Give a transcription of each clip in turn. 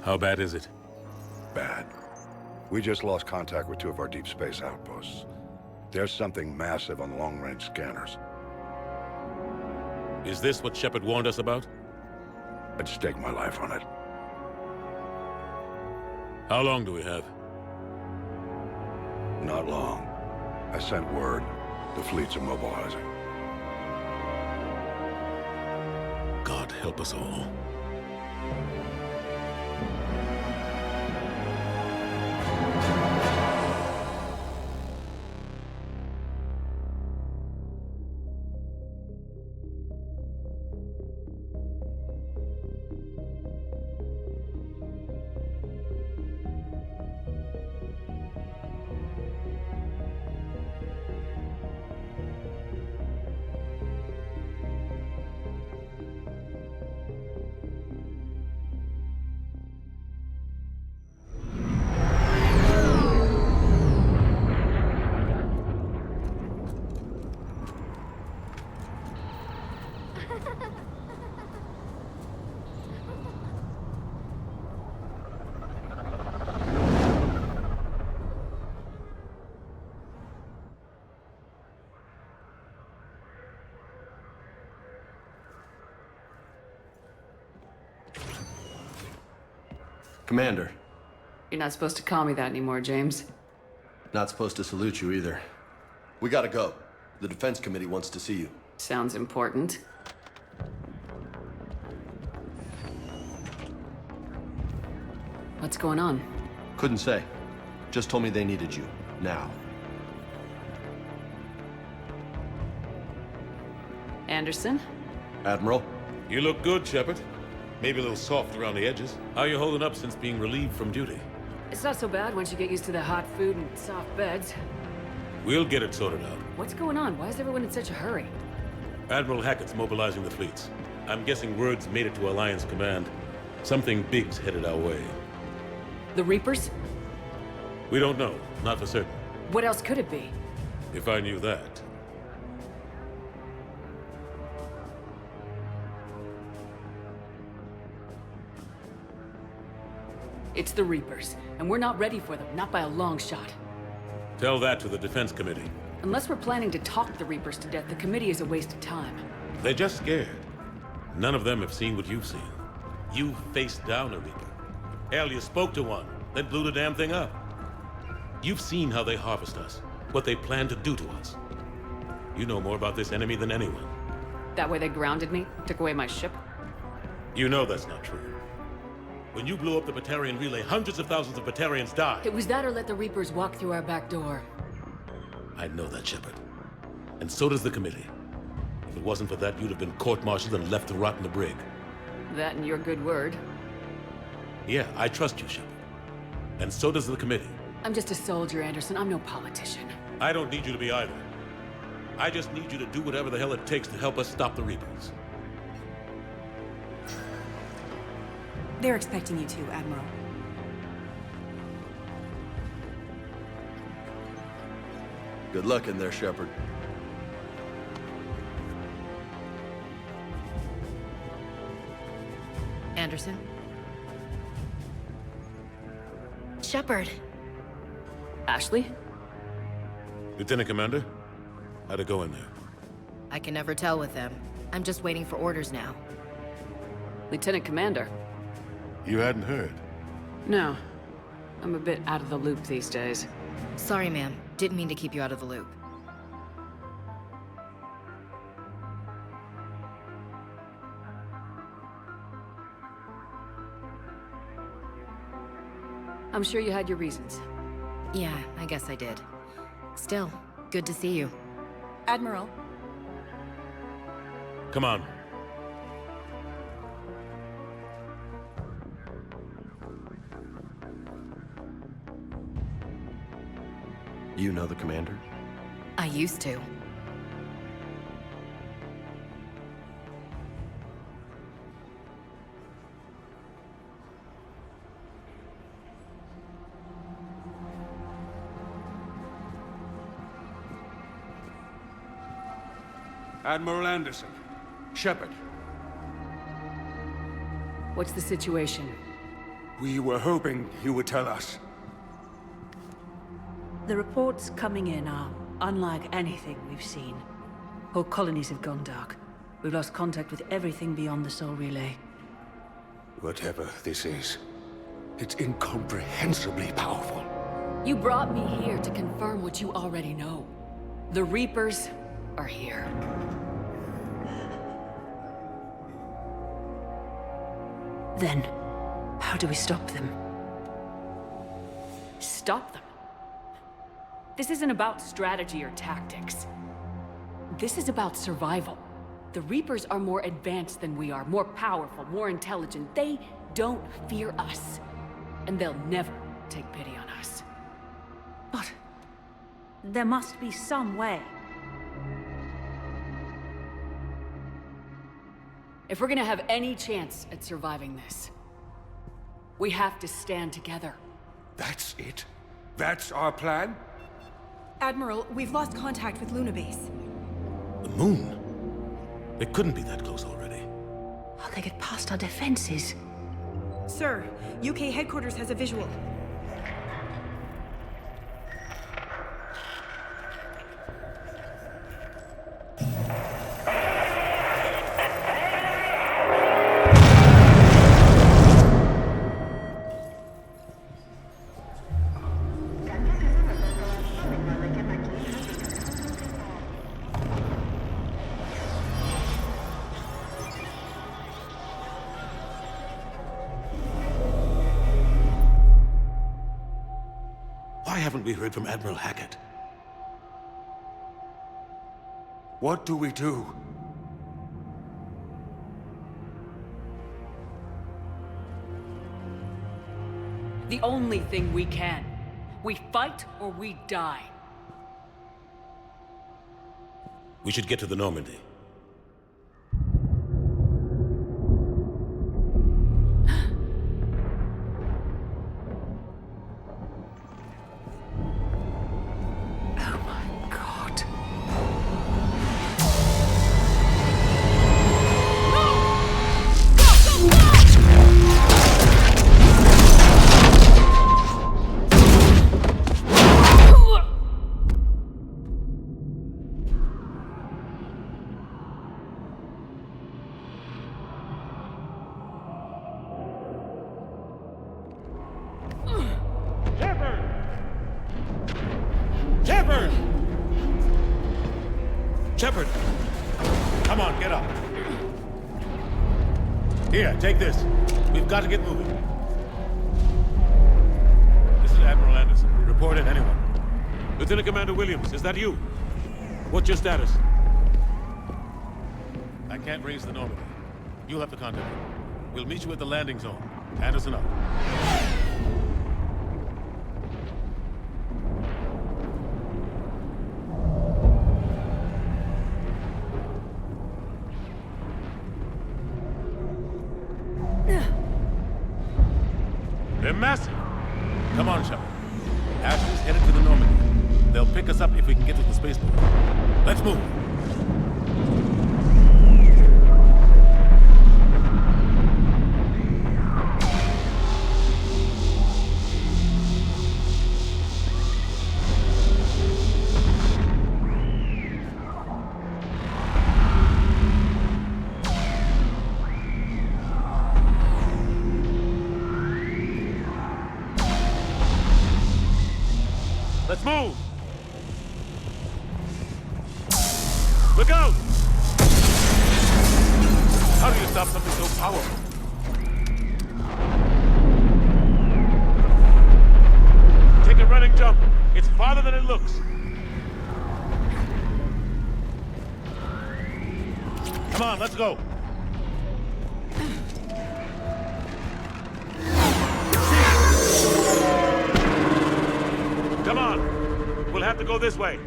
How bad is it? Bad. We just lost contact with 2 of our deep space outposts. There's something massive on the long-range scanners. Is this what Shepard warned us about? I'd stake my life on it. How long do we have? Not long. I sent word. The fleet's immobilizing. God help us all. Commander. You're not supposed to call me that anymore, James. Not supposed to salute you either. We gotta go. The Defense Committee wants to see you. Sounds important. What's going on? Couldn't say. Just told me they needed you. Now. Anderson? Admiral? You look good, Shepard. Maybe a little soft around the edges. How are you holding up since being relieved from duty? It's not so bad once you get used to the hot food and soft beds. We'll get it sorted out. What's going on? Why is everyone in such a hurry? Admiral Hackett's mobilizing the fleets. I'm guessing word's made it to Alliance Command. Something big's headed our way. The Reapers? We don't know. Not for certain. What else could it be? If I knew that. It's the Reapers, and we're not ready for them, not by a long shot. Tell that to the Defense Committee. Unless we're planning to talk the Reapers to death, the committee is a waste of time. They're just scared. None of them have seen what you've seen. You faced down a Reaper. Hell, you spoke to one, then blew the damn thing up. You've seen how they harvest us, what they plan to do to us. You know more about this enemy than anyone. That way they grounded me, took away my ship? You know that's not true. When you blew up the Batarian relay, hundreds of thousands of Batarians died. It was that or let the Reapers walk through our back door. I know that, Shepard. And so does the committee. If it wasn't for that, you'd have been court-martialed and left to rot in the brig. That and your good word. Yeah, I trust you, Shepard. And so does the committee. I'm just a soldier, Anderson. I'm no politician. I don't need you to be either. I just need you to do whatever the hell it takes to help us stop the Reapers. They're expecting you to, Admiral. Good luck in there, Shepard. Anderson? Shepard. Ashley? Lieutenant Commander, how'd it go in there? I can never tell with them. I'm just waiting for orders now. Lieutenant Commander? You hadn't heard. No. I'm a bit out of the loop these days. Sorry, ma'am. Didn't mean to keep you out of the loop. I'm sure you had your reasons. Yeah, I guess I did. Still, good to see you. Admiral. Come on. You know the commander? I used to. Admiral Anderson. Shepard. What's the situation? We were hoping you would tell us. The reports coming in are unlike anything we've seen. Whole colonies have gone dark. We've lost contact with everything beyond the Soul Relay. Whatever this is, it's incomprehensibly powerful. You brought me here to confirm what you already know. The Reapers are here. Then, how do we stop them? Stop them? This isn't about strategy or tactics. This is about survival. The Reapers are more advanced than we are, more powerful, more intelligent. They don't fear us. And they'll never take pity on us. But there must be some way. If we're gonna have any chance at surviving this, we have to stand together. That's it? That's our plan? Admiral, we've lost contact with Luna Base. The moon? It couldn't be that close already. How'd they get past our defenses? Sir, UK headquarters has a visual. Why haven't we heard from Admiral Hackett? What do we do? The only thing we can. We fight or we die. We should get to the Normandy. Shepard! Come on, get up. Here, take this. We've got to get moving. This is Admiral Anderson. Report in, anyone. Lieutenant Commander Williams, is that you? What's your status? I can't raise the Normandy. You'll have to contact me. We'll meet you at the landing zone. Anderson up. They're massive. Come on, Shepard. Ashley's headed to the Normandy. They'll pick us up if we can get to the spaceport. Let's move. Let's move! Look out! How do you stop something so powerful? Take a running jump. It's farther than it looks. Come on, let's go. Come on. We'll have to go this way.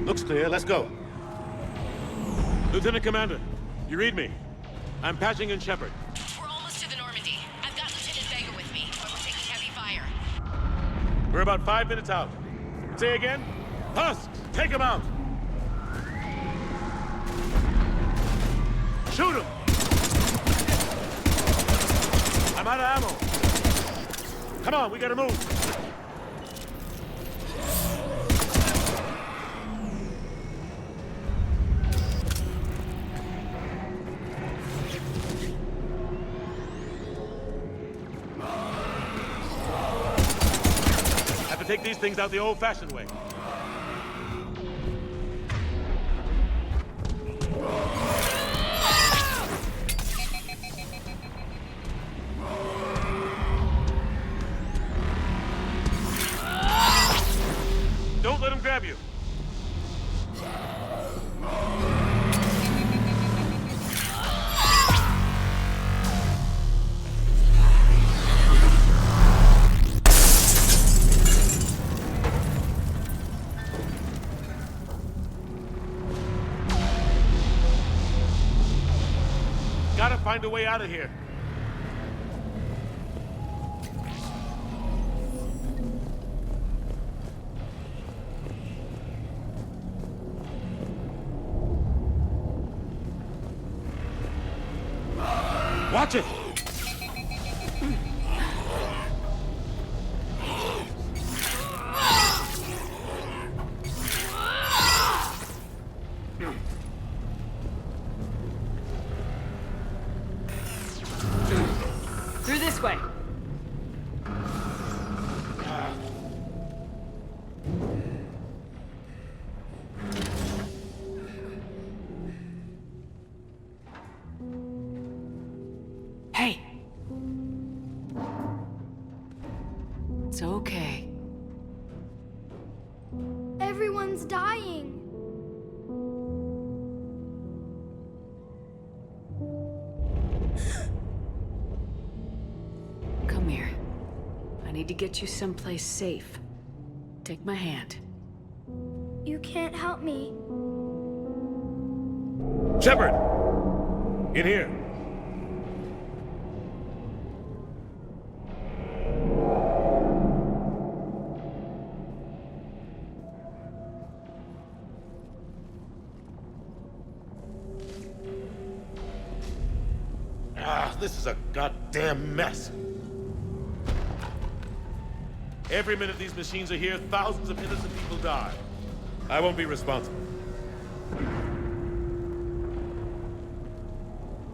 Looks clear. Let's go. Lieutenant Commander, you read me? I'm patching in Shepard. We're almost to the Normandy. I've got Lieutenant Vega with me, but we're taking heavy fire. We're about 5 minutes out. Say again? Husks, take him out! Shoot him! I'm out of ammo. Come on, we gotta move. Have to take these things out the old-fashioned way. Don't let him grab you. Gotta find a way out of here. Watch it! Through this way. Hey. It's okay. Everyone's dying. Come here. I need to get you someplace safe. Take my hand. You can't help me. Shepard! In here. This is a goddamn mess. Every minute these machines are here, thousands of innocent people die. I won't be responsible.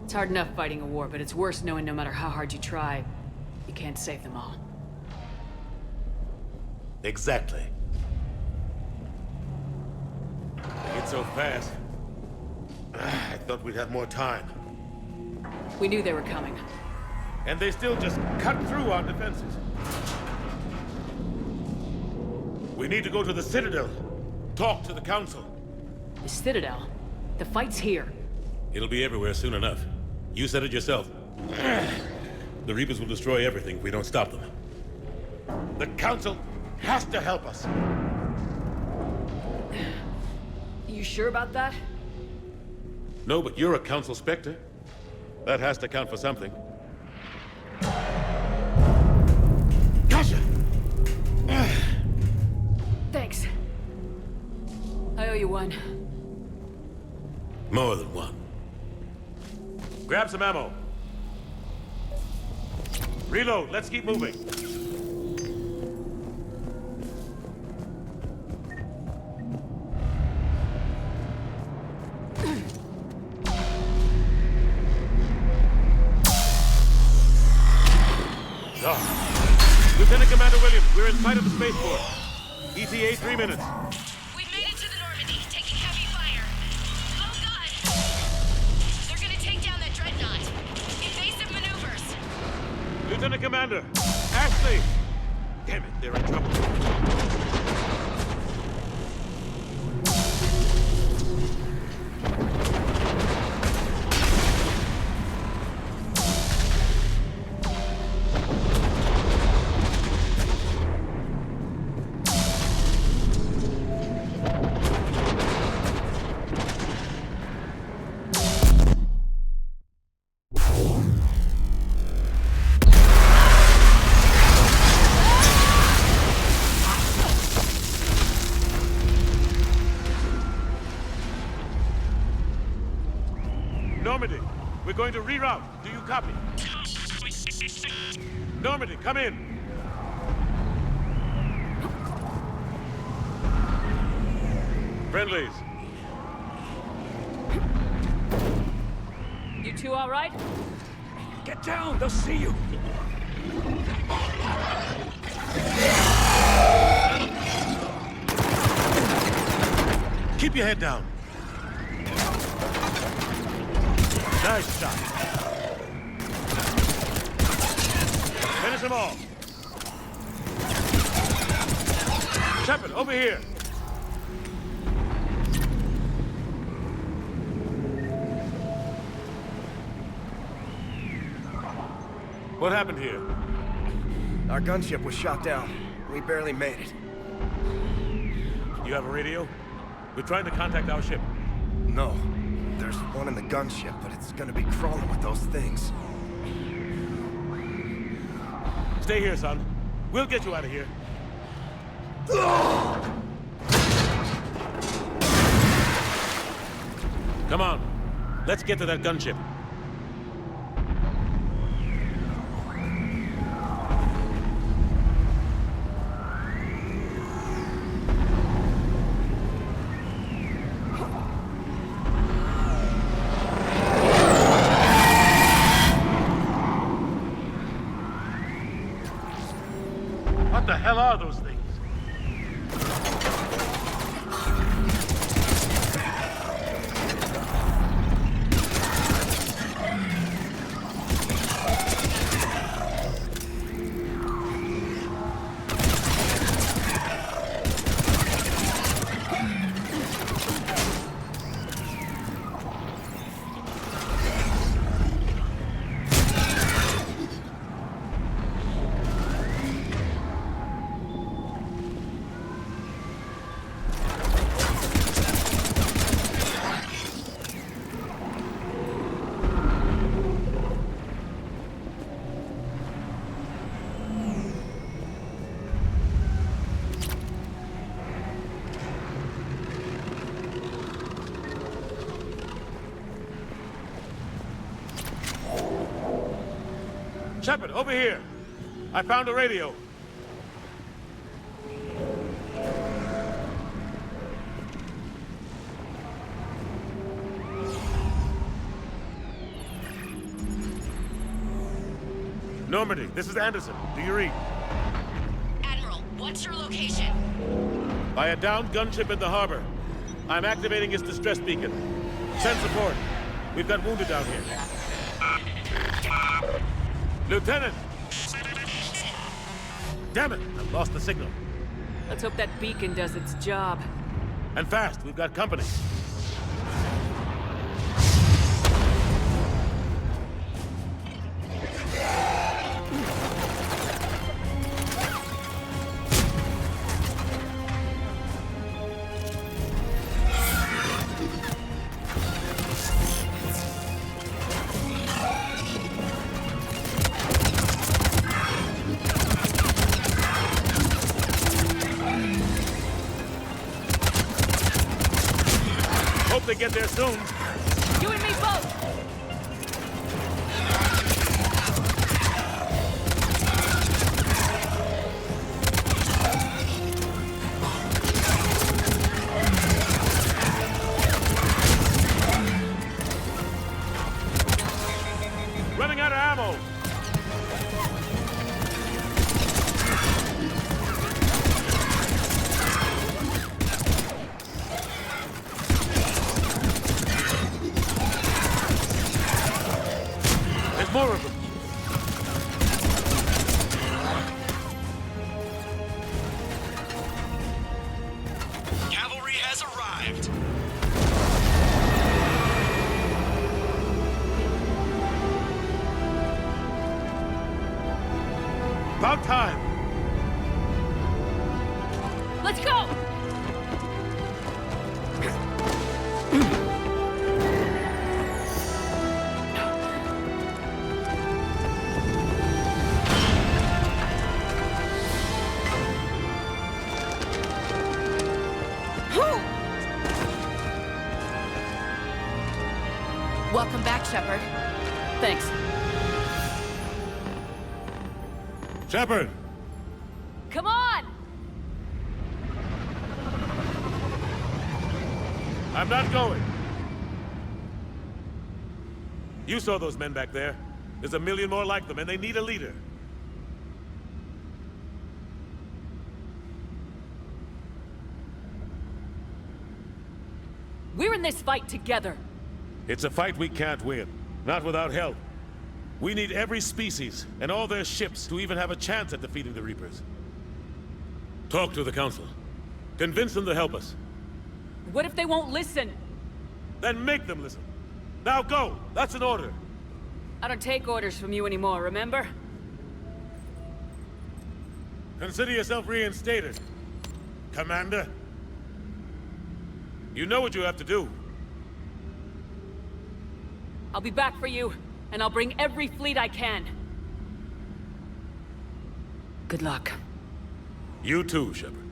It's hard enough fighting a war, but it's worse knowing no matter how hard you try, you can't save them all. Exactly. They get so fast. I thought we'd have more time. We knew they were coming. And they still just cut through our defenses. We need to go to the Citadel. Talk to the Council. The Citadel? The fight's here. It'll be everywhere soon enough. You said it yourself. The Reapers will destroy everything if we don't stop them. The Council has to help us. You sure about that? No, but you're a Council Spectre. That has to count for something. Gotcha! Thanks. I owe you one. More than one. Grab some ammo. Reload, let's keep moving. Lieutenant Commander Williams, we're in sight of the spaceport. ETA 3 minutes. We've made it to the Normandy, taking heavy fire. Oh god! They're gonna take down that dreadnought. Invasive maneuvers. Lieutenant Commander, Ashley! Damn it, they're in trouble. going to reroute. Do you copy? Normandy, come in. Friendlies. You two all right? Get down, they'll see you. Keep your head down. Nice shot. Finish them all. Shepard, over here. What happened here? Our gunship was shot down. We barely made it. You have a radio? We're trying to contact our ship. No. There's one in the gunship, but it's gonna be crawling with those things. Stay here, son. We'll get you out of here. Come on. Let's get to that gunship. What the hell are those things? Shepard, over here. I found a radio. Normandy, this is Anderson. Do you read? Admiral, what's your location? By a downed gunship in the harbor. I'm activating its distress beacon. Send support. We've got wounded down here. Lieutenant! Damn it! I've lost the signal. Let's hope that beacon does its job. And fast, we've got company. Hope they get there soon. You and me both! Running out of ammo. There's more of them. Cavalry has arrived. About time. Let's go! Welcome back, Shepard. Thanks. Shepard! Come on! I'm not going. You saw those men back there. There's a million more like them, and they need a leader. We're in this fight together. It's a fight we can't win. Not without help. We need every species and all their ships to even have a chance at defeating the Reapers. Talk to the Council. Convince them to help us. What if they won't listen? Then make them listen. Now go! That's an order. I don't take orders from you anymore, remember? Consider yourself reinstated, Commander. You know what you have to do. I'll be back for you, and I'll bring every fleet I can. Good luck. You too, Shepard.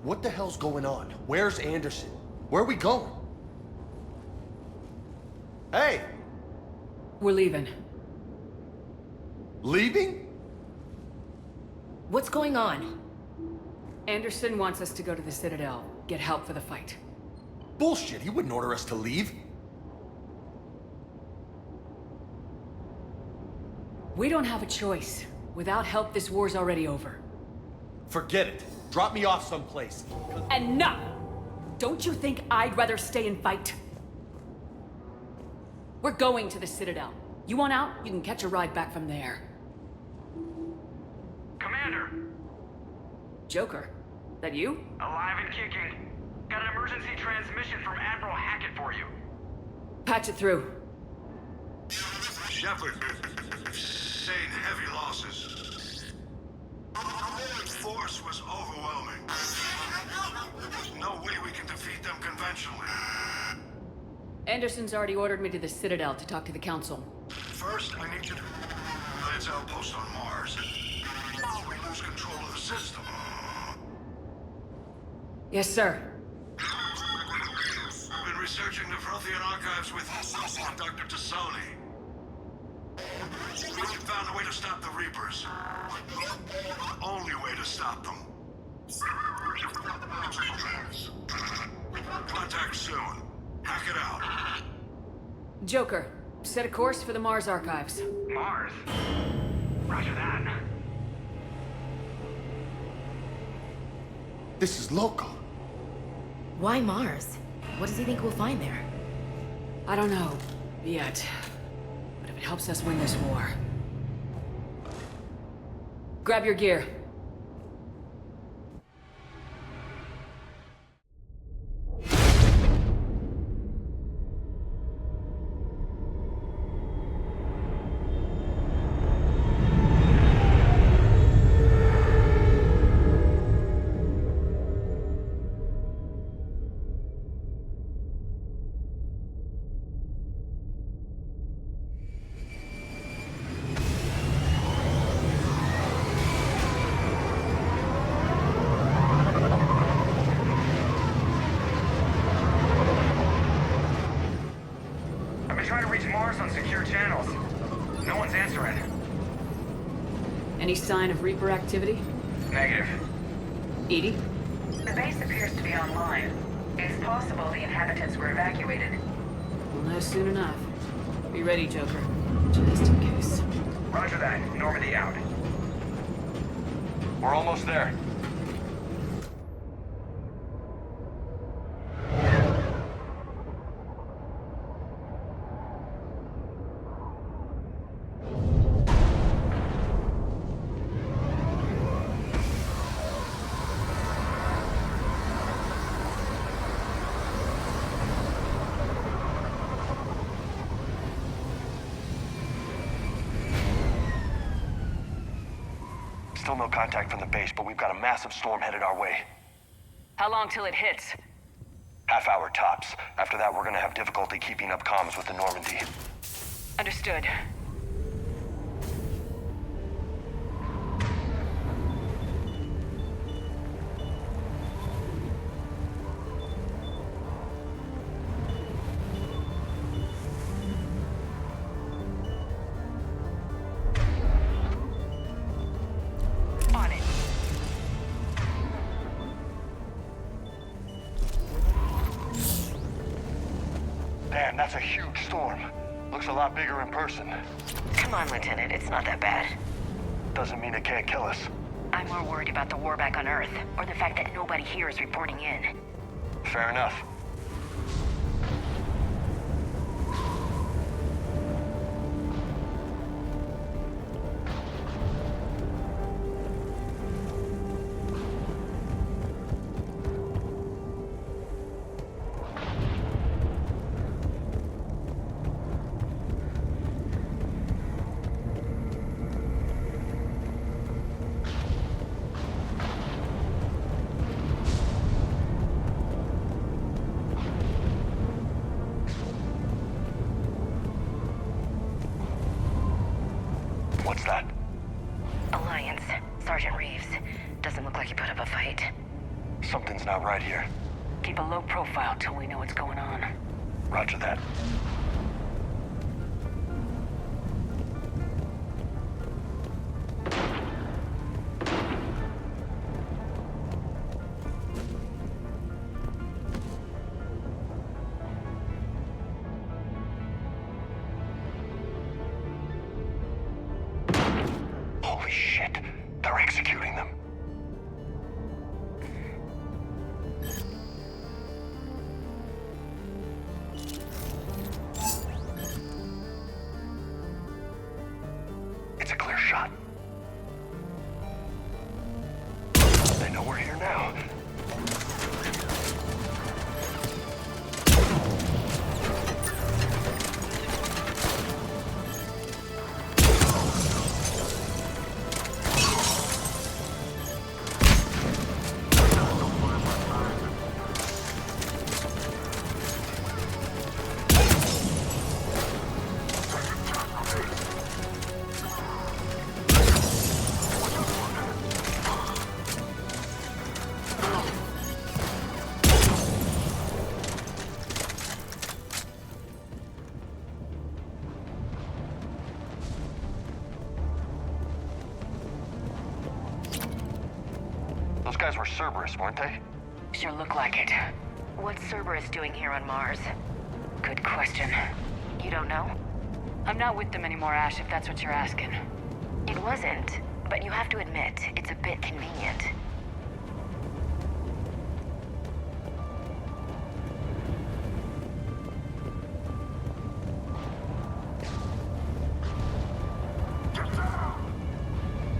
What the hell's going on? Where's Anderson? Where are we going? Hey! We're leaving. Leaving? What's going on? Anderson wants us to go to the Citadel, get help for the fight. Bullshit, he wouldn't order us to leave. We don't have a choice. Without help, this war's already over. Forget it. Drop me off someplace. Enough! Don't you think I'd rather stay and fight? We're going to the Citadel. You want out? You can catch a ride back from there. Commander! Joker, that you? Alive and kicking. Got an emergency transmission from Admiral Hackett for you. Patch it through. Shepard, sustained heavy losses. The force was overwhelming. There's no way we can defeat them conventionally. Anderson's already ordered me to the Citadel to talk to the Council. First, I need you to Lance outpost on Mars. We lose control of the system. Yes, sir. We've been researching the Prothean archives with Dr. Tassoni. We found a way to stop the Reapers. The only way to stop them. Contact soon. Hack it out. Joker, set a course for the Mars archives. Mars? Roger that. This is local. Why Mars? What does he think we'll find there? I don't know, yet. But if it helps us win this war... Grab your gear. Trying to reach Mars on secure channels. No one's answering. Any sign of Reaper activity? Negative. Edie? The base appears to be online. It's possible the inhabitants were evacuated. We'll know soon enough. Be ready, Joker. Just in case. Roger that. Normandy out. We're almost there. Still no contact from the base, but we've got a massive storm headed our way. How long till it hits? Half hour tops. After that, we're gonna have difficulty keeping up comms with the Normandy. Understood. On it. Damn, that's a huge storm. Looks a lot bigger in person. Come on, Lieutenant. It's not that bad. Doesn't mean it can't kill us. I'm more worried about the war back on Earth, or the fact that nobody here is reporting in. Fair enough. What's that? Alliance. Sergeant Reeves. Doesn't look like he put up a fight. Something's not right here. Keep a low profile till we know what's going on. Roger that. Holy shit. They're executing them. It's a clear shot. They know we're here now. Those guys were Cerberus, weren't they? Sure look like it. What's Cerberus doing here on Mars? Good question. You don't know? I'm not with them anymore, Ash, if that's what you're asking. It wasn't, but you have to admit, it's a bit convenient.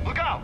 Look out!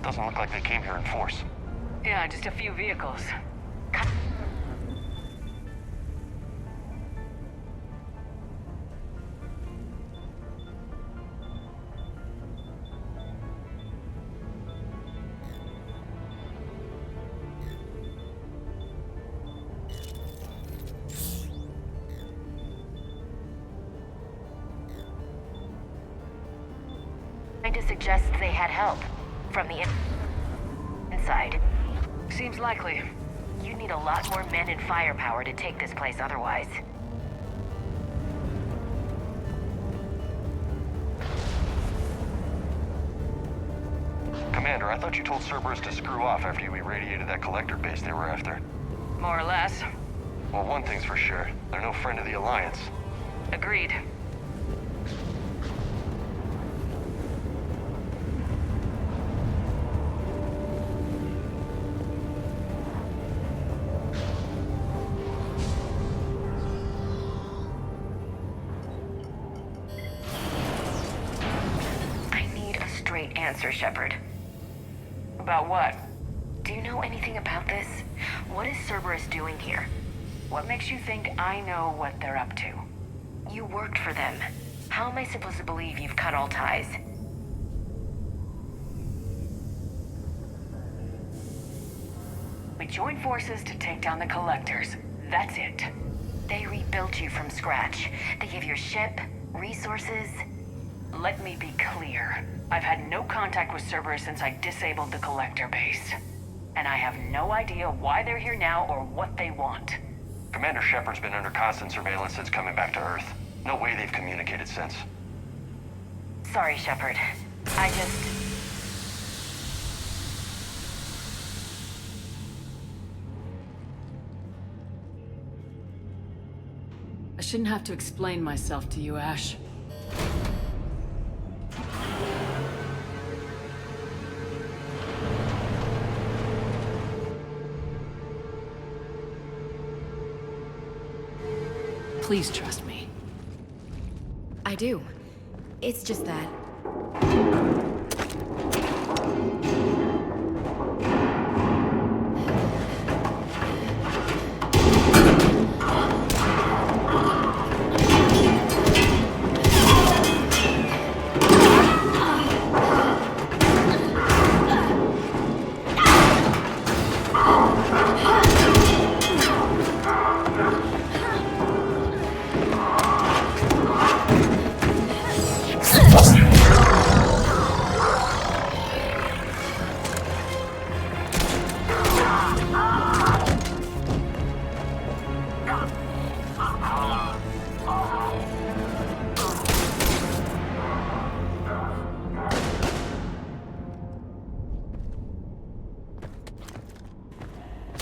Doesn't look like they came here in force. Yeah, just a few vehicles. Trying to suggest they had help from the inside. Seems likely. You need a lot more men and firepower to take this place otherwise. Commander, I thought you told Cerberus to screw off after you irradiated that collector base they were after. More or less. Well, one thing's for sure. They're no friend of the Alliance. Agreed. Answer, Shepard. About what? Do you know anything about this? What is Cerberus doing here? What makes you think I know what they're up to? You worked for them. How am I supposed to believe you've cut all ties? We joined forces to take down the collectors. That's it. They rebuilt you from scratch. They gave your ship, resources. Let me be clear. I've had no contact with Cerberus since I disabled the collector base. And I have no idea why they're here now or what they want. Commander Shepard's been under constant surveillance since coming back to Earth. No way they've communicated since. Sorry, Shepard. I just... I shouldn't have to explain myself to you, Ash. Please trust me. I do. It's just that...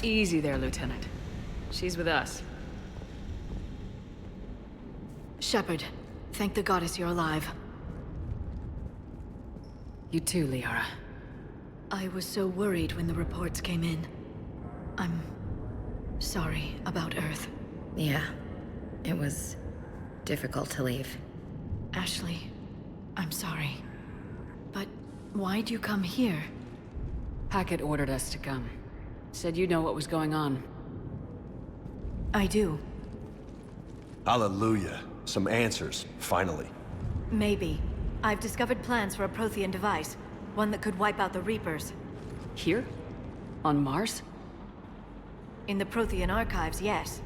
Easy there, Lieutenant. She's with us. Shepard, thank the goddess you're alive. You too, Liara. I was so worried when the reports came in. I'm sorry about Earth. Yeah, it was difficult to leave. Ashley, I'm sorry. But why'd you come here? Hackett ordered us to come. Said you know what was going on. I do. Hallelujah. Some answers, finally. Maybe. I've discovered plans for a Prothean device. One that could wipe out the Reapers. Here? On Mars? In the Prothean archives, yes.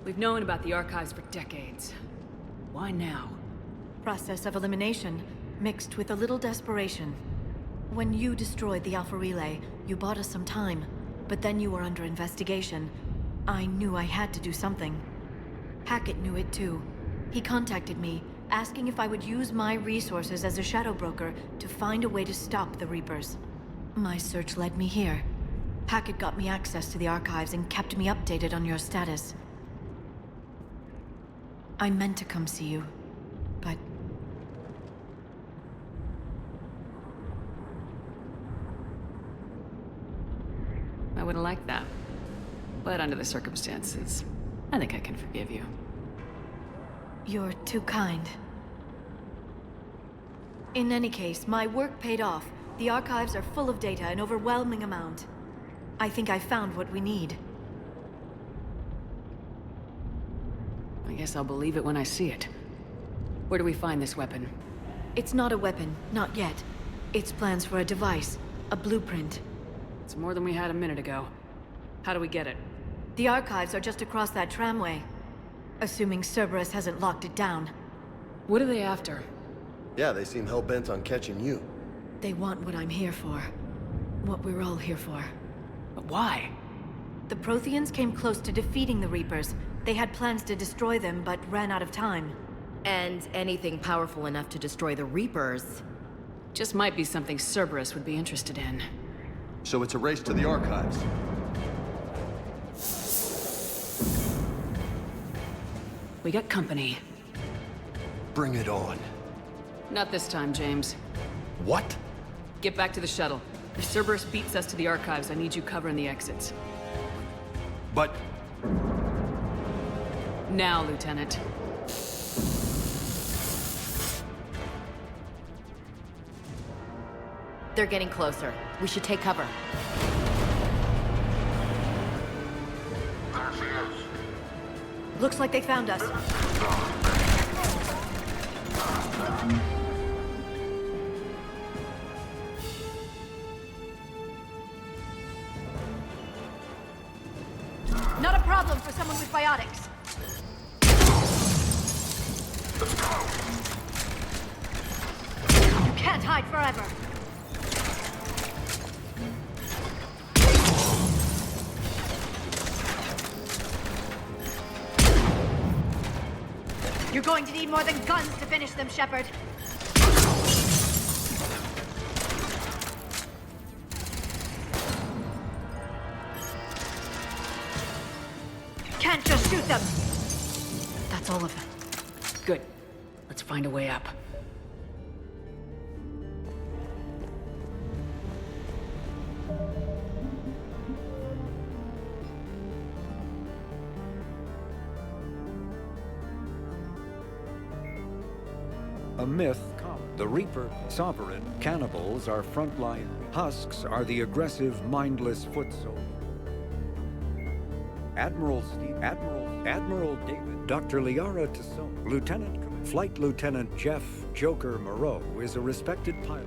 We've known about the archives for decades. Why now? Process of elimination, mixed with a little desperation. When you destroyed the Alpha Relay, you bought us some time. But then you were under investigation. I knew I had to do something. Hackett knew it too. He contacted me, asking if I would use my resources as a shadow broker to find a way to stop the Reapers. My search led me here. Hackett got me access to the archives and kept me updated on your status. I meant to come see you, but... I would have liked that. But under the circumstances, I think I can forgive you. You're too kind. In any case, my work paid off. The archives are full of data, an overwhelming amount. I think I found what we need. I guess I'll believe it when I see it. Where do we find this weapon? It's not a weapon, not yet. It's plans for a device, a blueprint. It's more than we had a minute ago. How do we get it? The archives are just across that tramway. Assuming Cerberus hasn't locked it down. What are they after? Yeah, they seem hell-bent on catching you. They want what I'm here for. What we're all here for. But why? The Protheans came close to defeating the Reapers. They had plans to destroy them, but ran out of time. And anything powerful enough to destroy the Reapers. Just might be something Cerberus would be interested in. So it's a race to the archives. We got company. Bring it on. Not this time, James. What? Get back to the shuttle. If Cerberus beats us to the archives, I need you covering the exits. But... Now, Lieutenant. They're getting closer. We should take cover. Looks like they found us. Not a problem for someone with biotics. You can't hide forever. You're going to need more than guns to finish them, Shepard. Can't just shoot them. That's all of them. Good. Let's find a way up. A myth, the Reaper, sovereign, cannibals are frontline, husks are the aggressive, mindless foot soldiers. Admiral David, Dr. Liara Tassone, Flight Lieutenant Jeff Joker Moreau is a respected pilot.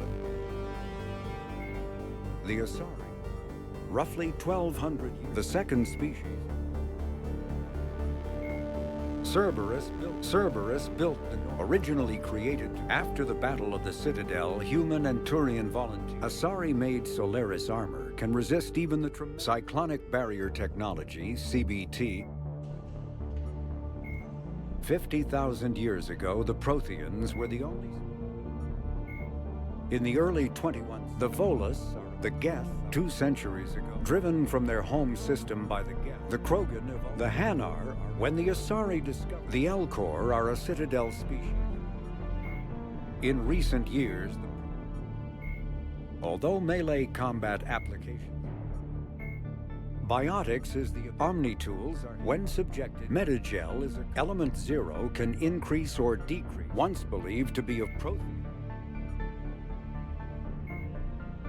The Asari, roughly 1,200 years, the second species. Cerberus built the originally created after the Battle of the Citadel, human and Turian volunteers. Asari-made Solaris armor can resist even the cyclonic barrier technology, CBT. 50,000 years ago, the Protheans were the only. In the early 21st, the Volus, the Geth, 2 centuries ago, driven from their home system by the Geth, the Krogan, the Hanar. When the Asari discovered the Elcor are a Citadel species. In recent years, although melee combat applications, biotics is the Omni-tools are when subjected. Metagel is element 0 can increase or decrease, once believed to be of Prothean.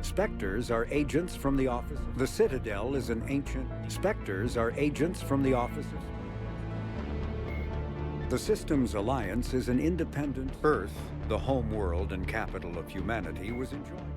Spectres are agents from the office. The Citadel is an ancient... Spectres are agents from the offices. The Systems Alliance is an independent... Earth, the home world and capital of humanity, was enjoyed.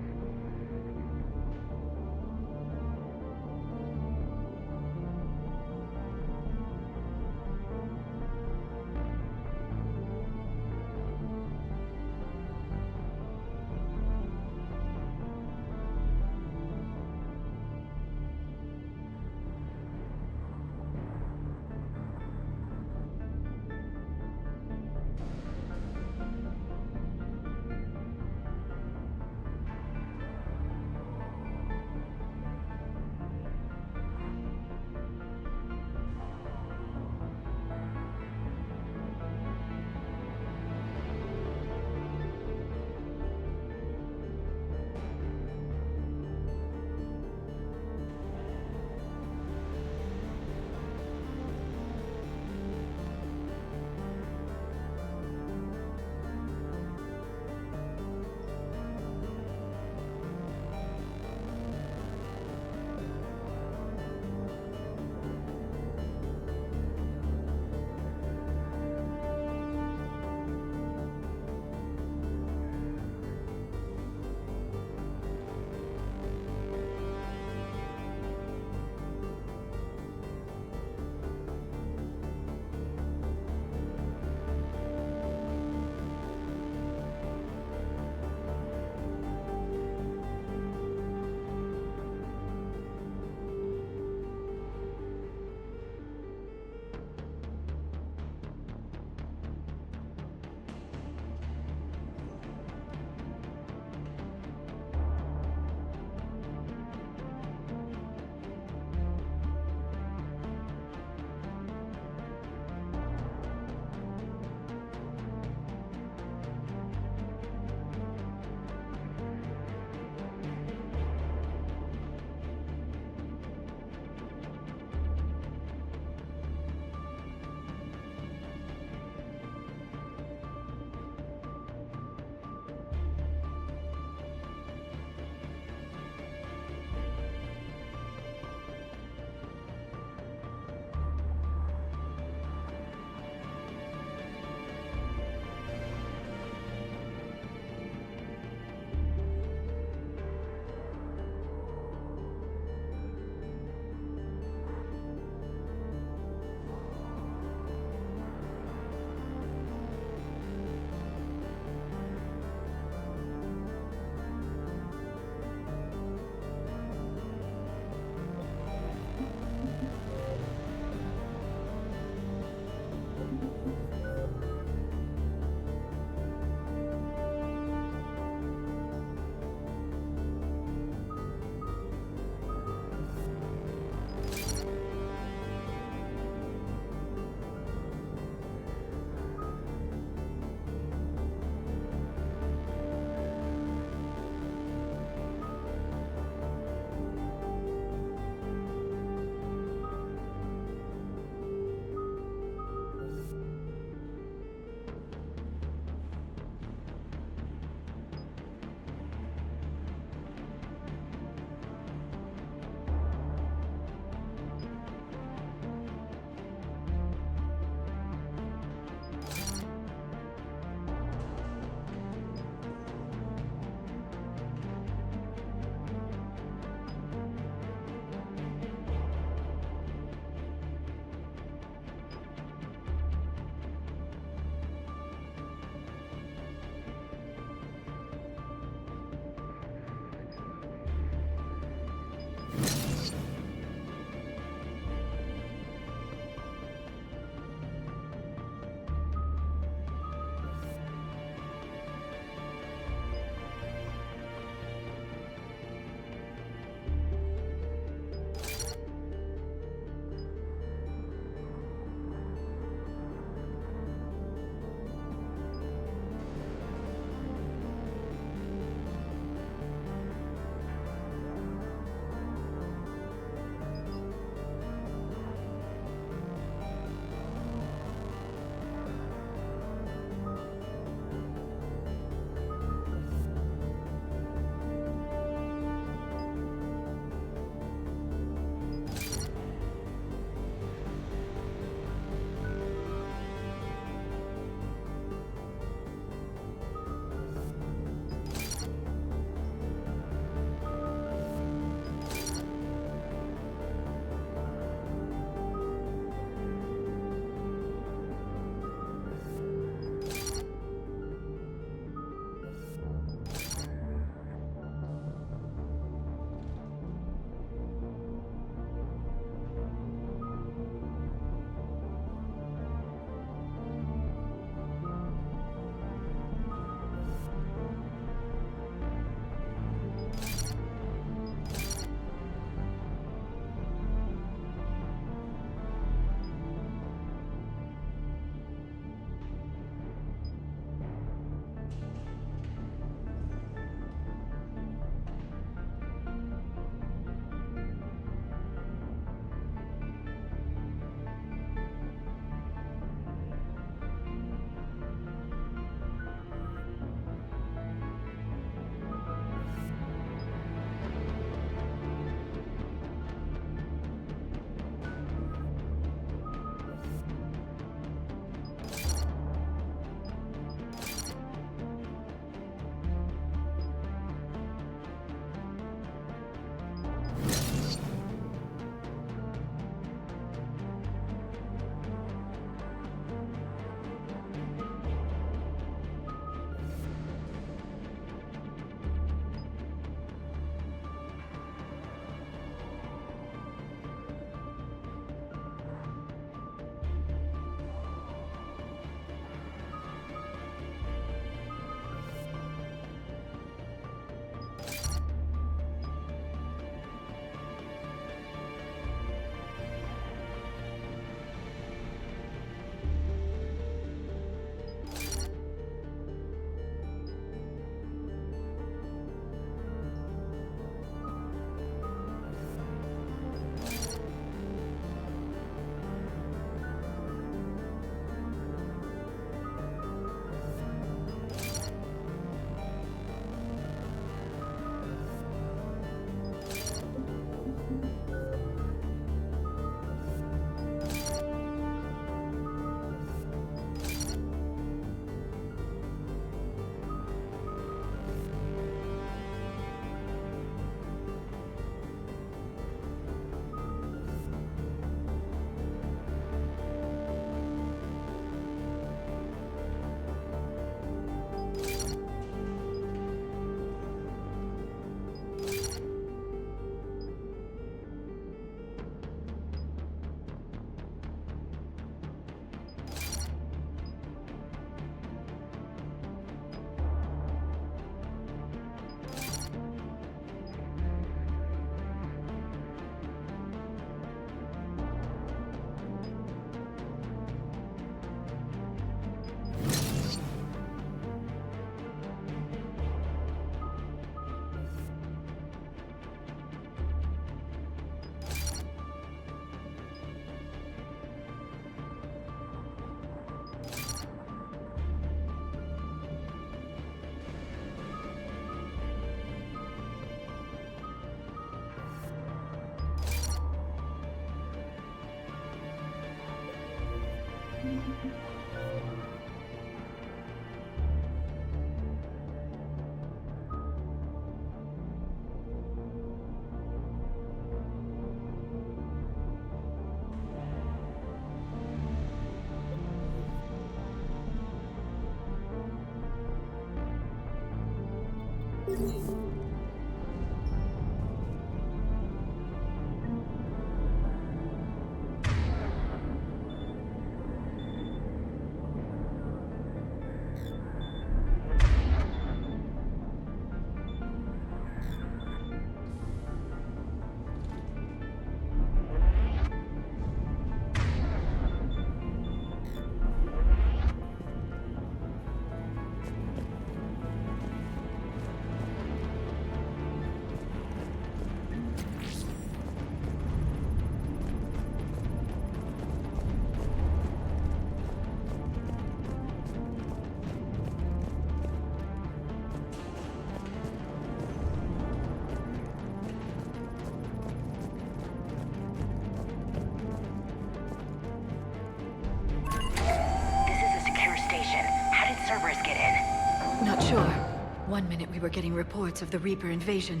One minute we were getting reports of the Reaper invasion.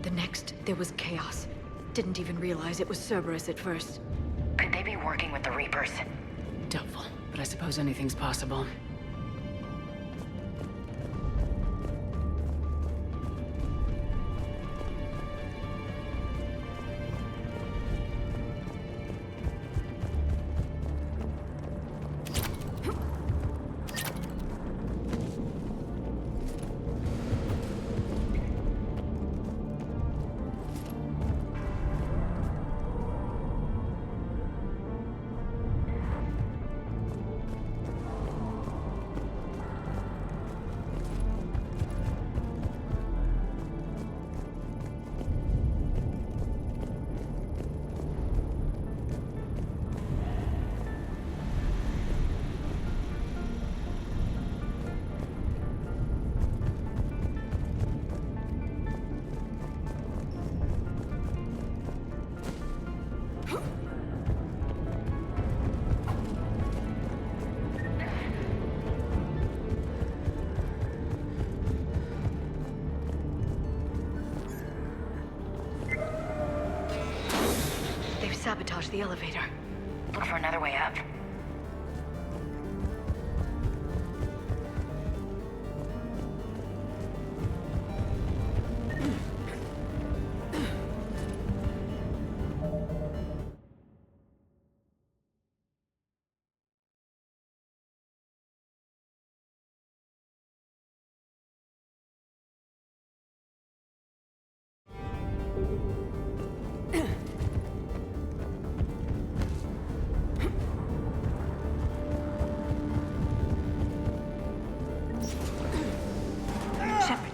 The next, there was chaos. Didn't even realize it was Cerberus at first. Could they be working with the Reapers? Doubtful, but I suppose anything's possible. Sabotage the elevator. Look for another way up.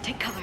Take cover.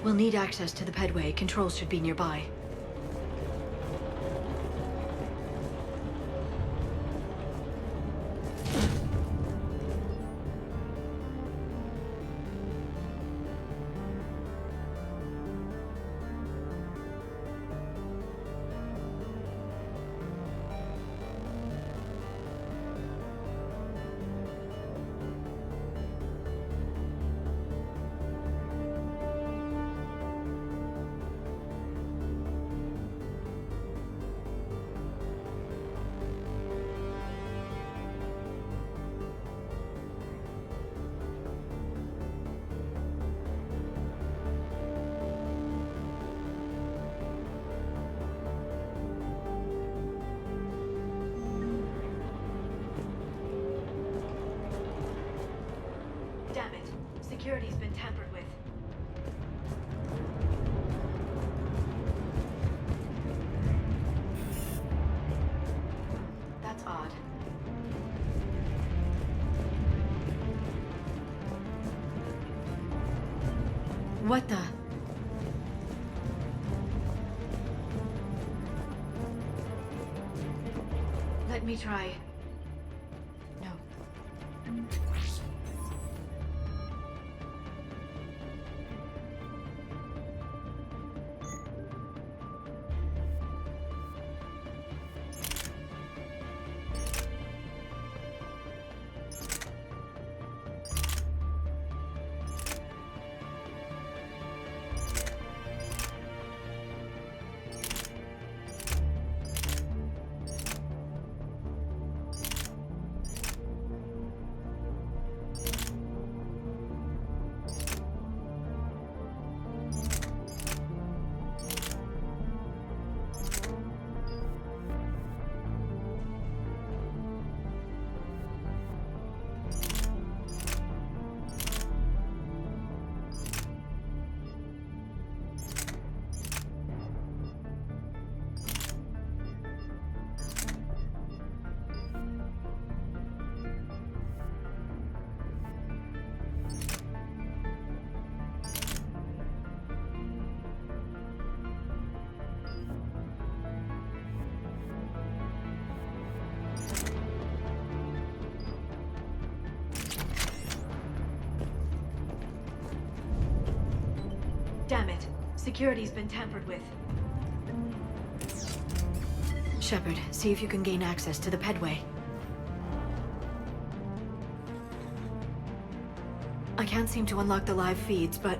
We'll need access to the pedway. Controls should be nearby. Damn it. Security's been tampered with. That's odd. What the? Let me try. No. Security's been tampered with. Shepard, see if you can gain access to the pedway. I can't seem to unlock the live feeds, but...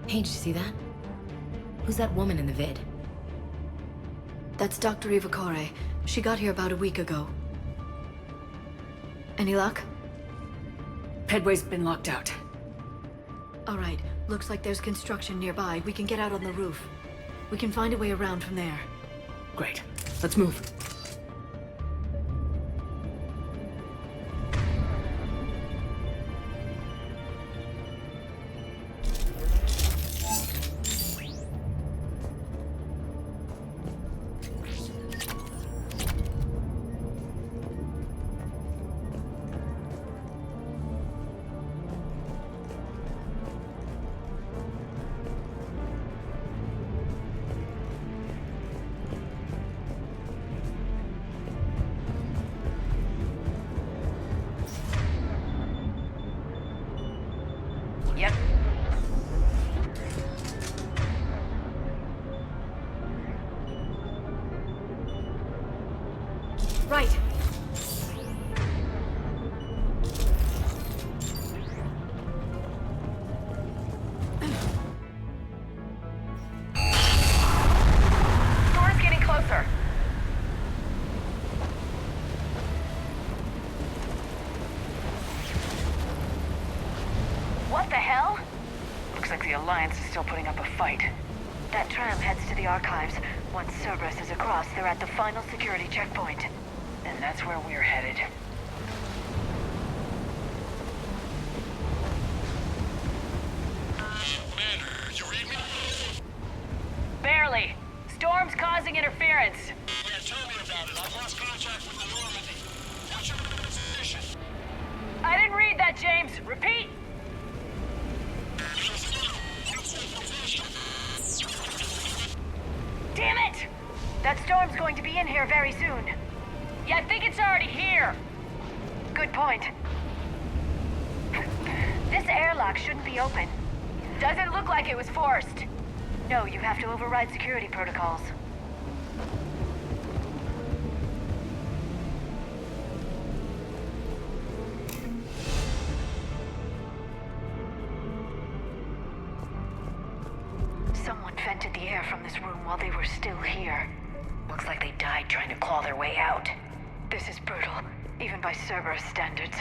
Hey, did you see that? Who's that woman in the vid? That's Dr. Ivakore. She got here about a week ago. Any luck? Pedway's been locked out. All right. Looks like there's construction nearby. We can get out on the roof. We can find a way around from there. Great. Let's move. Yep. Right. Storm's getting closer. What the hell? Looks like the Alliance is still putting up a fight. That tram heads to the archives. Once Cerberus is across, they're at the final security checkpoint. And that's where we're headed. Commander, you read me? Barely. Storm's causing interference. Yeah, tell me about it. I've lost contact with the Normandy. What's your position? I didn't read that, James. Repeat. Damn it! That storm's going to be in here very soon. Yeah, I think it's already here. Good point. This airlock shouldn't be open. Doesn't look like it was forced. No, you have to override security protocols. Someone vented the air from this room while they were still here. Looks like they died trying to claw their way out. This is brutal, even by Cerberus standards.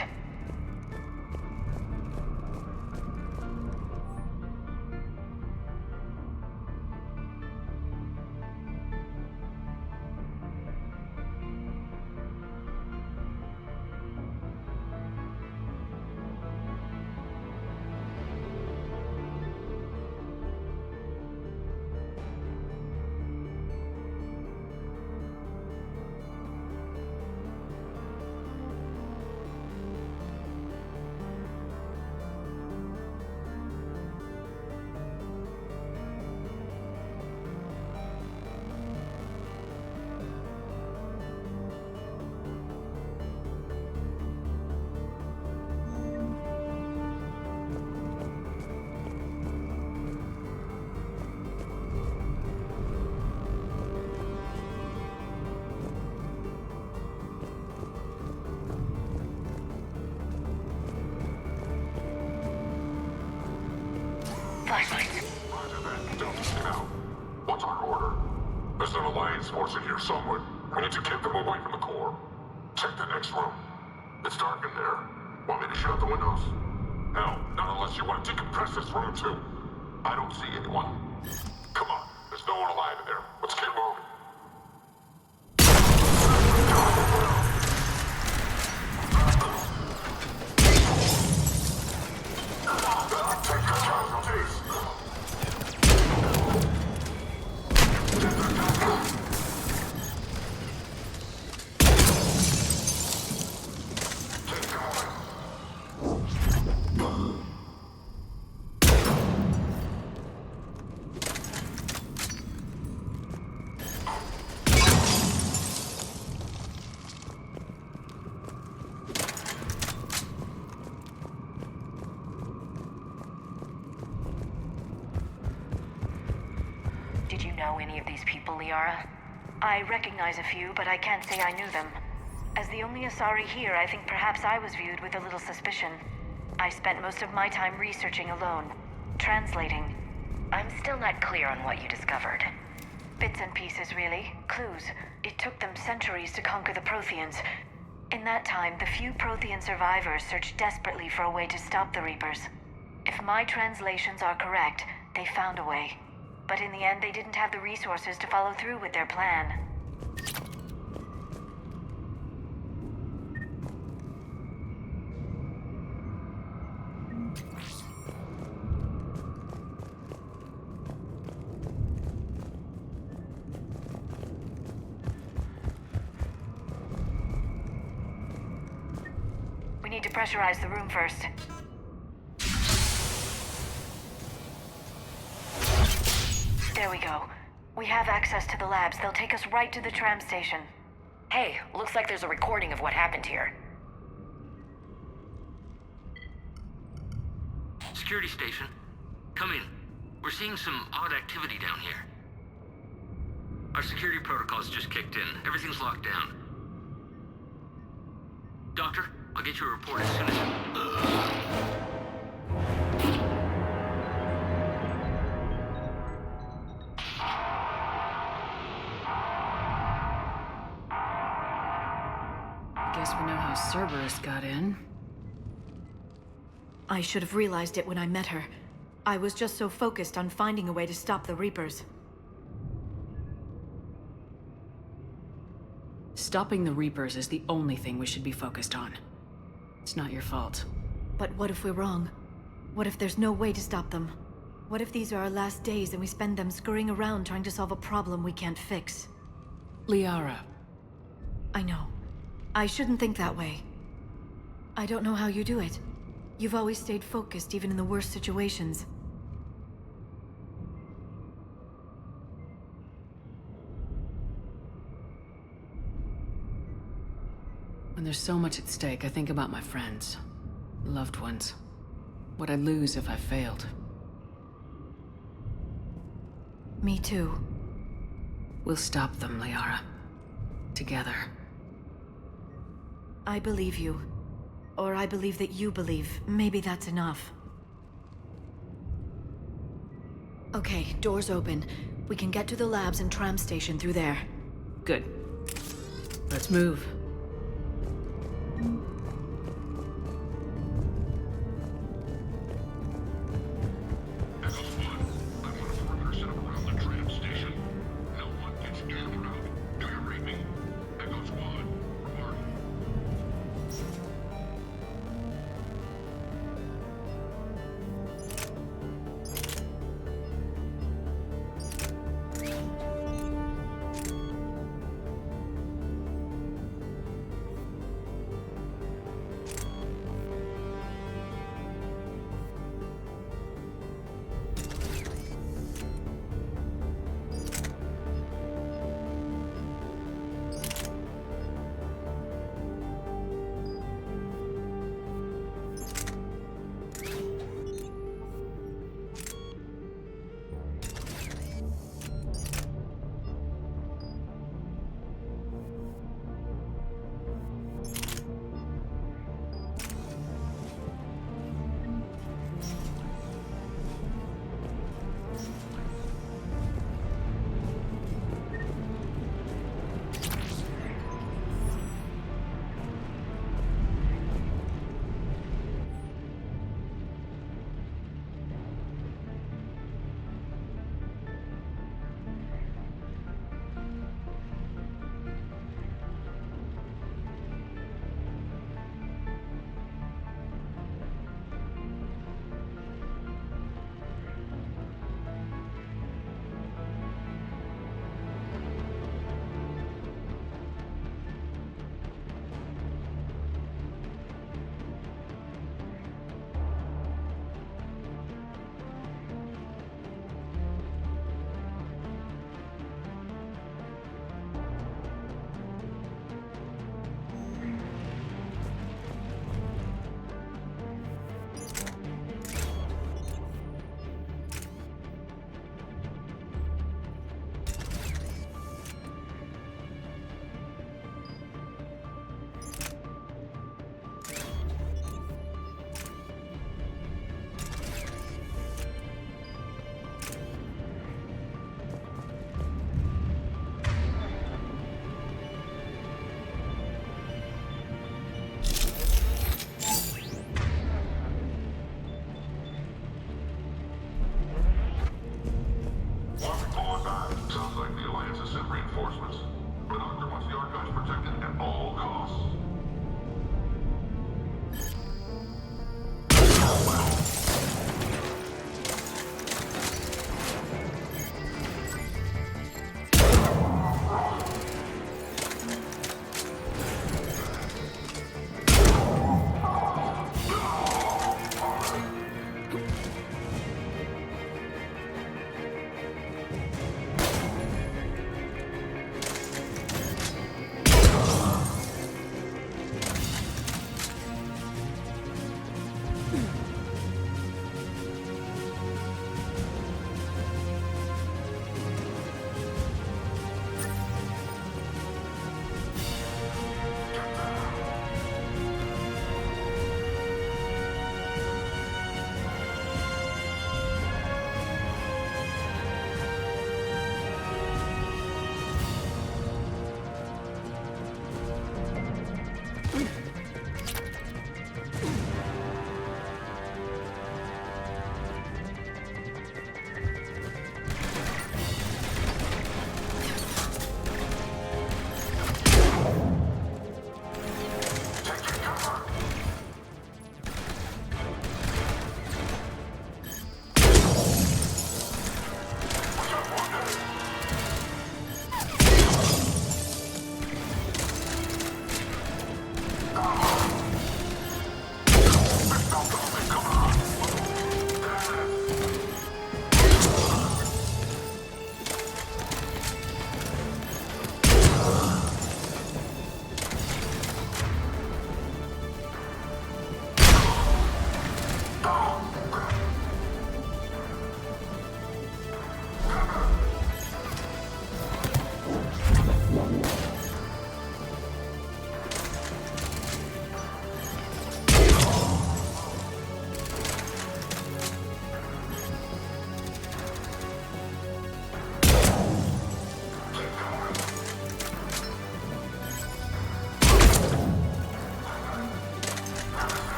Flashlights. Roger that. Don't get out. What's our order? There's an Alliance force in here somewhere. We need to keep them away from the core. Check the next room. It's dark in there. Want me to shut the windows? No, not unless you want to decompress this room too. I don't see anyone. Come on, there's no one alive in there. Let's keep moving. Take your casualties. any of these people, Liara? I recognize a few, but I can't say I knew them. As the only Asari here, I think perhaps I was viewed with a little suspicion. I spent most of my time researching alone, translating. I'm still not clear on what you discovered. Bits and pieces, really. Clues. It took them centuries to conquer the Protheans. In that time, the few Prothean survivors searched desperately for a way to stop the Reapers. If my translations are correct, they found a way. But in the end, they didn't have the resources to follow through with their plan. We need to pressurize the room first. There we go. We have access to the labs. They'll take us right to the tram station. Hey, looks like there's a recording of what happened here. Security station. Come in. We're seeing some odd activity down here. Our security protocols just kicked in. Everything's locked down. Doctor, I'll get you a report as soon as... Guess we know how Cerberus got in. I should have realized it when I met her. I was just so focused on finding a way to stop the Reapers. Stopping the Reapers is the only thing we should be focused on. It's not your fault. But what if we're wrong? What if there's no way to stop them? What if these are our last days and we spend them scurrying around trying to solve a problem we can't fix? Liara. I know. I shouldn't think that way. I don't know how you do it. You've always stayed focused even in the worst situations. When there's so much at stake, I think about my friends, loved ones. What I'd lose if I failed. Me too. We'll stop them, Liara. Together. I believe you. Or I believe that you believe. Maybe that's enough. Okay, doors open. We can get to the labs and tram station through there. Good. Let's move.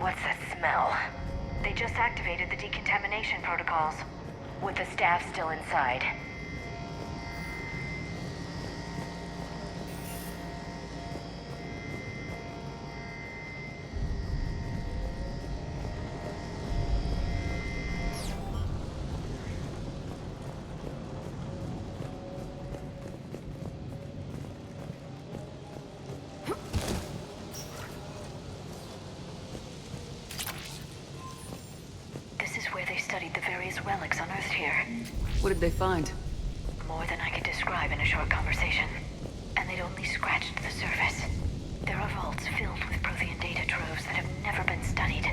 What's that smell? They just activated the decontamination protocols, with the staff still inside. Studied the various relics unearthed here. What did they find? More than I could describe in a short conversation. And they'd only scratched the surface. There are vaults filled with Prothean data troves that have never been studied.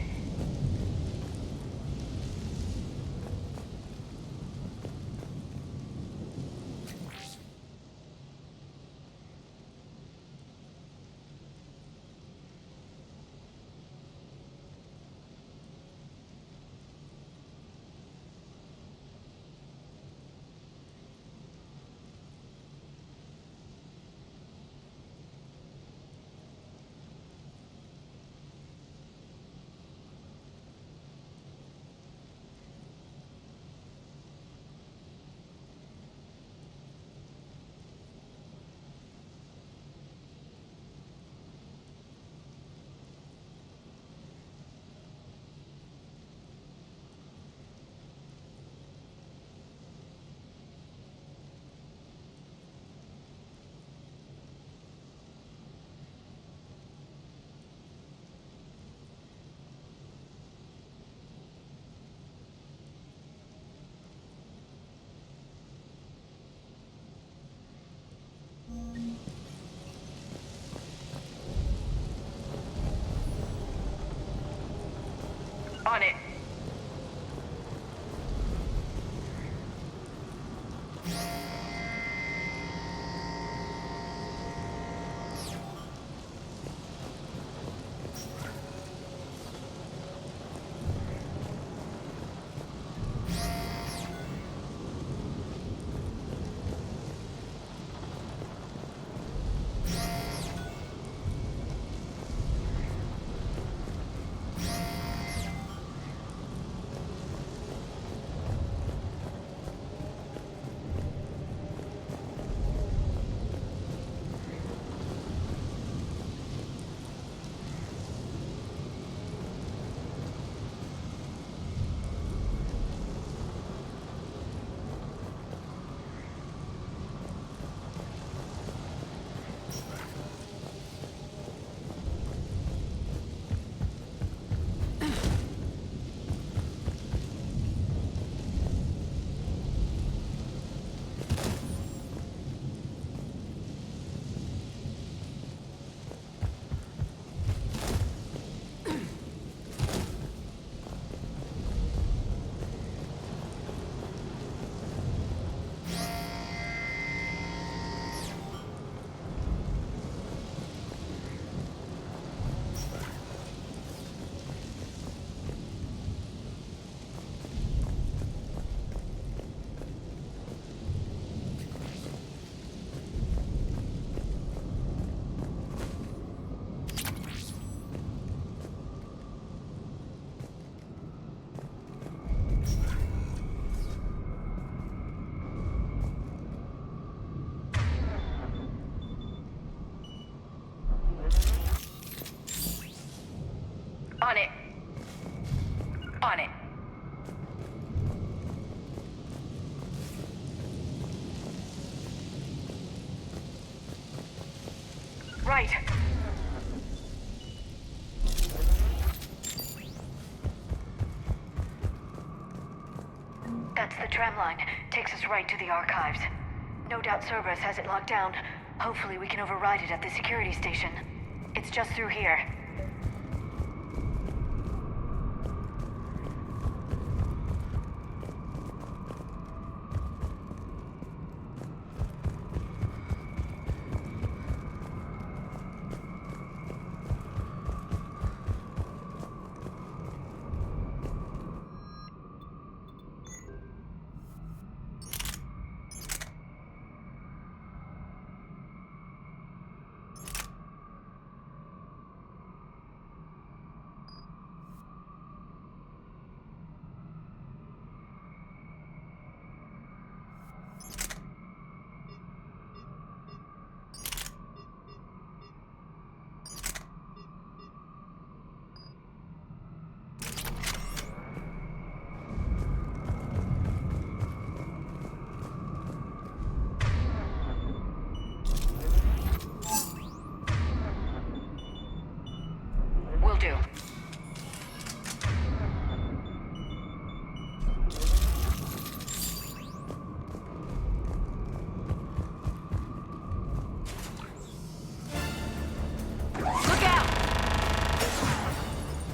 On it. On it. On it. Right. That's the tram line. Takes us right to the archives. No doubt Cerberus has it locked down. Hopefully we can override it at the security station. It's just through here.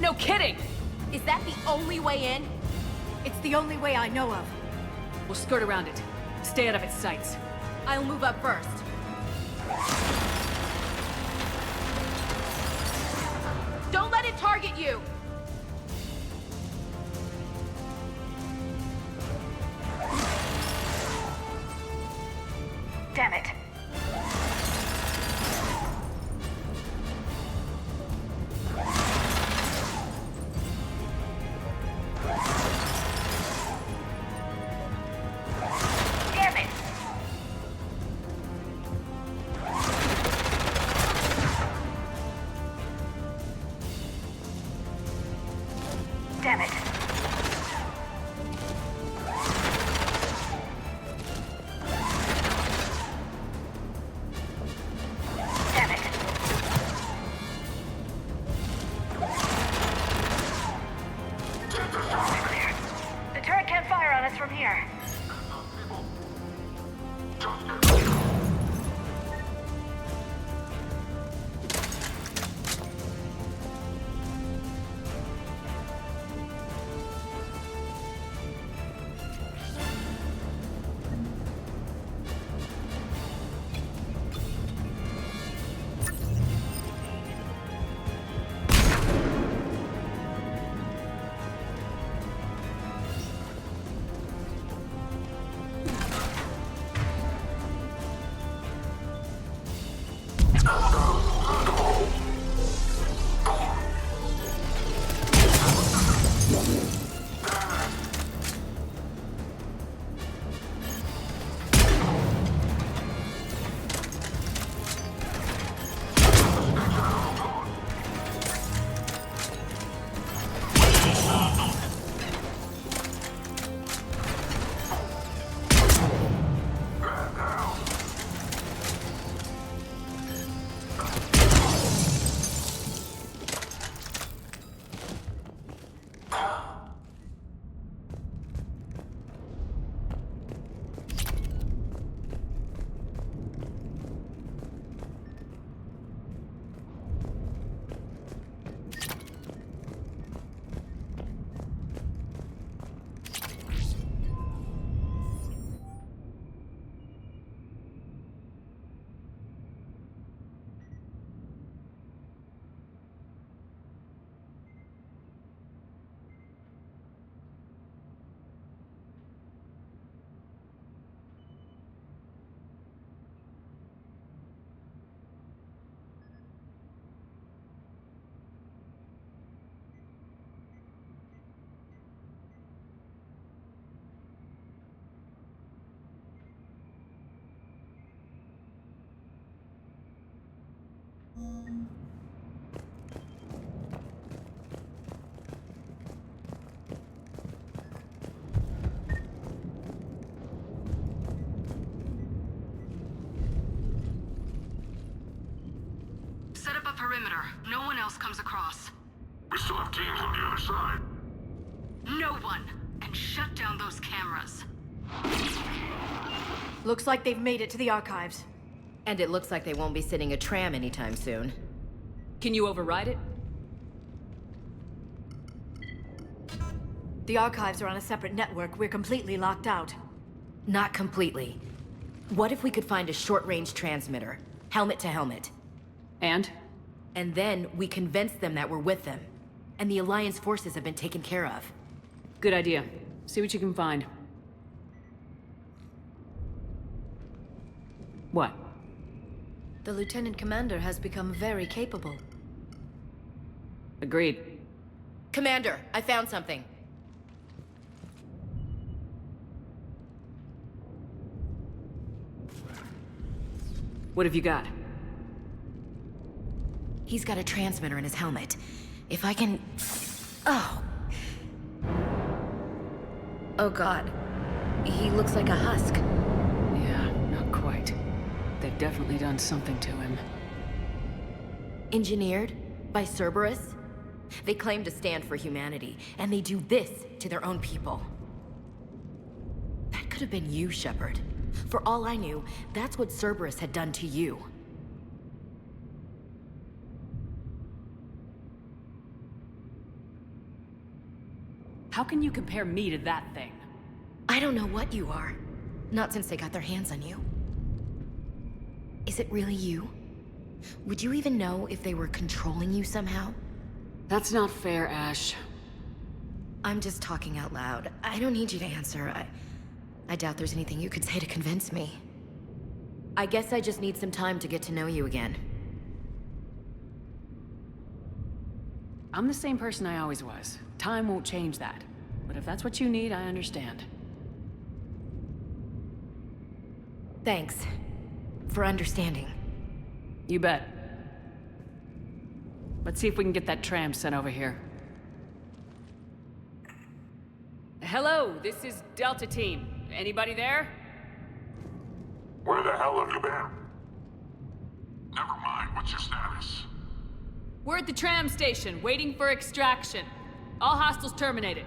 No kidding! Is that the only way in? It's the only way I know of. We'll skirt around it. Stay out of its sights. I'll move up first. Don't let it target you! Damn it. Damn it. Damn it. The turret can't fire on us from here. Set up a perimeter. No one else comes across. We still have teams on the other side. No one! And shut down those cameras. Looks like they've made it to the archives. And it looks like they won't be sitting a tram anytime soon. Can you override it? The archives are on a separate network. We're completely locked out. Not completely. What if we could find a short-range transmitter? Helmet to helmet. And? And then we convince them that we're with them. And the Alliance forces have been taken care of. Good idea. See what you can find. What? The Lieutenant Commander has become very capable. Agreed. Commander, I found something. What have you got? He's got a transmitter in his helmet. If I can... Oh. Oh God. He looks like a husk. Yeah, not quite. They've definitely done something to him. Engineered by Cerberus? They claim to stand for humanity, and they do this to their own people. That could have been you, Shepard. For all I knew, that's what Cerberus had done to you. How can you compare me to that thing? I don't know what you are. Not since they got their hands on you. Is it really you? Would you even know if they were controlling you somehow? That's not fair, Ash. I'm just talking out loud. I don't need you to answer. I doubt there's anything you could say to convince me. I guess I just need some time to get to know you again. I'm the same person I always was. Time won't change that. But if that's what you need, I understand. Thanks. For understanding. You bet. Let's see if we can get that tram sent over here. Hello, this is Delta Team. Anybody there? Where the hell have you been? Never mind, what's your status? We're at the tram station, waiting for extraction. All hostiles terminated.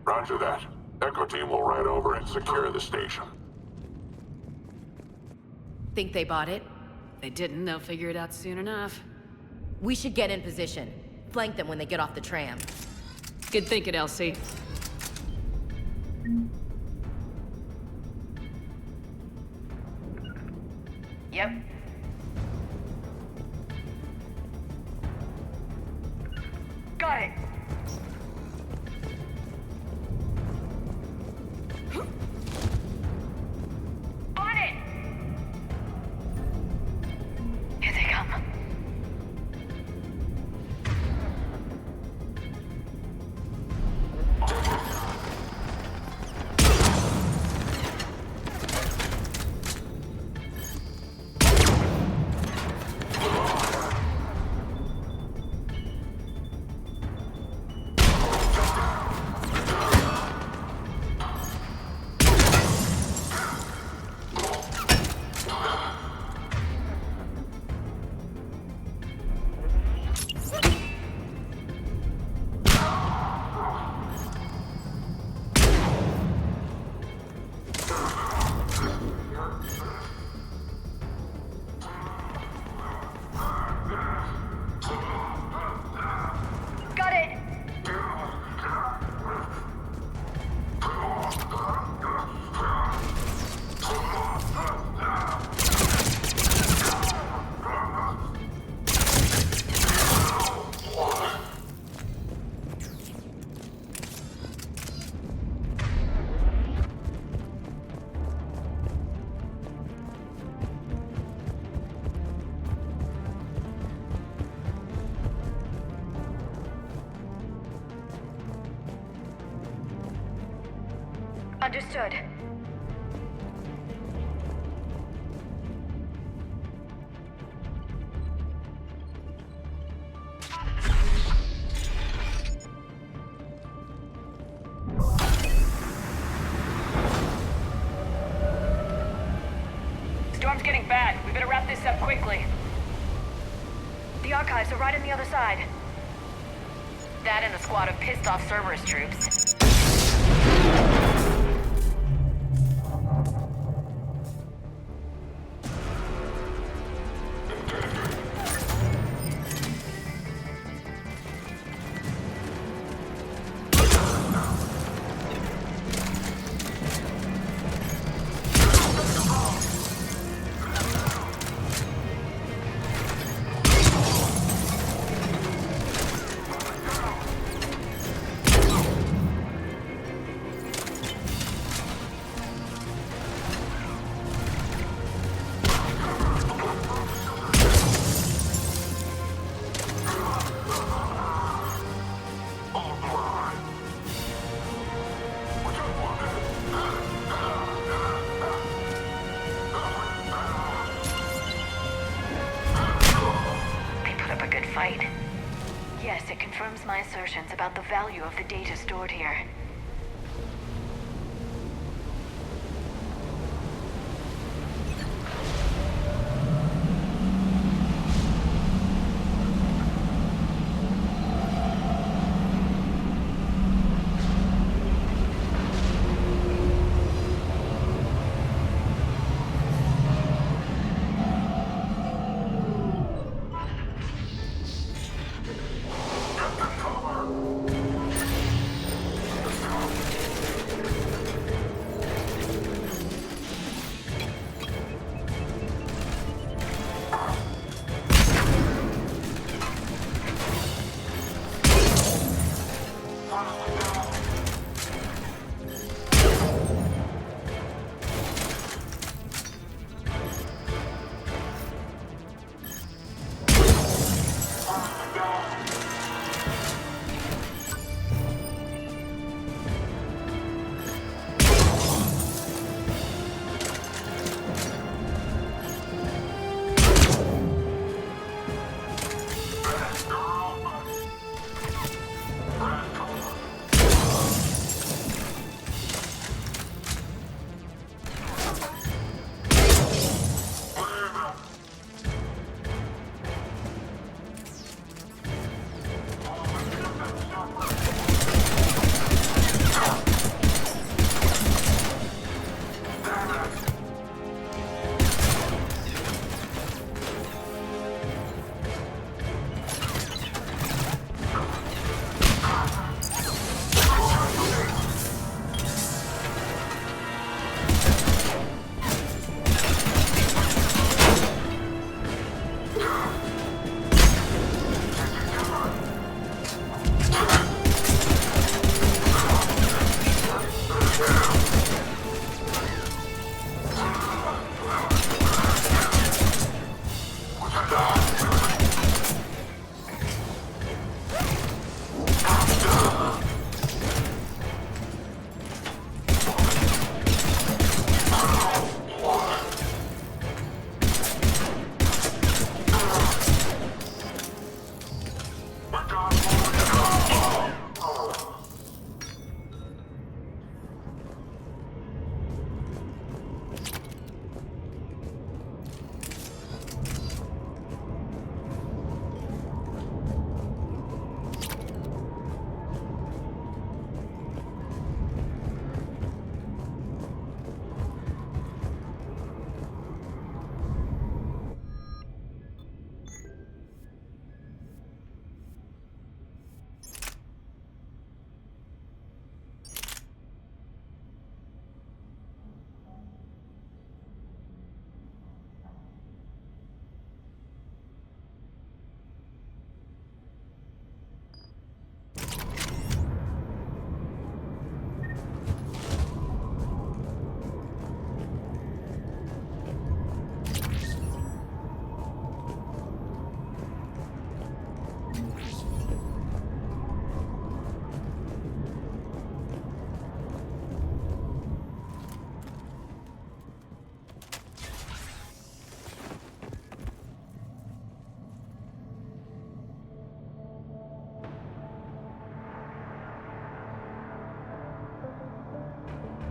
Roger that. Echo Team will ride over and secure the station. Think they bought it? If they didn't, they'll figure it out soon enough. We should get in position. Flank them when they get off the tram. Good thinking, Elsie. Yep. Got it. On it. Here they come. Understood. Storm's getting bad. We better wrap this up quickly. The archives are right on the other side. That and a squad of pissed off Cerberus troops. fight. Yes, it confirms my assertions about the value of the data stored here.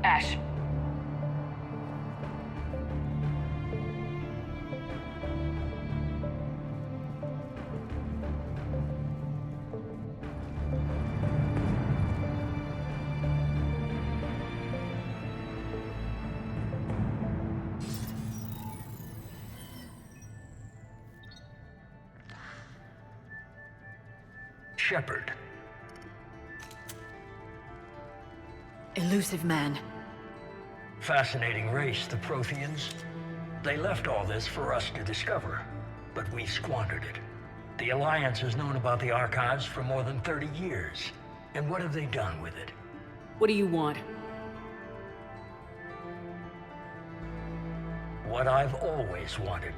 Ash. Shepard. Elusive man. Fascinating race, the Protheans. They left all this for us to discover, but we squandered it. The Alliance has known about the archives for more than 30 years. And what have they done with it? What do you want? What I've always wanted.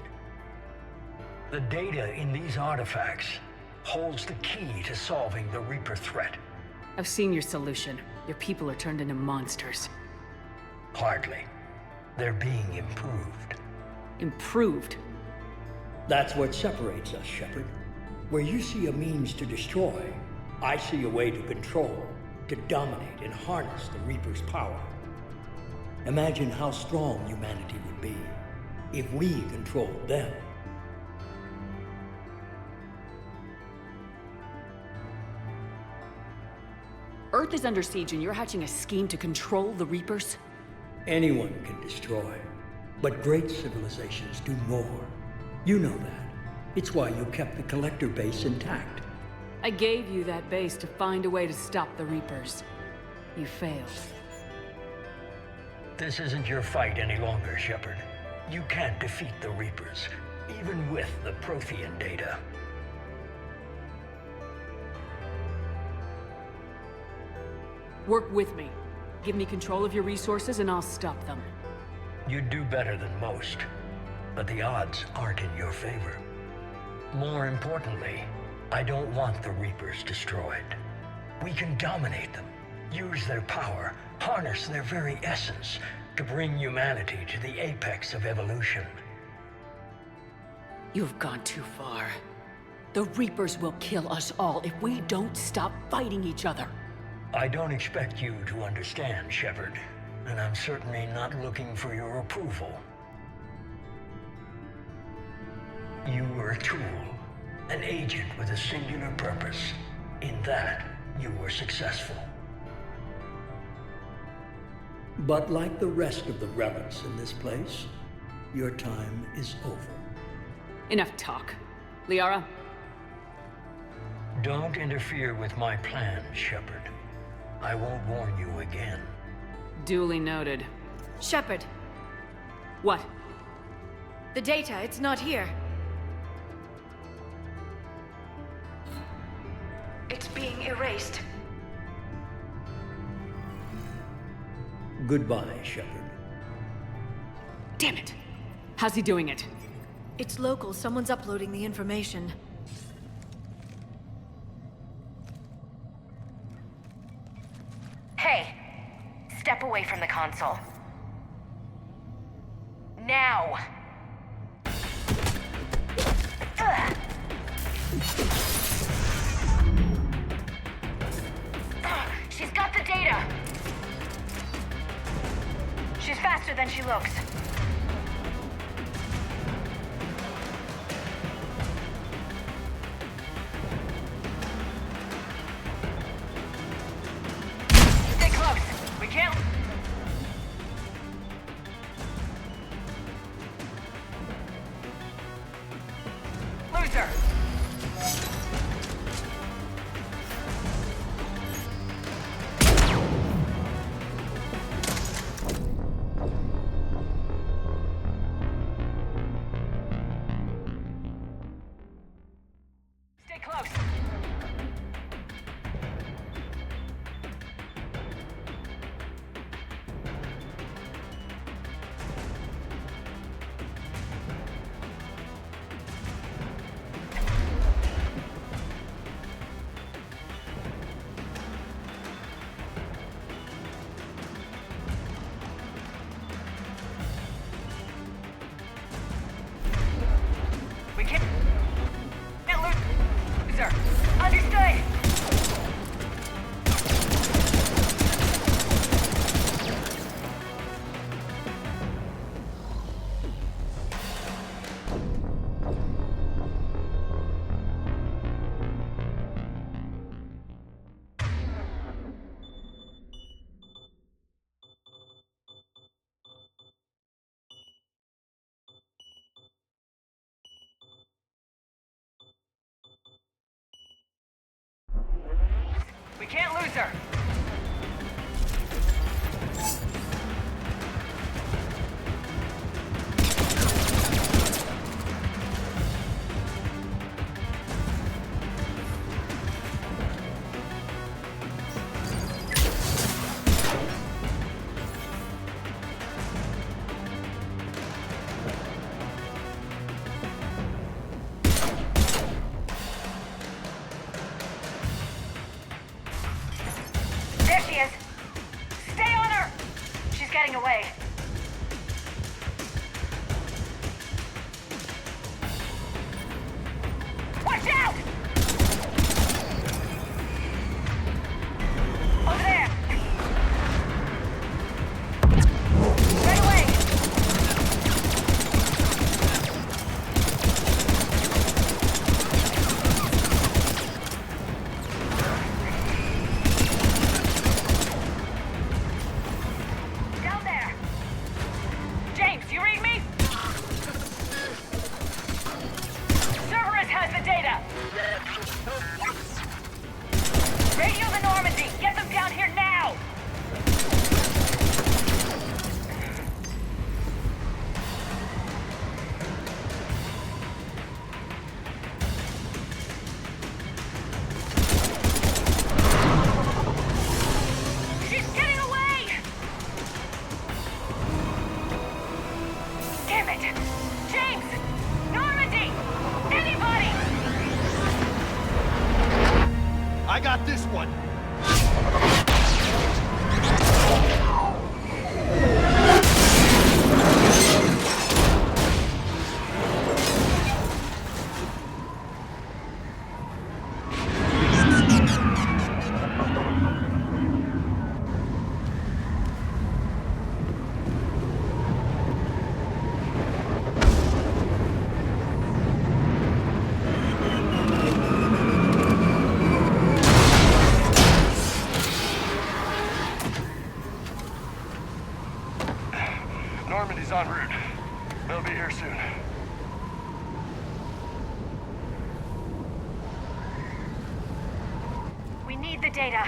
The data in these artifacts holds the key to solving the Reaper threat. I've seen your solution. Your people are turned into monsters. Hardly. They're being improved. Improved? That's what separates us, Shepard. Where you see a means to destroy, I see a way to control, to dominate and harness the Reaper's power. Imagine how strong humanity would be if we controlled them. Earth is under siege and you're hatching a scheme to control the Reapers? Anyone can destroy, but great civilizations do more. You know that. It's why you kept the Collector base intact. I gave you that base to find a way to stop the Reapers. You failed. This isn't your fight any longer, Shepard. You can't defeat the Reapers, even with the Prothean data. Work with me. Give me control of your resources and I'll stop them. You'd do better than most, but the odds aren't in your favor. More importantly, I don't want the Reapers destroyed. We can dominate them, use their power, harness their very essence to bring humanity to the apex of evolution. You've gone too far. The Reapers will kill us all if we don't stop fighting each other. I don't expect you to understand, Shepard, and I'm certainly not looking for your approval. You were a tool, an agent with a singular purpose. In that, you were successful. But like the rest of the relics in this place, your time is over. Enough talk. Liara? Don't interfere with my plan, Shepard. I won't warn you again. Duly noted. Shepard. What? The data, it's not here. It's being erased. Goodbye, Shepard. Damn it! How's he doing it? It's local. Someone's uploading the information. Hey, step away from the console. Now! She's got the data! She's faster than she looks. Stay close. We can't... lose her. Stay close. We can't lose her. Understood. We can't lose her. Radio the Normandy! Get them down here now! She's getting away! Damn it! James! Normandy! Anybody! I got this one! Normandy's en route. They'll be here soon. We need the data.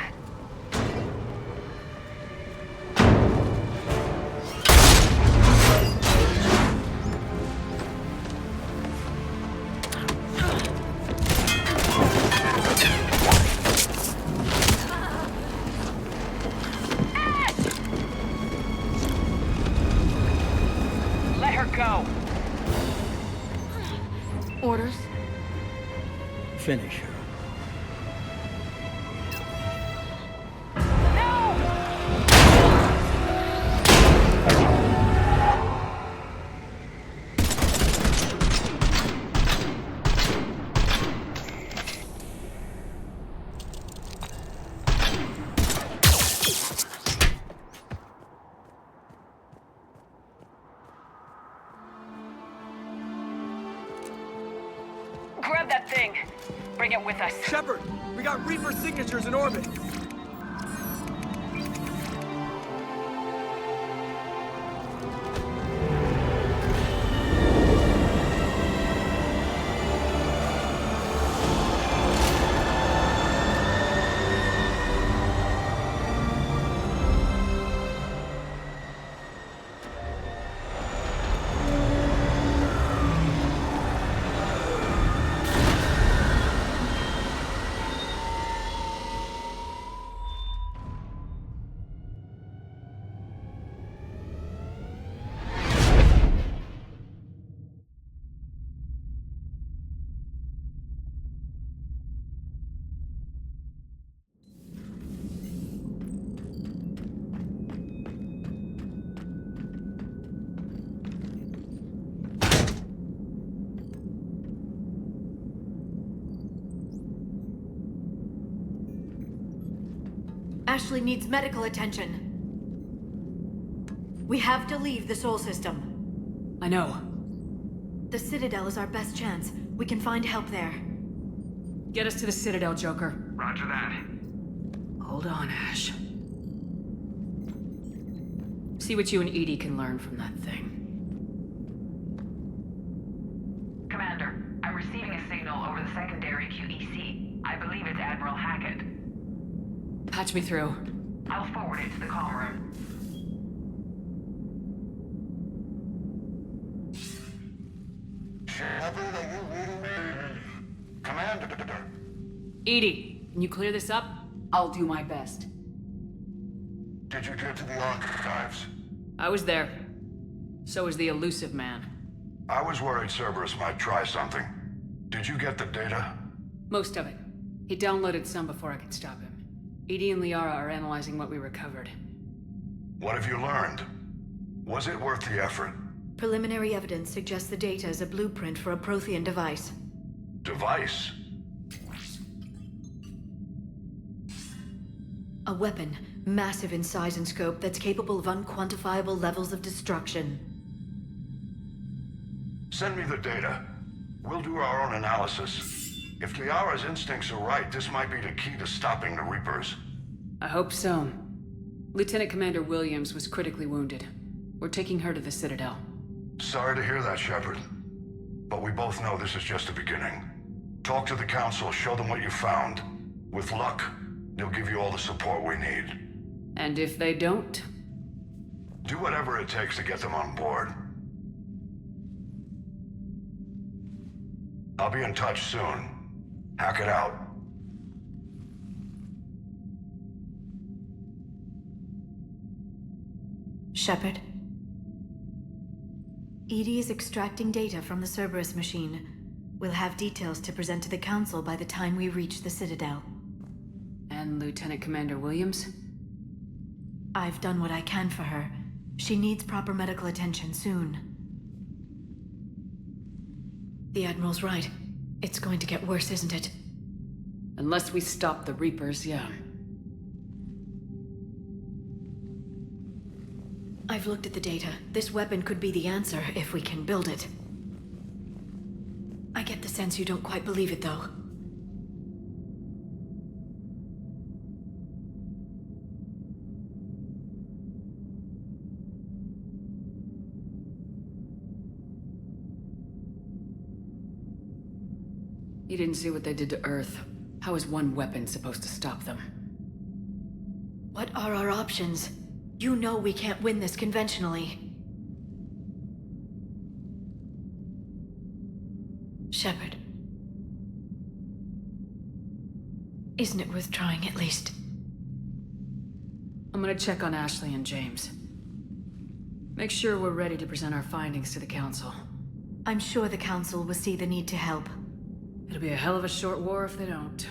Let her go. Orders? Finish her. Grab that thing. Bring it with us. Shepard, we got Reaper signatures in orbit. Ashley needs medical attention. We have to leave the Sol system. I know. The Citadel is our best chance. We can find help there. Get us to the Citadel, Joker. Roger that. Hold on, Ash. See what you and Edie can learn from that thing. Commander, I'm receiving a signal over the secondary QEC. I believe it's Admiral Hackett. Patch me through. I'll forward it to the comm room. Shepard, are you reading me? Commander. Edie, can you clear this up? I'll do my best. Did you get to the archives? I was there. So was the elusive man. I was worried Cerberus might try something. Did you get the data? Most of it. He downloaded some before I could stop him. Edie and Liara are analyzing what we recovered. What have you learned? Was it worth the effort? Preliminary evidence suggests the data is a blueprint for a Prothean device. Device? A weapon, massive in size and scope, that's capable of unquantifiable levels of destruction. Send me the data. We'll do our own analysis. If Liara's instincts are right, this might be the key to stopping the Reapers. I hope so. Lieutenant Commander Williams was critically wounded. We're taking her to the Citadel. Sorry to hear that, Shepard. But we both know this is just the beginning. Talk to the Council, show them what you found. With luck, they'll give you all the support we need. And if they don't? Do whatever it takes to get them on board. I'll be in touch soon. Hack it out. Shepard. EDI is extracting data from the Cerberus machine. We'll have details to present to the Council by the time we reach the Citadel. And Lieutenant Commander Williams? I've done what I can for her. She needs proper medical attention soon. The Admiral's right. It's going to get worse, isn't it? Unless we stop the Reapers, yeah. I've looked at the data. This weapon could be the answer if we can build it. I get the sense you don't quite believe it, though. You didn't see what they did to Earth. How is one weapon supposed to stop them? What are our options? You know we can't win this conventionally. Shepard. Isn't it worth trying at least? I'm gonna check on Ashley and James. Make sure we're ready to present our findings to the Council. I'm sure the Council will see the need to help. It'll be a hell of a short war if they don't.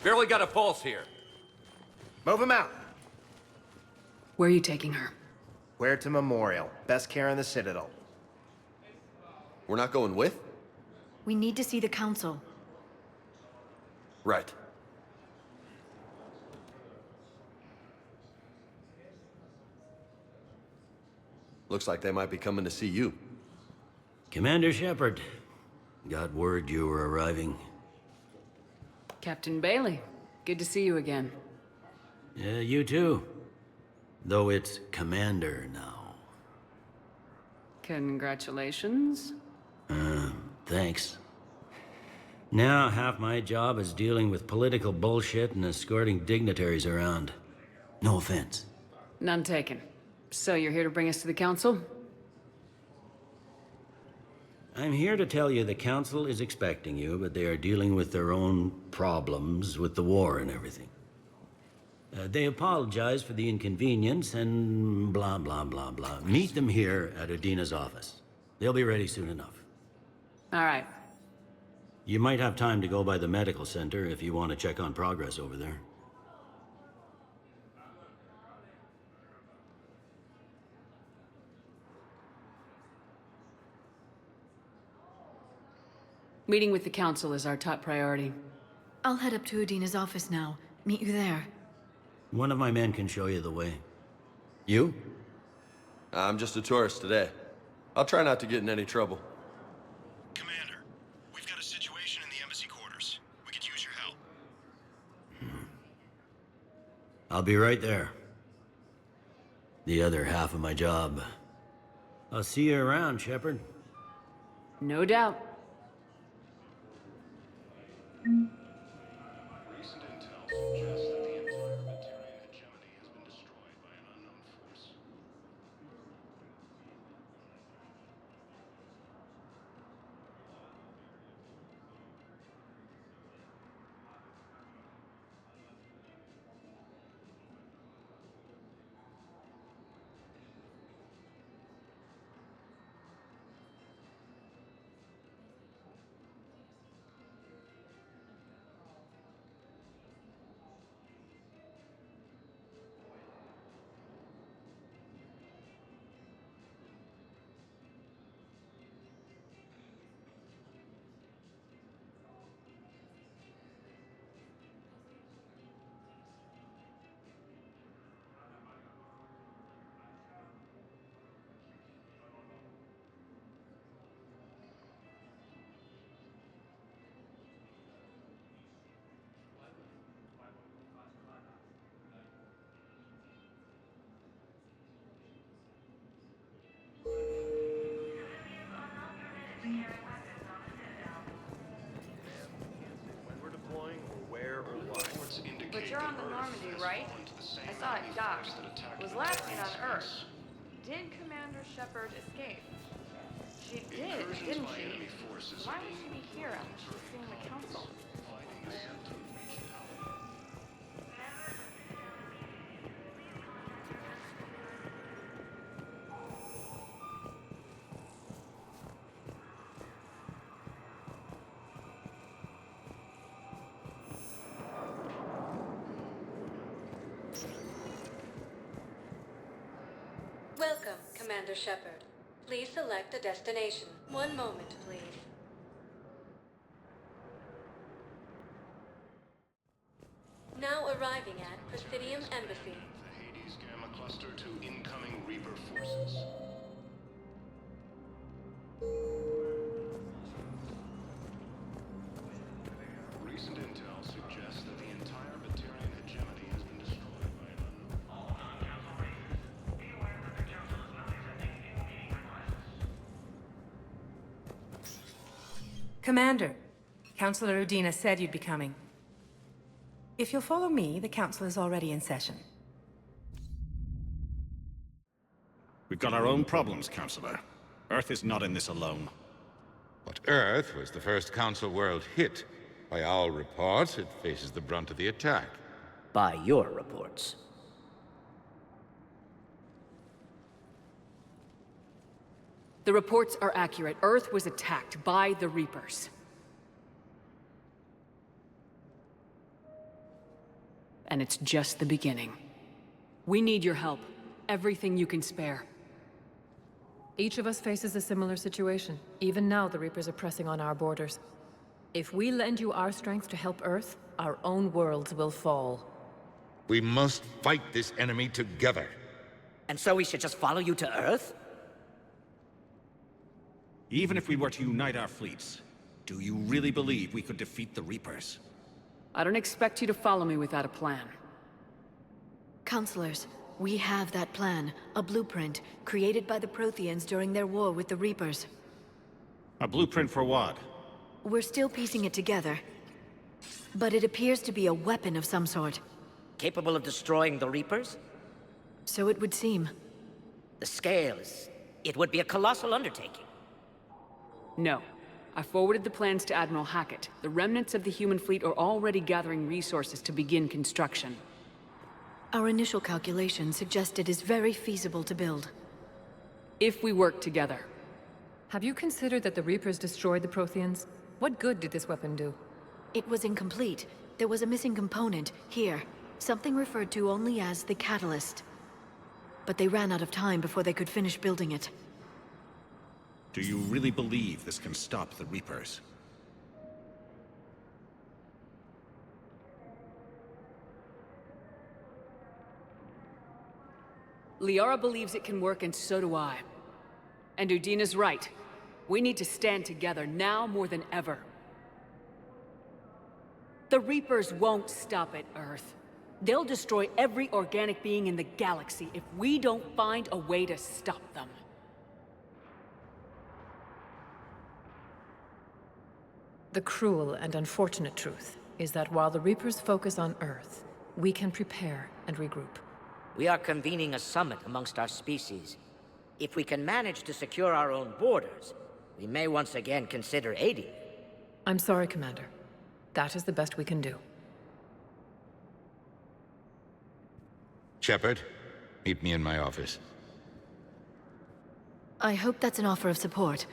Barely got a pulse here. Move him out. Where are you taking her? Where to Memorial. Best care in the Citadel. We're not going with? We need to see the Council. Right. Looks like they might be coming to see you. Commander Shepard. Got word you were arriving. Captain Bailey, good to see you again. Yeah, you too. Though it's Commander now. Congratulations. Thanks. Now half my job is dealing with political bullshit and escorting dignitaries around. No offense. None taken. So you're here to bring us to the Council? I'm here to tell you the Council is expecting you, but they are dealing with their own problems with the war and everything. They apologize for the inconvenience and blah, blah, blah, blah. Meet them here at Udina's office. They'll be ready soon enough. All right. You might have time to go by the medical center if you want to check on progress over there. Meeting with the Council is our top priority. I'll head up to Udina's office now. Meet you there. One of my men can show you the way. You? I'm just a tourist today. I'll try not to get in any trouble. Commander, we've got a situation in the embassy quarters. We could use your help. I'll be right there. The other half of my job. I'll see you around, Shepard. No doubt. Recent intel suggests that the entire Materian hegemony has been destroyed by an unknown force. But you're on the Normandy, right? I saw it docked. It was last seen on Earth. Did Commander Shepard escape? She did, didn't she? Why would she be here after she's seen the Council? Welcome, Commander Shepard. Please select a destination. One moment, please. Now arriving at Presidium Embassy. The Hades Gamma Cluster to incoming Reaper forces. Recent intel suggests that the entire Batarian hegemony has been destroyed by an unknown. Commander, Councilor Udina said you'd be coming. If you'll follow me, the Council is already in session. We've got our own problems, Councilor. Earth is not in this alone. But Earth was the first Council world hit. By all reports, it faces the brunt of the attack. By your reports. The reports are accurate. Earth was attacked by the Reapers. And it's just the beginning. We need your help. Everything you can spare. Each of us faces a similar situation. Even now, the Reapers are pressing on our borders. If we lend you our strength to help Earth, our own worlds will fall. We must fight this enemy together. And so we should just follow you to Earth? Even if we were to unite our fleets, do you really believe we could defeat the Reapers? I don't expect you to follow me without a plan. Counselors, we have that plan. A blueprint, created by the Protheans during their war with the Reapers. A blueprint for what? We're still piecing it together. But it appears to be a weapon of some sort. Capable of destroying the Reapers? So it would seem. The scale is... it would be a colossal undertaking. No. I forwarded the plans to Admiral Hackett. The remnants of the human fleet are already gathering resources to begin construction. Our initial calculations suggest it is very feasible to build. If we work together. Have you considered that the Reapers destroyed the Protheans? What good did this weapon do? It was incomplete. There was a missing component, here. Something referred to only as the catalyst. But they ran out of time before they could finish building it. Do you really believe this can stop the Reapers? Liara believes it can work, and so do I. And Udina's right. We need to stand together, now more than ever. The Reapers won't stop at Earth. They'll destroy every organic being in the galaxy if we don't find a way to stop them. The cruel and unfortunate truth is that while the Reapers focus on Earth, we can prepare and regroup. We are convening a summit amongst our species. If we can manage to secure our own borders, we may once again consider aiding you. I'm sorry, Commander. That is the best we can do. Shepard, meet me in my office. I hope that's an offer of support.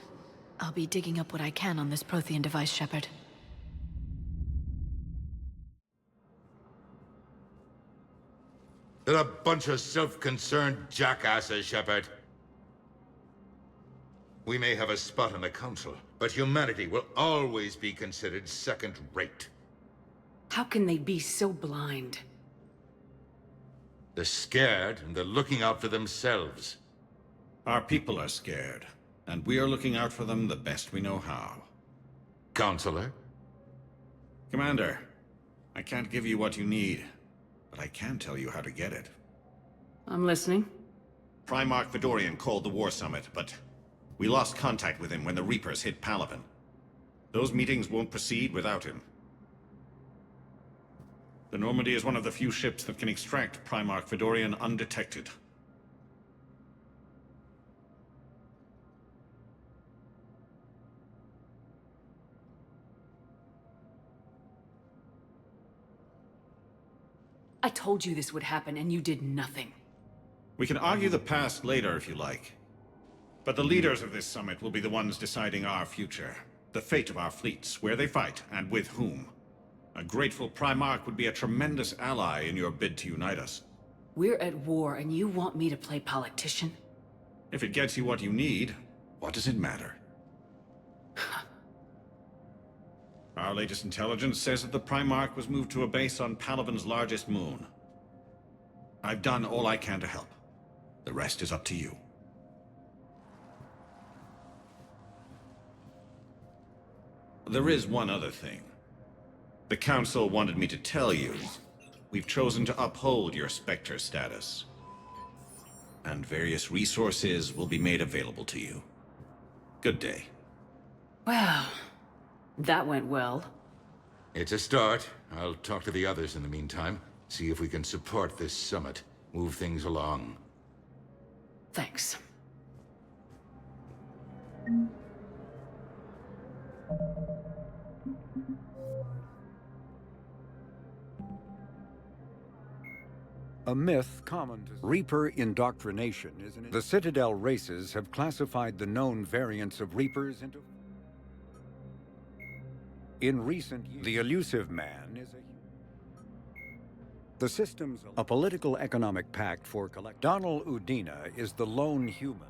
I'll be digging up what I can on this Prothean device, Shepard. They're a bunch of self-concerned jackasses, Shepard. We may have a spot on the Council, but humanity will always be considered second-rate. How can they be so blind? They're scared, and they're looking out for themselves. Our people are scared, and we are looking out for them the best we know how. Counselor? Commander, I can't give you what you need, but I can tell you how to get it. I'm listening. Primarch Fedorian called the War Summit, but we lost contact with him when the Reapers hit Palaven. Those meetings won't proceed without him. The Normandy is one of the few ships that can extract Primarch Fedorian undetected. I told you this would happen, and you did nothing. We can argue the past later if you like. But the leaders of this summit will be the ones deciding our future. The fate of our fleets, where they fight, and with whom. A grateful Primarch would be a tremendous ally in your bid to unite us. We're at war, and you want me to play politician? If it gets you what you need, what does it matter? Our latest intelligence says that the Primarch was moved to a base on Palaven's largest moon. I've done all I can to help. The rest is up to you. There is one other thing. The Council wanted me to tell you, we've chosen to uphold your Spectre status. And various resources will be made available to you. Good day. Well, that went well. It's a start. I'll talk to the others in the meantime. See if we can support this summit. Move things along. Thanks. A myth common to Reaper indoctrination is the Citadel races have classified the known variants of Reapers into... In recent years, the elusive man is the system's a political economic pact for Donald Udina is the lone human.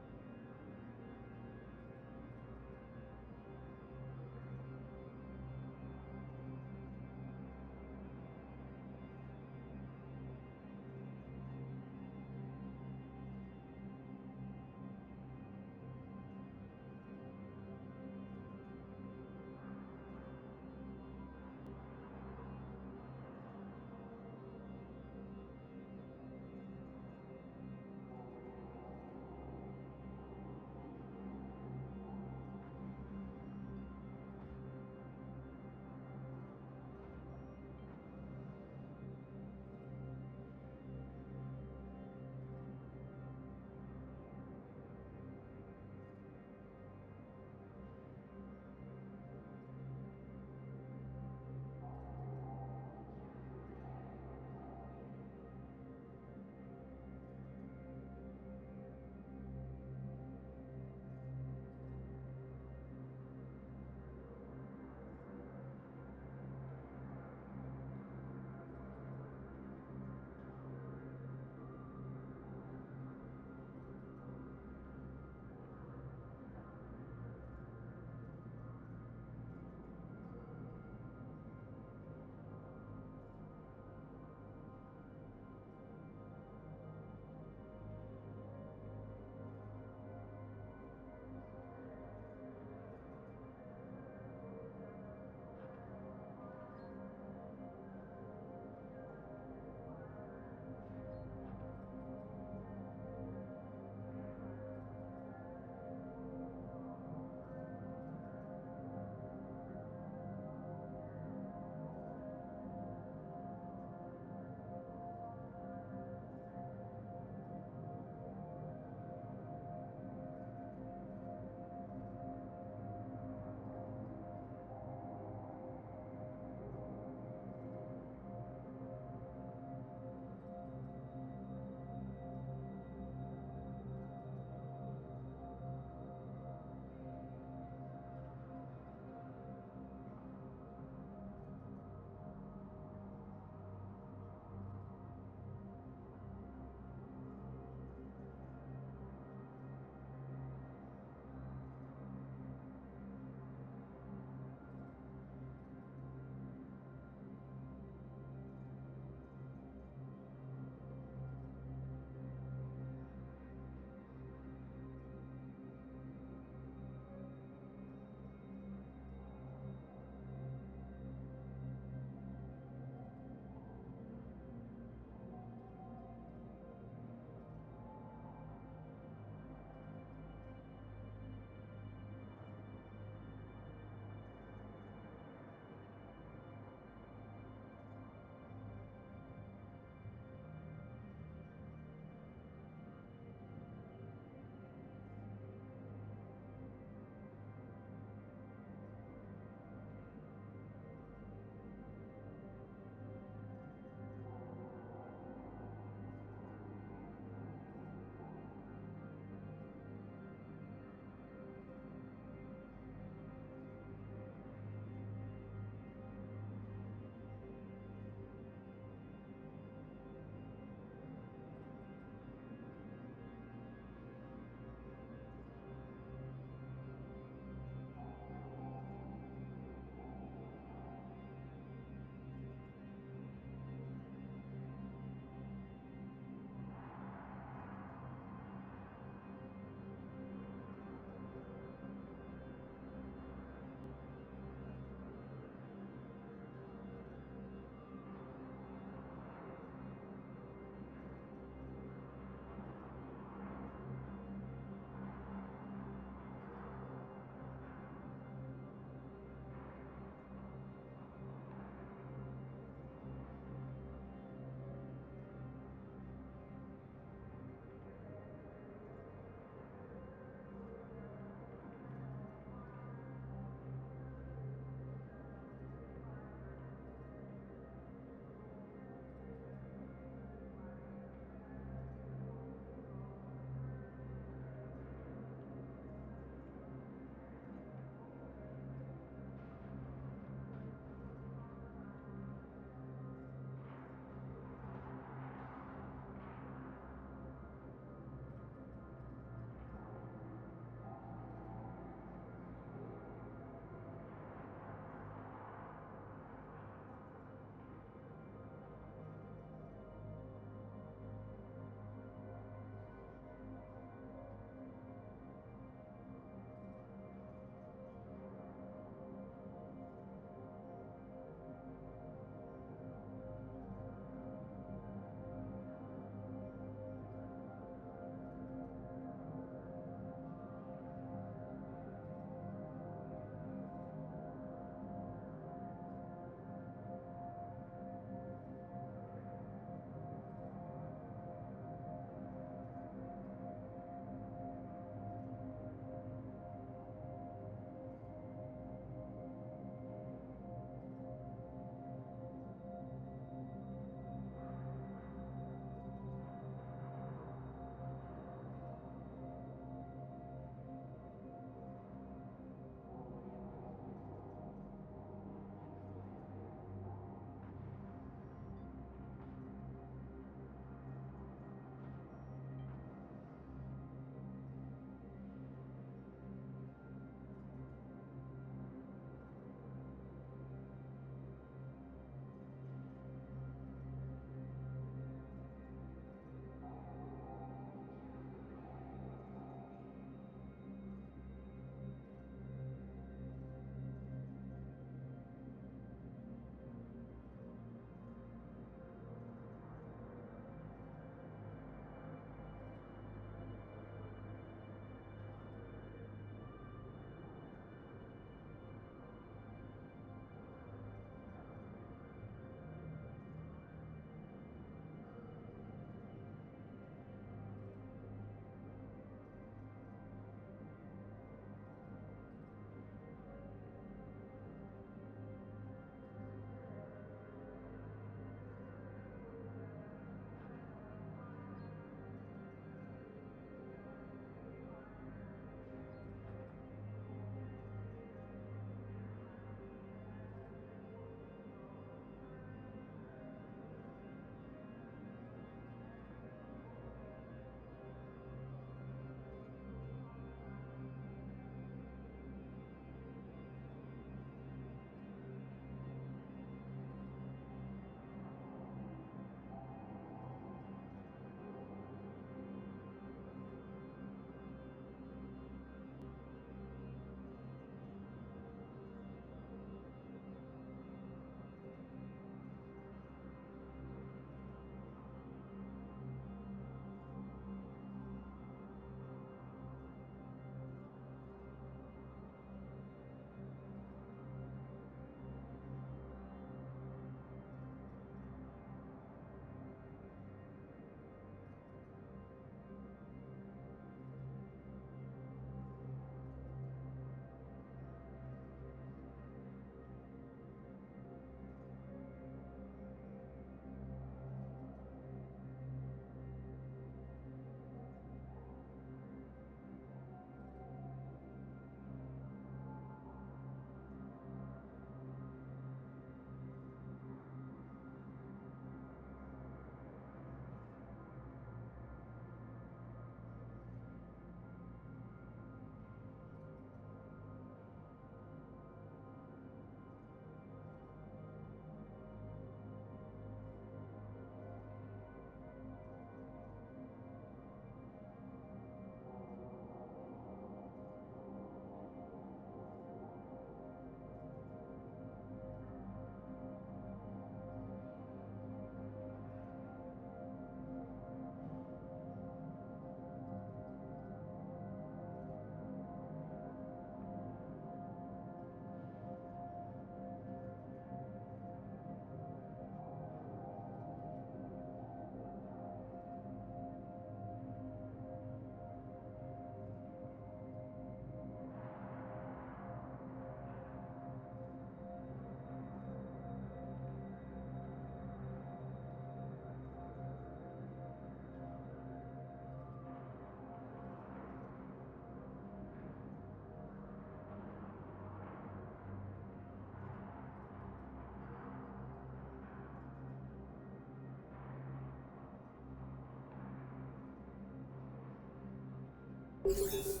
Please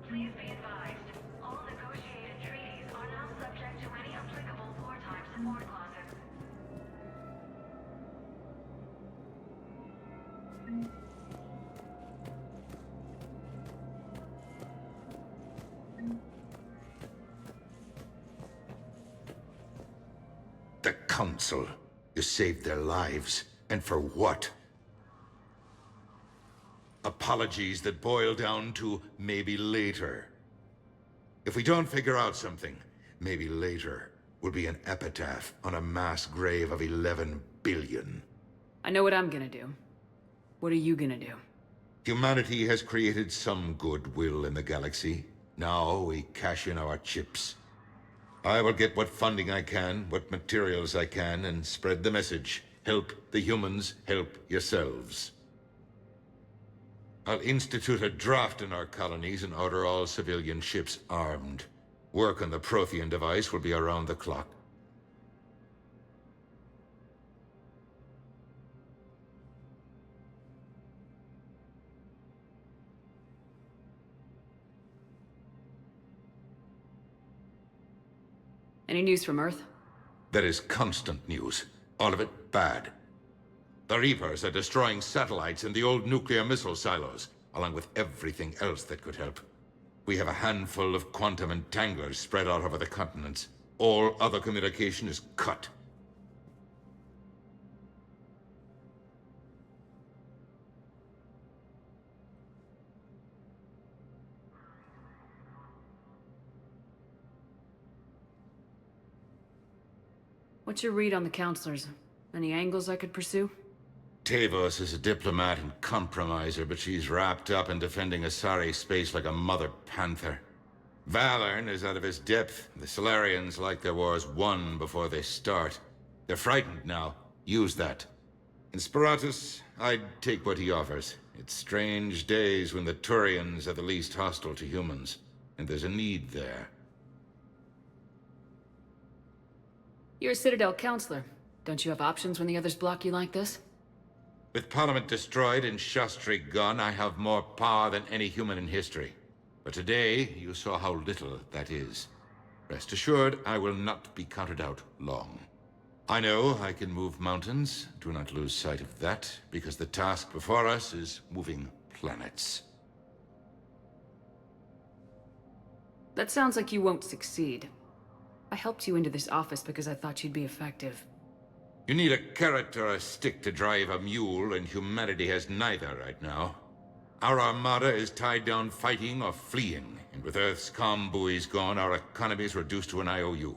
be advised, all negotiated treaties are now subject to any applicable wartime support clauses. The Council. You saved their lives. And for what? Apologies that boil down to maybe later. If we don't figure out something, maybe later will be an epitaph on a mass grave of 11 billion. I know what I'm gonna do. What are you gonna do? Humanity has created some goodwill in the galaxy. Now we cash in our chips. I will get what funding I can, what materials I can, and spread the message. Help the humans, help yourselves. I'll institute a draft in our colonies and order all civilian ships armed. Work on the Prothean device will be around the clock. Any news from Earth? There is constant news. All of it bad. The Reapers are destroying satellites in the old nuclear missile silos, along with everything else that could help. We have a handful of quantum entanglers spread out over the continents. All other communication is cut. What's your read on the counselors? Any angles I could pursue? Tavos is a diplomat and compromiser, but she's wrapped up in defending Asari space like a mother panther. Valorn is out of his depth. The Solarians like their wars won before they start. They're frightened now. Use that. In Sparatus, I'd take what he offers. It's strange days when the Turians are the least hostile to humans, and there's a need there. You're a Citadel counselor. Don't you have options when the others block you like this? With Parliament destroyed and Shastri gone, I have more power than any human in history. But today, you saw how little that is. Rest assured, I will not be counted out long. I know I can move mountains. Do not lose sight of that, because the task before us is moving planets. That sounds like you won't succeed. I helped you into this office because I thought you'd be effective. You need a carrot or a stick to drive a mule, and humanity has neither right now. Our armada is tied down fighting or fleeing, and with Earth's comm buoys gone, our economy is reduced to an IOU.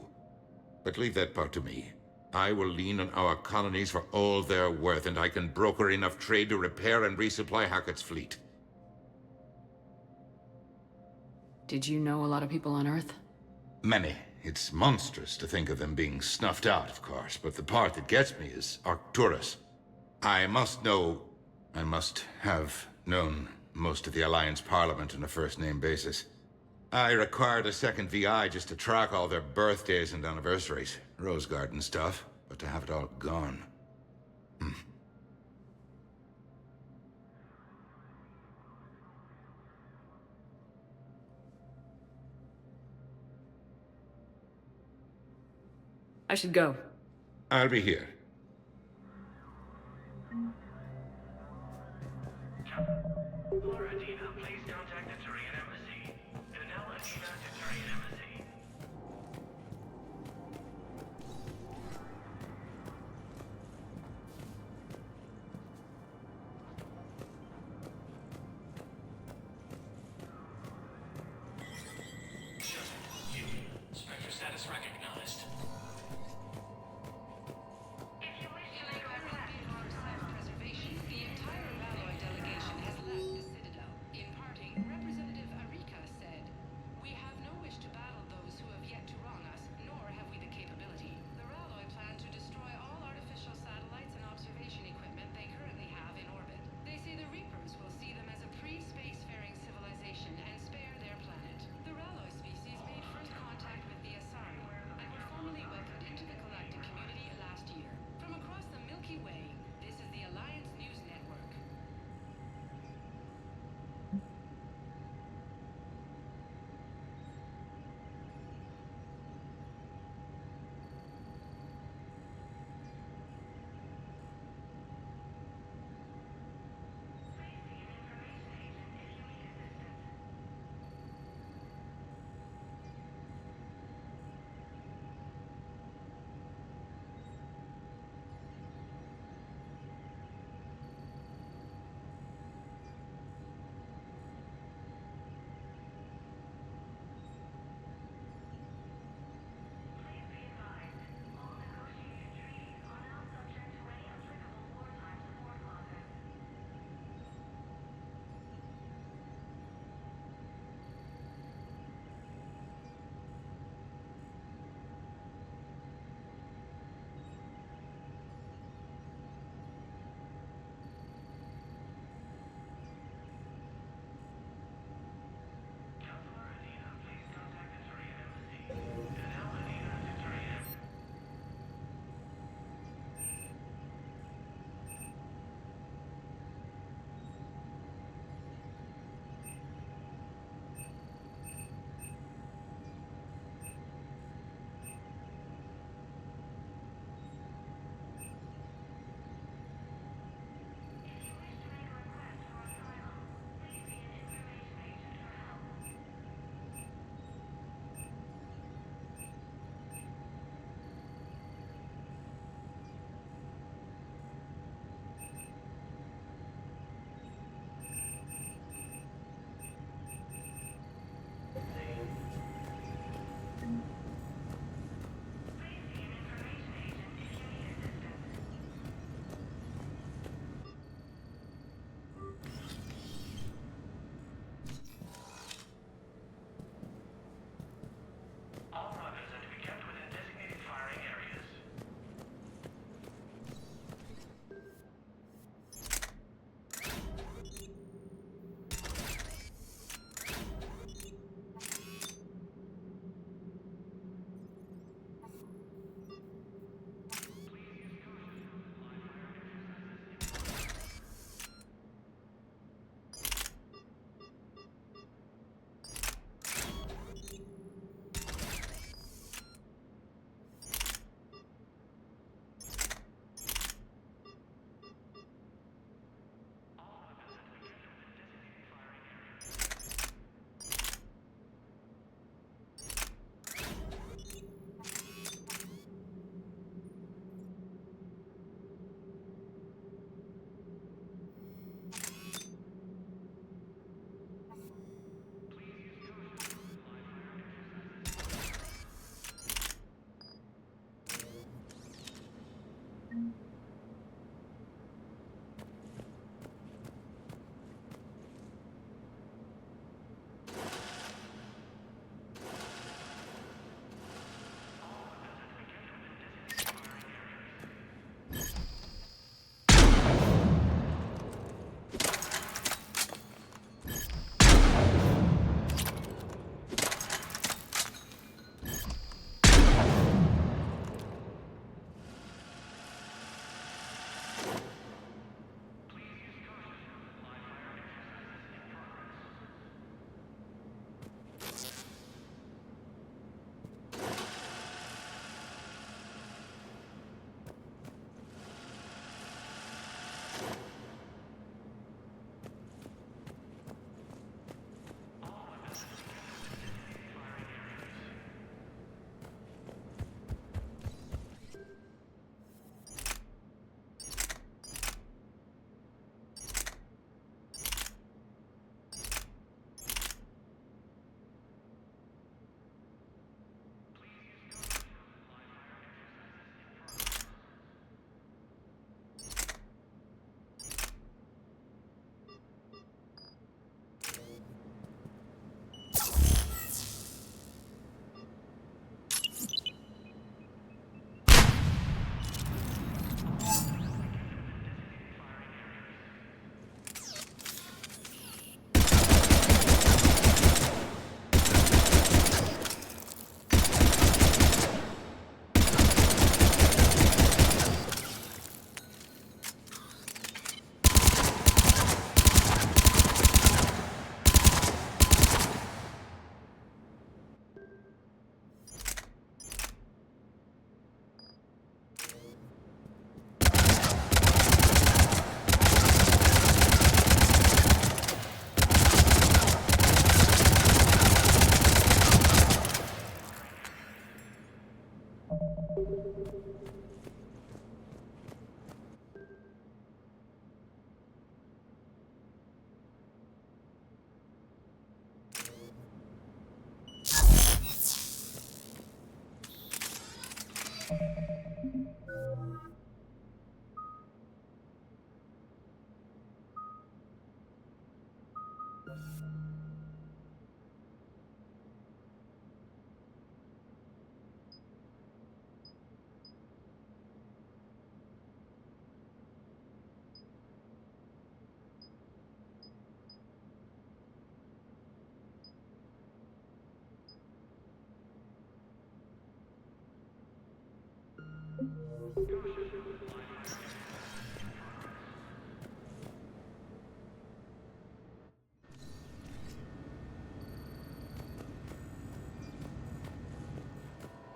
But leave that part to me. I will lean on our colonies for all they're worth, and I can broker enough trade to repair and resupply Hackett's fleet. Did you know a lot of people on Earth? Many. It's monstrous to think of them being snuffed out, of course, but the part that gets me is Arcturus. I must have known most of the Alliance Parliament on a first-name basis. I required a second VI just to track all their birthdays and anniversaries. Rose Garden stuff, but to have it all gone. I should go. I'll be here. For Adina, please contact the Turian embassy. Danelle Adina to Turian embassy. Spectre status recognized.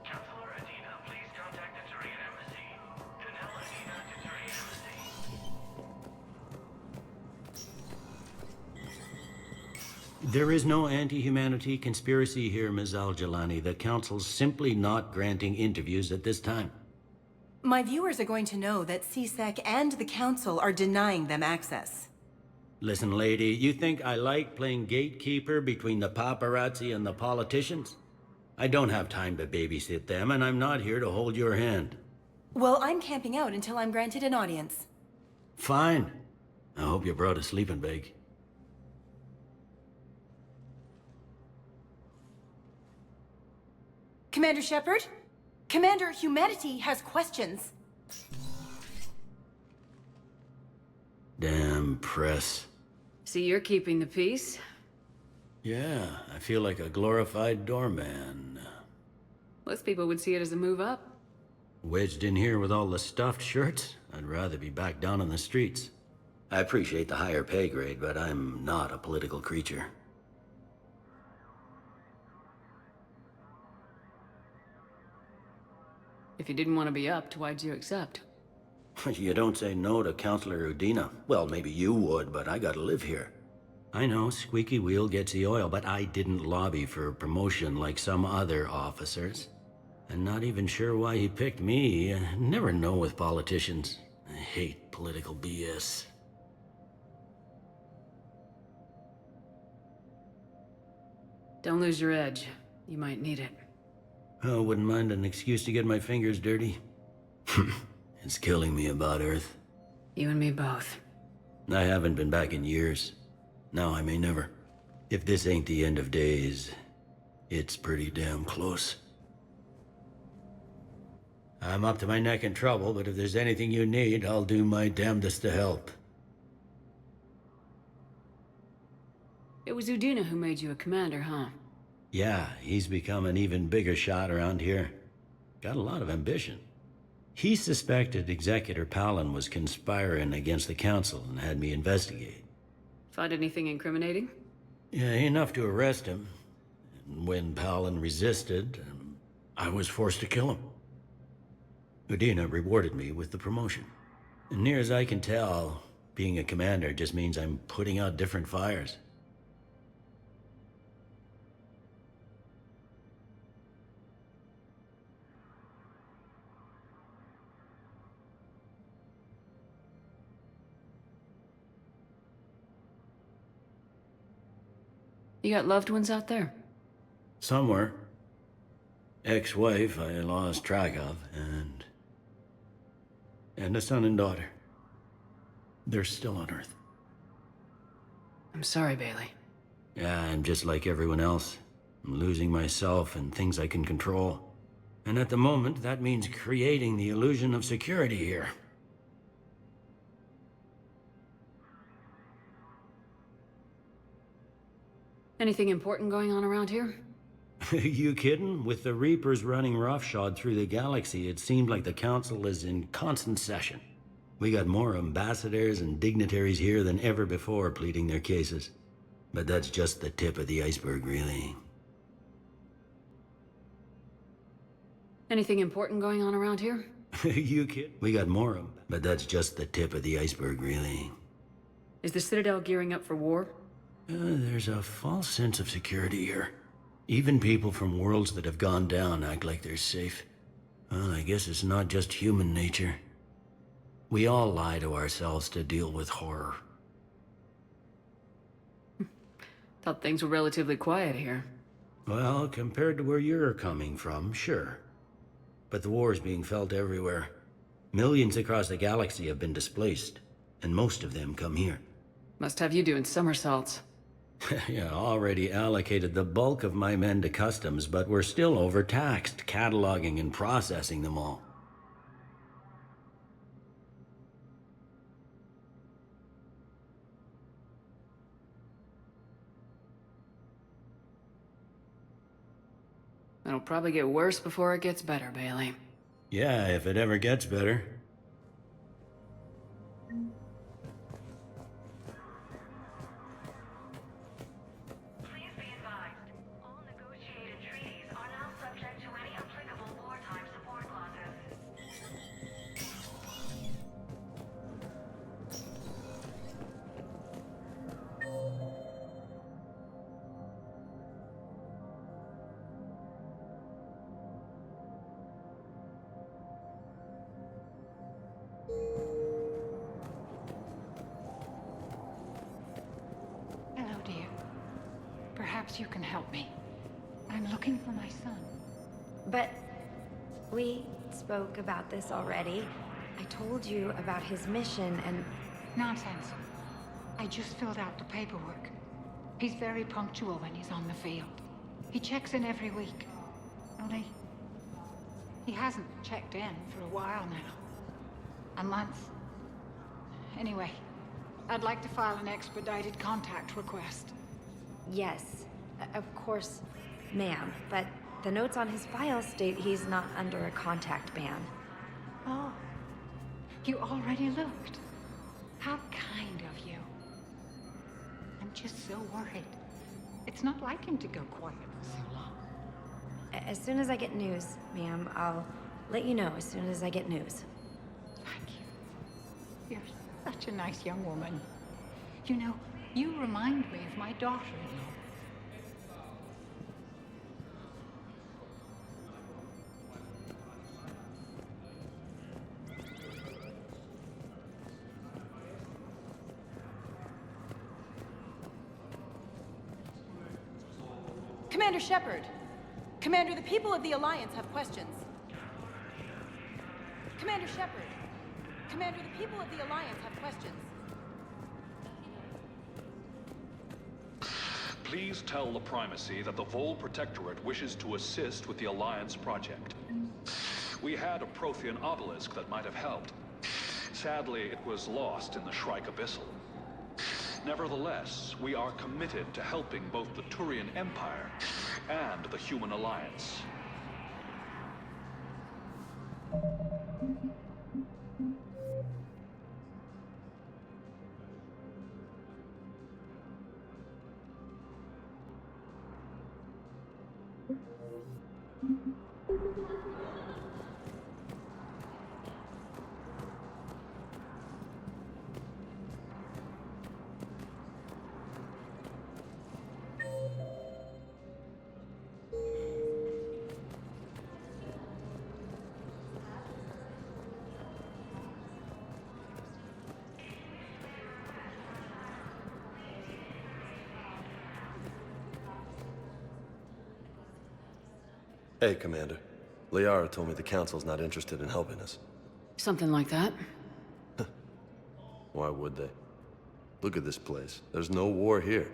Counselor Adina, please contact the Turian embassy. Danelle Adina to Turian embassy. There is no anti-humanity conspiracy here, Ms. Al-Jalani. The Council's simply not granting interviews at this time. My viewers are going to know that CSEC and the Council are denying them access. Listen, lady, you think I like playing gatekeeper between the paparazzi and the politicians? I don't have time to babysit them, and I'm not here to hold your hand. Well, I'm camping out until I'm granted an audience. Fine. I hope you brought a sleeping bag. Commander Shepard? Commander, humanity has questions. Damn press. See, you're keeping the peace. Yeah, I feel like a glorified doorman. Most people would see it as a move up. Wedged in here with all the stuffed shirts? I'd rather be back down on the streets. I appreciate the higher pay grade, but I'm not a political creature. If you didn't want to be upped, why'd you accept? You don't say no to Counselor Udina. Well, maybe you would, but I gotta live here. I know, squeaky wheel gets the oil, but I didn't lobby for promotion like some other officers. And not even sure why he picked me. Never know with politicians. I hate political BS. Don't lose your edge. You might need it. Oh, wouldn't mind an excuse to get my fingers dirty. It's killing me about Earth. You and me both. I haven't been back in years. Now I may never. If this ain't the end of days, it's pretty damn close. I'm up to my neck in trouble, but if there's anything you need, I'll do my damnedest to help. It was Udina who made you a commander, huh? Yeah, he's become an even bigger shot around here. Got a lot of ambition. He suspected Executor Palin was conspiring against the Council and had me investigate. Find anything incriminating? Yeah, enough to arrest him. And when Palin resisted, I was forced to kill him. Udina rewarded me with the promotion. And near as I can tell, being a commander just means I'm putting out different fires. You got loved ones out there? Somewhere. Ex-wife I lost track of, and a son and daughter. They're still on Earth. I'm sorry, Bailey. Yeah, I'm just like everyone else. I'm losing myself and things I can control. And at the moment, that means creating the illusion of security here. Anything important going on around here? You kidding? With the Reapers running roughshod through the galaxy, it seemed like the Council is in constant session. We got more ambassadors and dignitaries here than ever before pleading their cases. But that's just the tip of the iceberg, really. Anything important going on around here? You kidding? We got more of them, but that's just the tip of the iceberg, really. Is the Citadel gearing up for war? There's a false sense of security here. Even people from worlds that have gone down act like they're safe. Well, I guess it's not just human nature. We all lie to ourselves to deal with horror. Thought things were relatively quiet here. Well, compared to where you're coming from, sure. But the war is being felt everywhere. Millions across the galaxy have been displaced, and most of them come here. Must have you doing somersaults. Yeah, already allocated the bulk of my men to customs, but we're still overtaxed, cataloging and processing them all. It'll probably get worse before it gets better, Bailey. Yeah, if it ever gets better. Hello, dear. Perhaps you can help me. I'm looking for my son. But we spoke about this already. I told you about his mission and... Nonsense. I just filled out the paperwork. He's very punctual when he's on the field. He checks in every week. Only... he hasn't checked in for a while now. A month. Anyway, I'd like to file an expedited contact request. Yes, of course, ma'am. But the notes on his file state he's not under a contact ban. Oh. You already looked. How kind of you. I'm just so worried. It's not like him to go quiet for so long. As soon as I get news, ma'am, I'll let you know as soon as I get news. Thank you. You're such a nice young woman. You know, you remind me of my daughter-in-law. Commander Shepard! Commander, the people of the Alliance have questions. Commander Shepard! Commander, the people of the Alliance have questions. Please tell the Primacy that the Vol Protectorate wishes to assist with the Alliance project. We had a Prothean obelisk that might have helped. Sadly, it was lost in the Shrike Abyssal. Nevertheless, we are committed to helping both the Turian Empire and the Human Alliance. Hey, Commander. Liara told me the Council's not interested in helping us. Something like that. Why would they? Look at this place. There's no war here.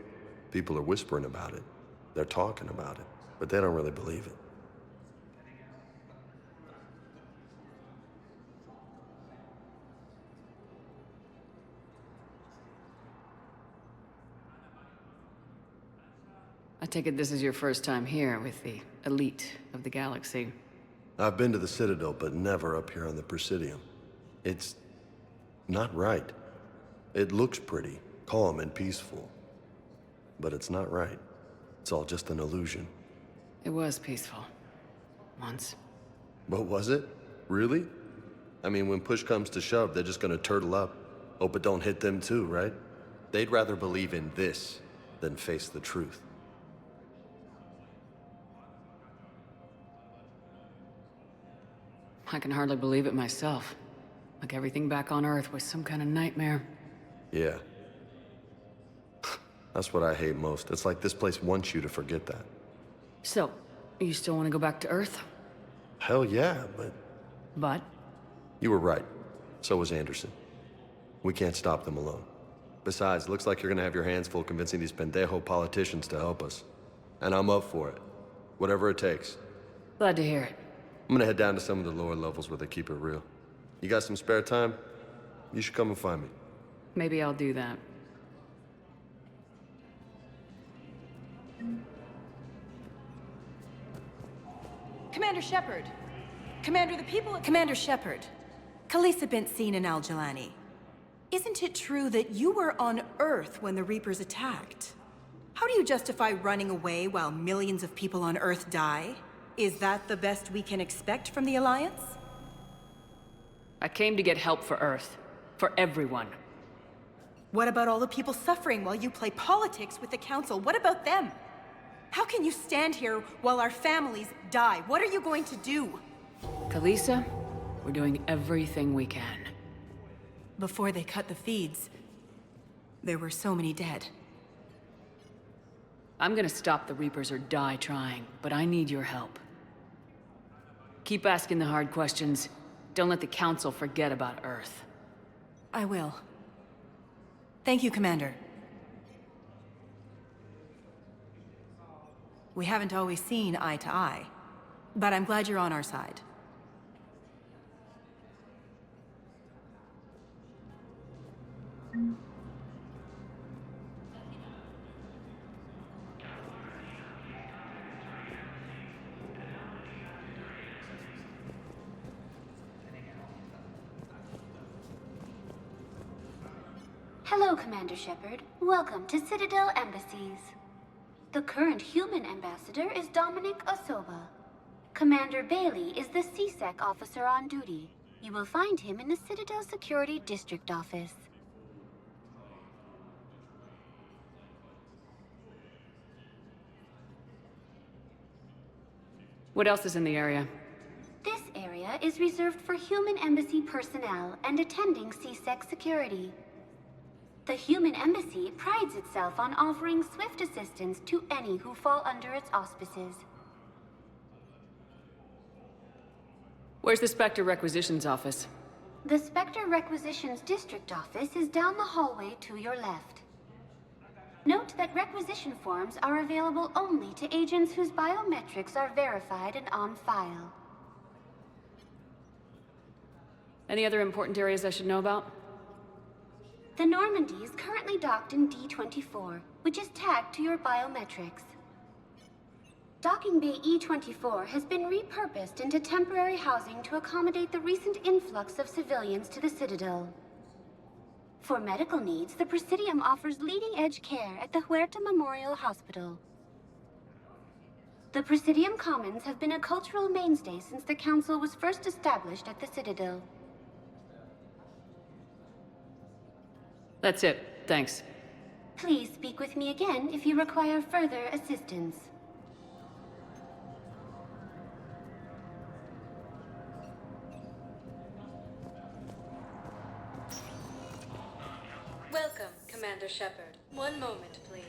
People are whispering about it. They're talking about it, but they don't really believe it. I take it this is your first time here with the elite of the galaxy. I've been to the Citadel, but never up here on the Presidium. It's not right. It looks pretty, calm and peaceful. But it's not right. It's all just an illusion. It was peaceful. Once. But was it? Really? I mean, when push comes to shove, they're just gonna turtle up. Hope it don't hit them too, right? They'd rather believe in this than face the truth. I can hardly believe it myself. Like everything back on Earth was some kind of nightmare. Yeah. That's what I hate most. It's like this place wants you to forget that. So, you still want to go back to Earth? Hell yeah, but... But? You were right. So was Anderson. We can't stop them alone. Besides, looks like you're gonna have your hands full convincing these pendejo politicians to help us. And I'm up for it. Whatever it takes. Glad to hear it. I'm gonna head down to some of the lower levels where they keep it real. You got some spare time? You should come and find me. Maybe I'll do that. Commander Shepard. Commander, the people of... Commander Shepard. Khaleesa bint seen in Al-Jalani. Isn't it true that you were on Earth when the Reapers attacked? How do you justify running away while millions of people on Earth die? Is that the best we can expect from the Alliance? I came to get help for Earth. For everyone. What about all the people suffering while you play politics with the Council? What about them? How can you stand here while our families die? What are you going to do? Khaleesa, we're doing everything we can. Before they cut the feeds, there were so many dead. I'm gonna stop the Reapers or die trying, but I need your help. Keep asking the hard questions. Don't let the Council forget about Earth. I will. Thank you, Commander. We haven't always seen eye to eye, but I'm glad you're on our side. Hello, Commander Shepard. Welcome to Citadel Embassies. The current human ambassador is Dominic Osoba. Commander Bailey is the CSEC officer on duty. You will find him in the Citadel Security District office. What else is in the area? This area is reserved for human embassy personnel and attending CSEC security. The human embassy prides itself on offering swift assistance to any who fall under its auspices. Where's the Spectre Requisitions office? The Spectre Requisitions District office is down the hallway to your left. Note that requisition forms are available only to agents whose biometrics are verified and on file. Any other important areas I should know about? The Normandy is currently docked in D-24, which is tagged to your biometrics. Docking Bay E-24 has been repurposed into temporary housing to accommodate the recent influx of civilians to the Citadel. For medical needs, the Presidium offers leading-edge care at the Huerta Memorial Hospital. The Presidium Commons have been a cultural mainstay since the Council was first established at the Citadel. That's it. Thanks. Please speak with me again if you require further assistance. Welcome, Commander Shepard. One moment, please.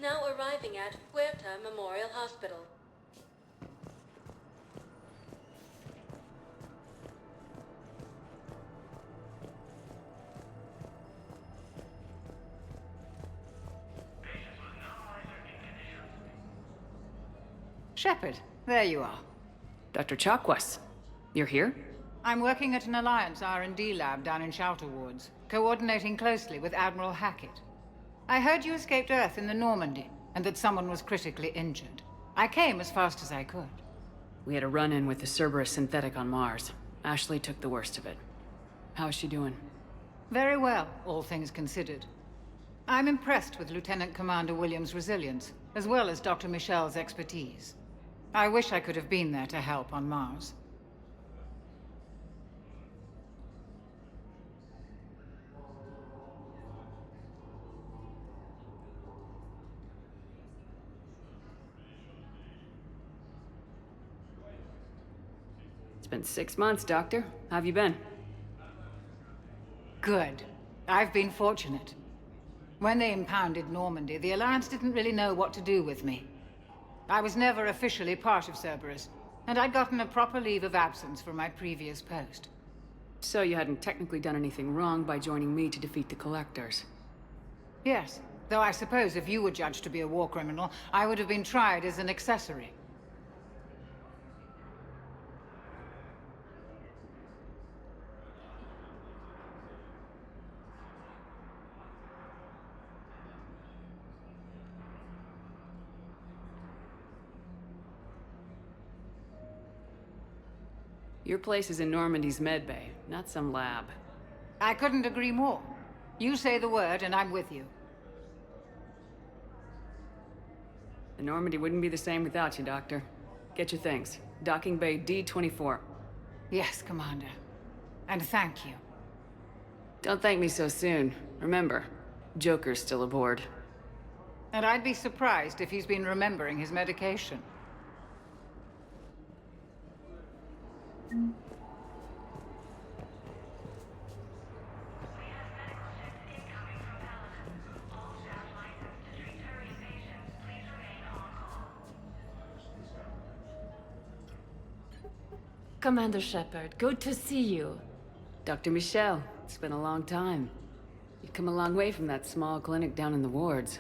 Now arriving at Huerta Memorial Hospital. Shepard, there you are. Dr. Chakwas, you're here? I'm working at an Alliance R&D lab down in Shelter Wards, coordinating closely with Admiral Hackett. I heard you escaped Earth in the Normandy, and that someone was critically injured. I came as fast as I could. We had a run-in with the Cerberus synthetic on Mars. Ashley took the worst of it. How is she doing? Very well, all things considered. I'm impressed with Lieutenant Commander Williams' resilience, as well as Dr. Michel's expertise. I wish I could have been there to help on Mars. It's been 6 months, Doctor. How have you been? Good. I've been fortunate. When they impounded Normandy, the Alliance didn't really know what to do with me. I was never officially part of Cerberus, and I'd gotten a proper leave of absence from my previous post. So you hadn't technically done anything wrong by joining me to defeat the Collectors? Yes, though I suppose if you were judged to be a war criminal, I would have been tried as an accessory. Your place is in Normandy's medbay, not some lab. I couldn't agree more. You say the word and I'm with you. The Normandy wouldn't be the same without you, Doctor. Get your things. Docking Bay D-24. Yes, Commander. And thank you. Don't thank me so soon. Remember, Joker's still aboard. And I'd be surprised if he's been remembering his medication. Commander Shepard, good to see you. Dr. Michel, it's been a long time. You've come a long way from that small clinic down in the wards.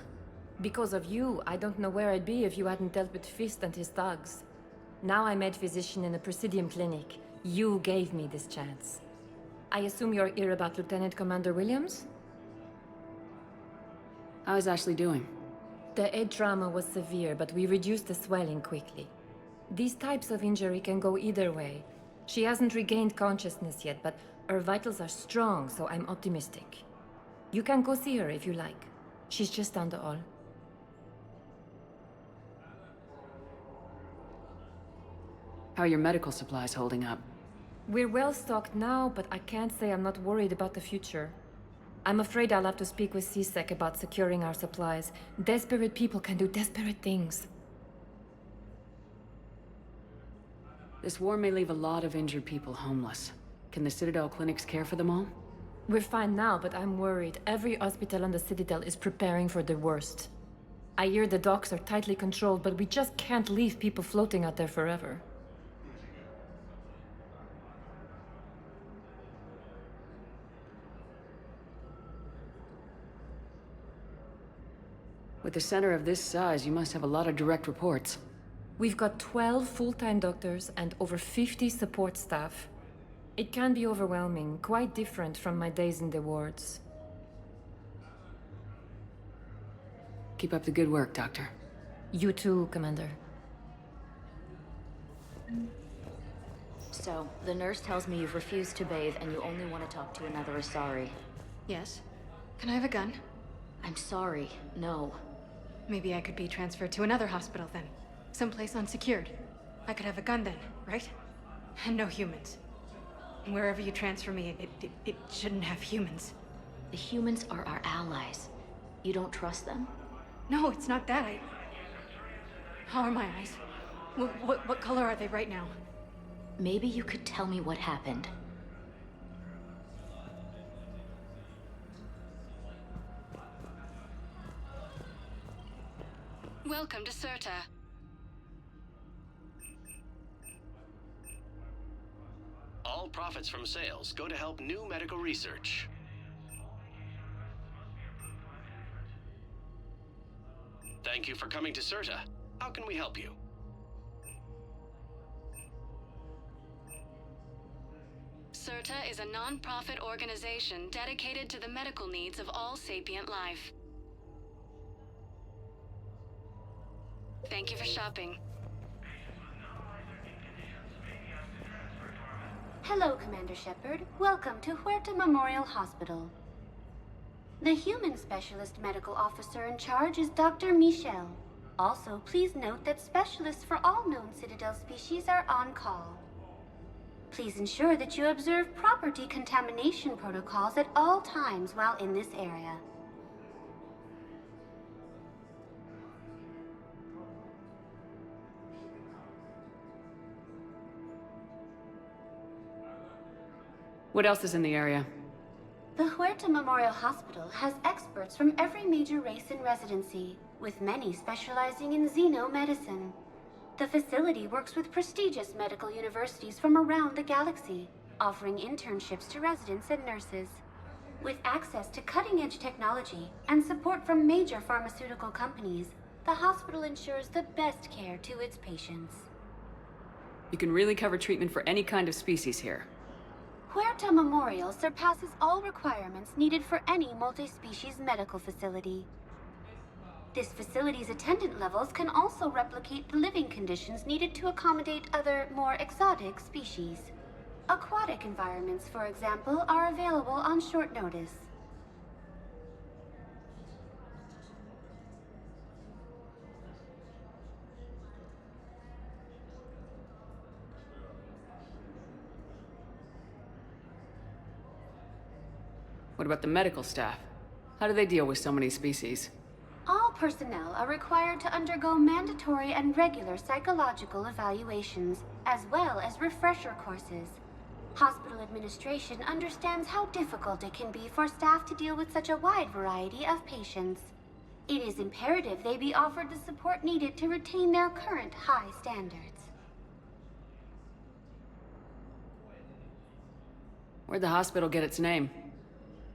Because of you, I don't know where I'd be if you hadn't dealt with Fist and his thugs. Now I'm head physician in the Presidium Clinic. You gave me this chance. I assume you're here about Lieutenant Commander Williams? How is Ashley doing? The head trauma was severe, but we reduced the swelling quickly. These types of injury can go either way. She hasn't regained consciousness yet, but her vitals are strong, so I'm optimistic. You can go see her if you like. She's just down the hall. How are your medical supplies holding up? We're well stocked now, but I can't say I'm not worried about the future. I'm afraid I'll have to speak with CSEC about securing our supplies. Desperate people can do desperate things. This war may leave a lot of injured people homeless. Can the Citadel clinics care for them all? We're fine now, but I'm worried. Every hospital on the Citadel is preparing for the worst. I hear the docks are tightly controlled, but we just can't leave people floating out there forever. With a center of this size, you must have a lot of direct reports. We've got 12 full-time doctors and over 50 support staff. It can be overwhelming, quite different from my days in the wards. Keep up the good work, Doctor. You too, Commander. So, the nurse tells me you've refused to bathe and you only want to talk to another Asari. Yes. Can I have a gun? I'm sorry, no. Maybe I could be transferred to another hospital then. Someplace unsecured. I could have a gun then, right? And no humans. And wherever you transfer me, it shouldn't have humans. The humans are our allies. You don't trust them? No, it's not that. How are my eyes? What color are they right now? Maybe you could tell me what happened. Welcome to Serta. All profits from sales go to help new medical research. Thank you for coming to Serta. How can we help you? Serta is a non-profit organization dedicated to the medical needs of all sapient life. Thank you for shopping. Hello, Commander Shepard. Welcome to Huerta Memorial Hospital. The human specialist medical officer in charge is Dr. Michel. Also, please note that specialists for all known Citadel species are on call. Please ensure that you observe proper decontamination protocols at all times while in this area. What else is in the area? The Huerta Memorial Hospital has experts from every major race in residency, with many specializing in xenomedicine. The facility works with prestigious medical universities from around the galaxy, offering internships to residents and nurses. With access to cutting-edge technology and support from major pharmaceutical companies, the hospital ensures the best care to its patients. You can really cover treatment for any kind of species here. Huerta Memorial surpasses all requirements needed for any multi-species medical facility. This facility's attendant levels can also replicate the living conditions needed to accommodate other, more exotic species. Aquatic environments, for example, are available on short notice. What about the medical staff? How do they deal with so many species? All personnel are required to undergo mandatory and regular psychological evaluations, as well as refresher courses. Hospital administration understands how difficult it can be for staff to deal with such a wide variety of patients. It is imperative they be offered the support needed to retain their current high standards. Where'd the hospital get its name?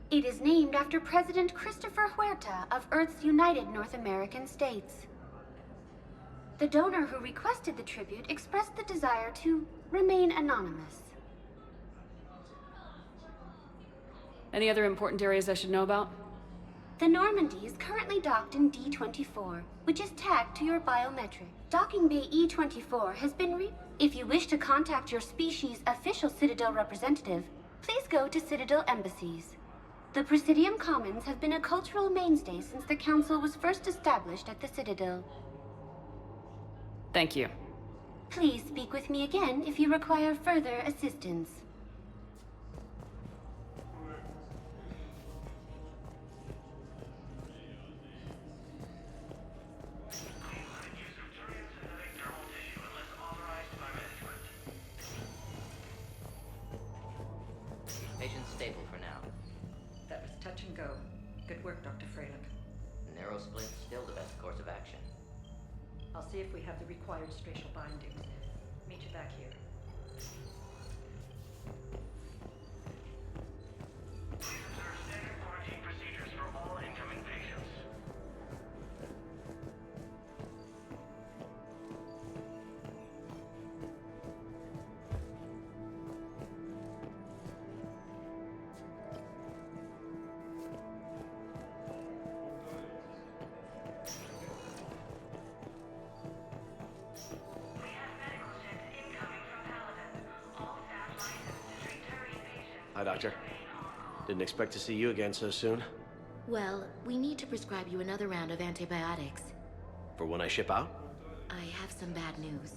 It is named after President Christopher Huerta of Earth's United North American States. The donor who requested the tribute expressed the desire to remain anonymous. Any other important areas I should know about? The Normandy is currently docked in D24, which is tagged to your biometric. Docking Bay E24 has been If you wish to contact your species' official Citadel representative, please go to Citadel embassies. The Presidium Commons have been a cultural mainstay since the Council was first established at the Citadel. Thank you. Please speak with me again if you require further assistance. Patient's stable for now. That was touch and go. Good work, Dr. Freyland. Narrow splint's still the best course of action. I'll see if we have the required spatial bindings. Meet you back here. Please observe standard quarantine procedures for all incoming patients. Hi, Doctor. Didn't expect to see you again so soon. Well, we need to prescribe you another round of antibiotics. For when I ship out? I have some bad news.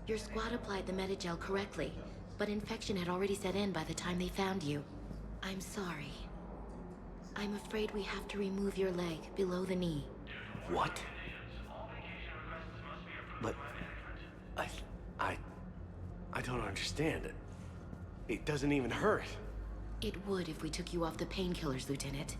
Your squad applied the Metagel correctly, but infection had already set in by the time they found you. I'm sorry. I'm afraid we have to remove your leg below the knee. What? But... I don't understand it. It doesn't even hurt. It would if we took you off the painkillers, Lieutenant.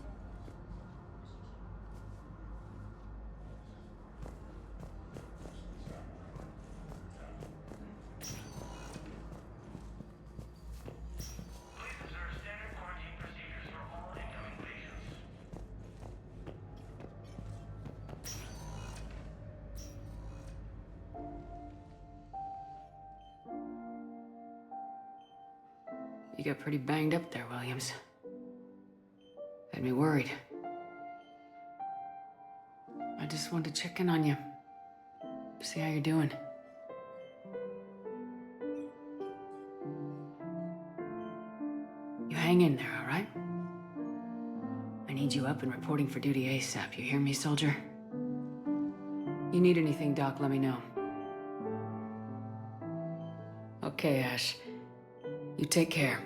You got pretty banged up there, Williams. Had me worried. I just wanted to check in on you. See how you're doing. You hang in there, all right? I need you up and reporting for duty ASAP. You hear me, soldier? You need anything, Doc, let me know. Okay, Ash. You take care.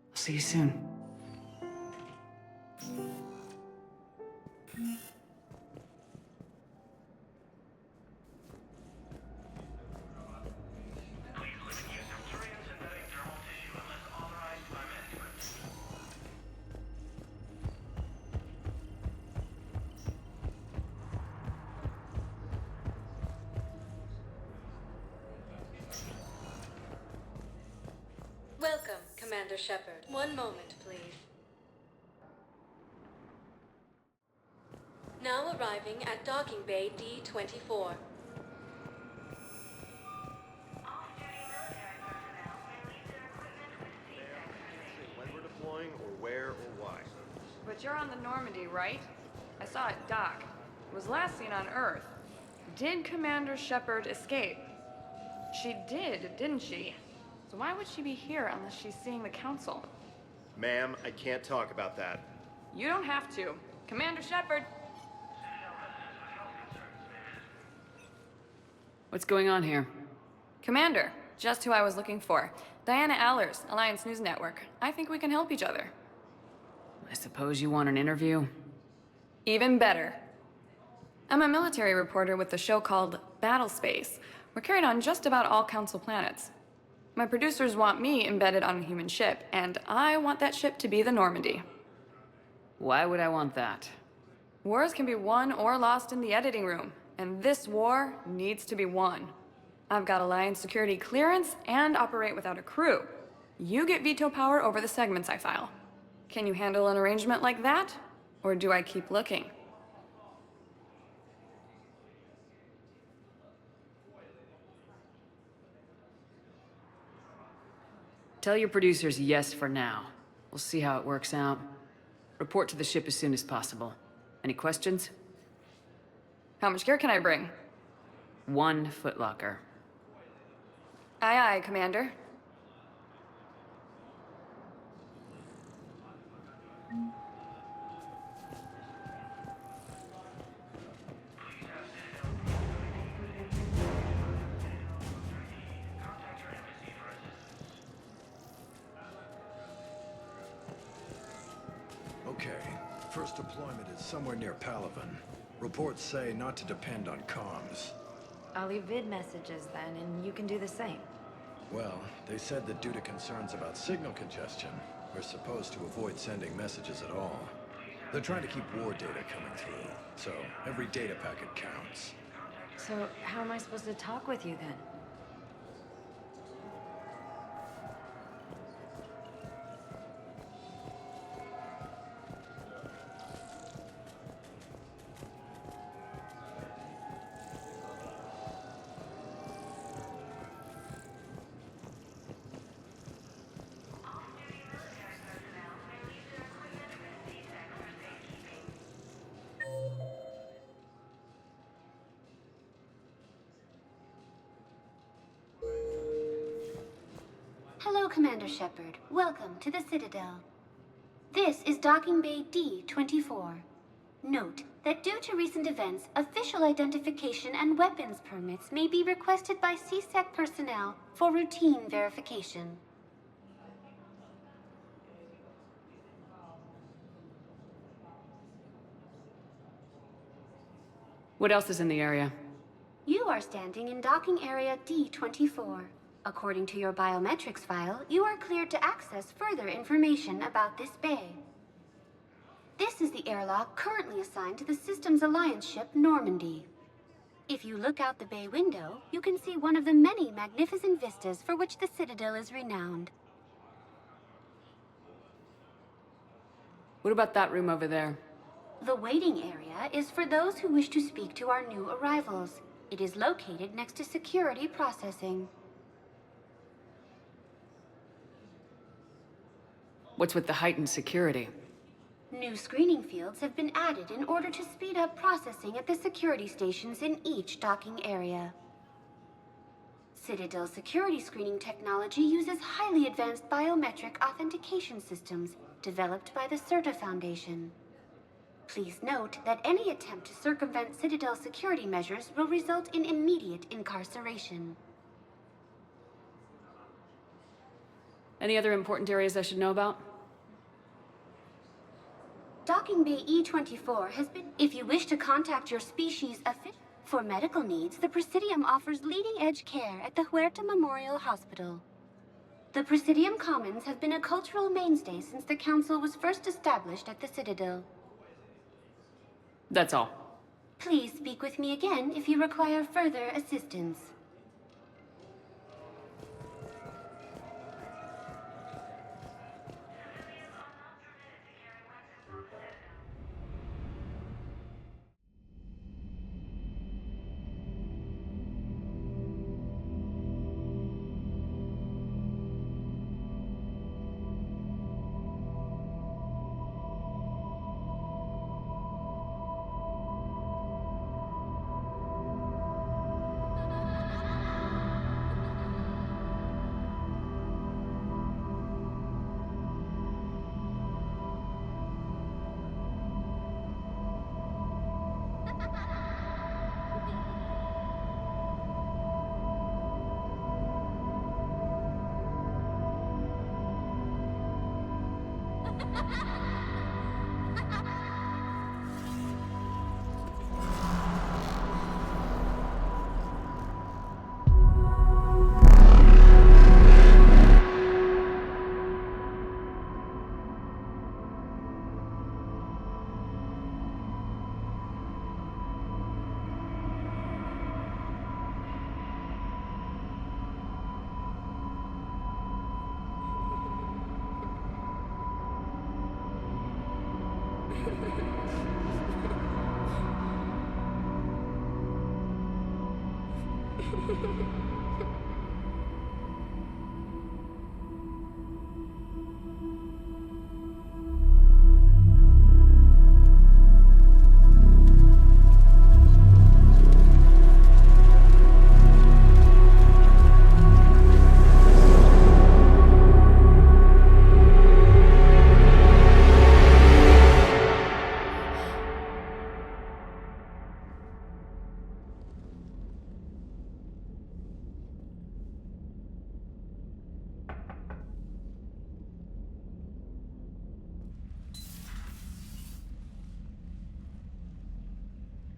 I'll see you soon. Commander Shepard. One moment, please. Now arriving at docking bay D-24. When we're deploying, or where, or why. But you're on the Normandy, right? I saw it dock. It was last seen on Earth. Did Commander Shepard escape? She did, didn't she? So why would she be here unless she's seeing the Council? Ma'am, I can't talk about that. You don't have to. Commander Shepard! What's going on here? Commander, just who I was looking for. Diana Allers, Alliance News Network. I think we can help each other. I suppose you want an interview? Even better. I'm a military reporter with the show called Battle Space. We're carried on just about all Council planets. My producers want me embedded on a human ship, and I want that ship to be the Normandy. Why would I want that? Wars can be won or lost in the editing room, and this war needs to be won. I've got Alliance security clearance and operate without a crew. You get veto power over the segments I file. Can you handle an arrangement like that? Or do I keep looking? Tell your producers yes for now. We'll see how it works out. Report to the ship as soon as possible. Any questions? How much gear can I bring? 1 footlocker. Aye, aye, Commander. Okay, first deployment is somewhere near Palaven. Reports say not to depend on comms. I'll leave vid messages then, and you can do the same. Well, they said that due to concerns about signal congestion, we're supposed to avoid sending messages at all. They're trying to keep war data coming through, so every data packet counts. So how am I supposed to talk with you then? Hello, Commander Shepard. Welcome to the Citadel. This is docking bay D-24. Note that due to recent events, official identification and weapons permits may be requested by CSEC personnel for routine verification. What else is in the area? You are standing in docking area D-24. According to your biometrics file, you are cleared to access further information about this bay. This is the airlock currently assigned to the Systems Alliance ship Normandy. If you look out the bay window, you can see one of the many magnificent vistas for which the Citadel is renowned. What about that room over there? The waiting area is for those who wish to speak to our new arrivals. It is located next to security processing. What's with the heightened security? New screening fields have been added in order to speed up processing at the security stations in each docking area. Citadel security screening technology uses highly advanced biometric authentication systems developed by the CERTA Foundation. Please note that any attempt to circumvent Citadel security measures will result in immediate incarceration. Any other important areas I should know about? Docking Bay E-24 has been... If you wish to contact your species for medical needs, the Presidium offers leading-edge care at the Huerta Memorial Hospital. The Presidium Commons have been a cultural mainstay since the Council was first established at the Citadel. That's all. Please speak with me again if you require further assistance.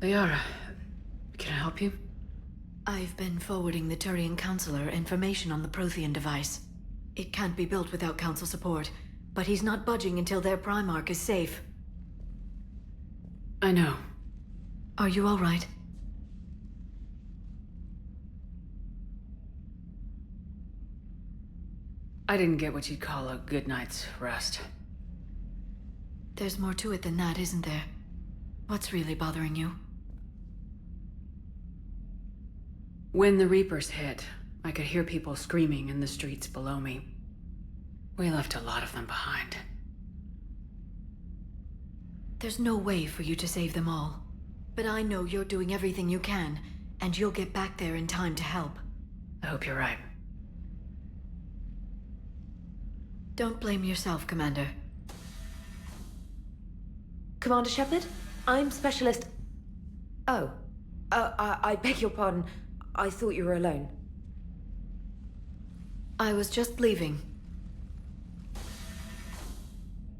Liara, can I help you? I've been forwarding the Turian Counselor information on the Prothean device. It can't be built without Council support, but he's not budging until their Primarch is safe. I know. Are you all right? I didn't get what you'd call a good night's rest. There's more to it than that, isn't there? What's really bothering you? When the Reapers hit, I could hear people screaming in the streets below me. We left a lot of them behind. There's no way for you to save them all. But I know you're doing everything you can, and you'll get back there in time to help. I hope you're right. Don't blame yourself, Commander. Commander Shepard? I'm Specialist... Oh. I beg your pardon. I thought you were alone. I was just leaving.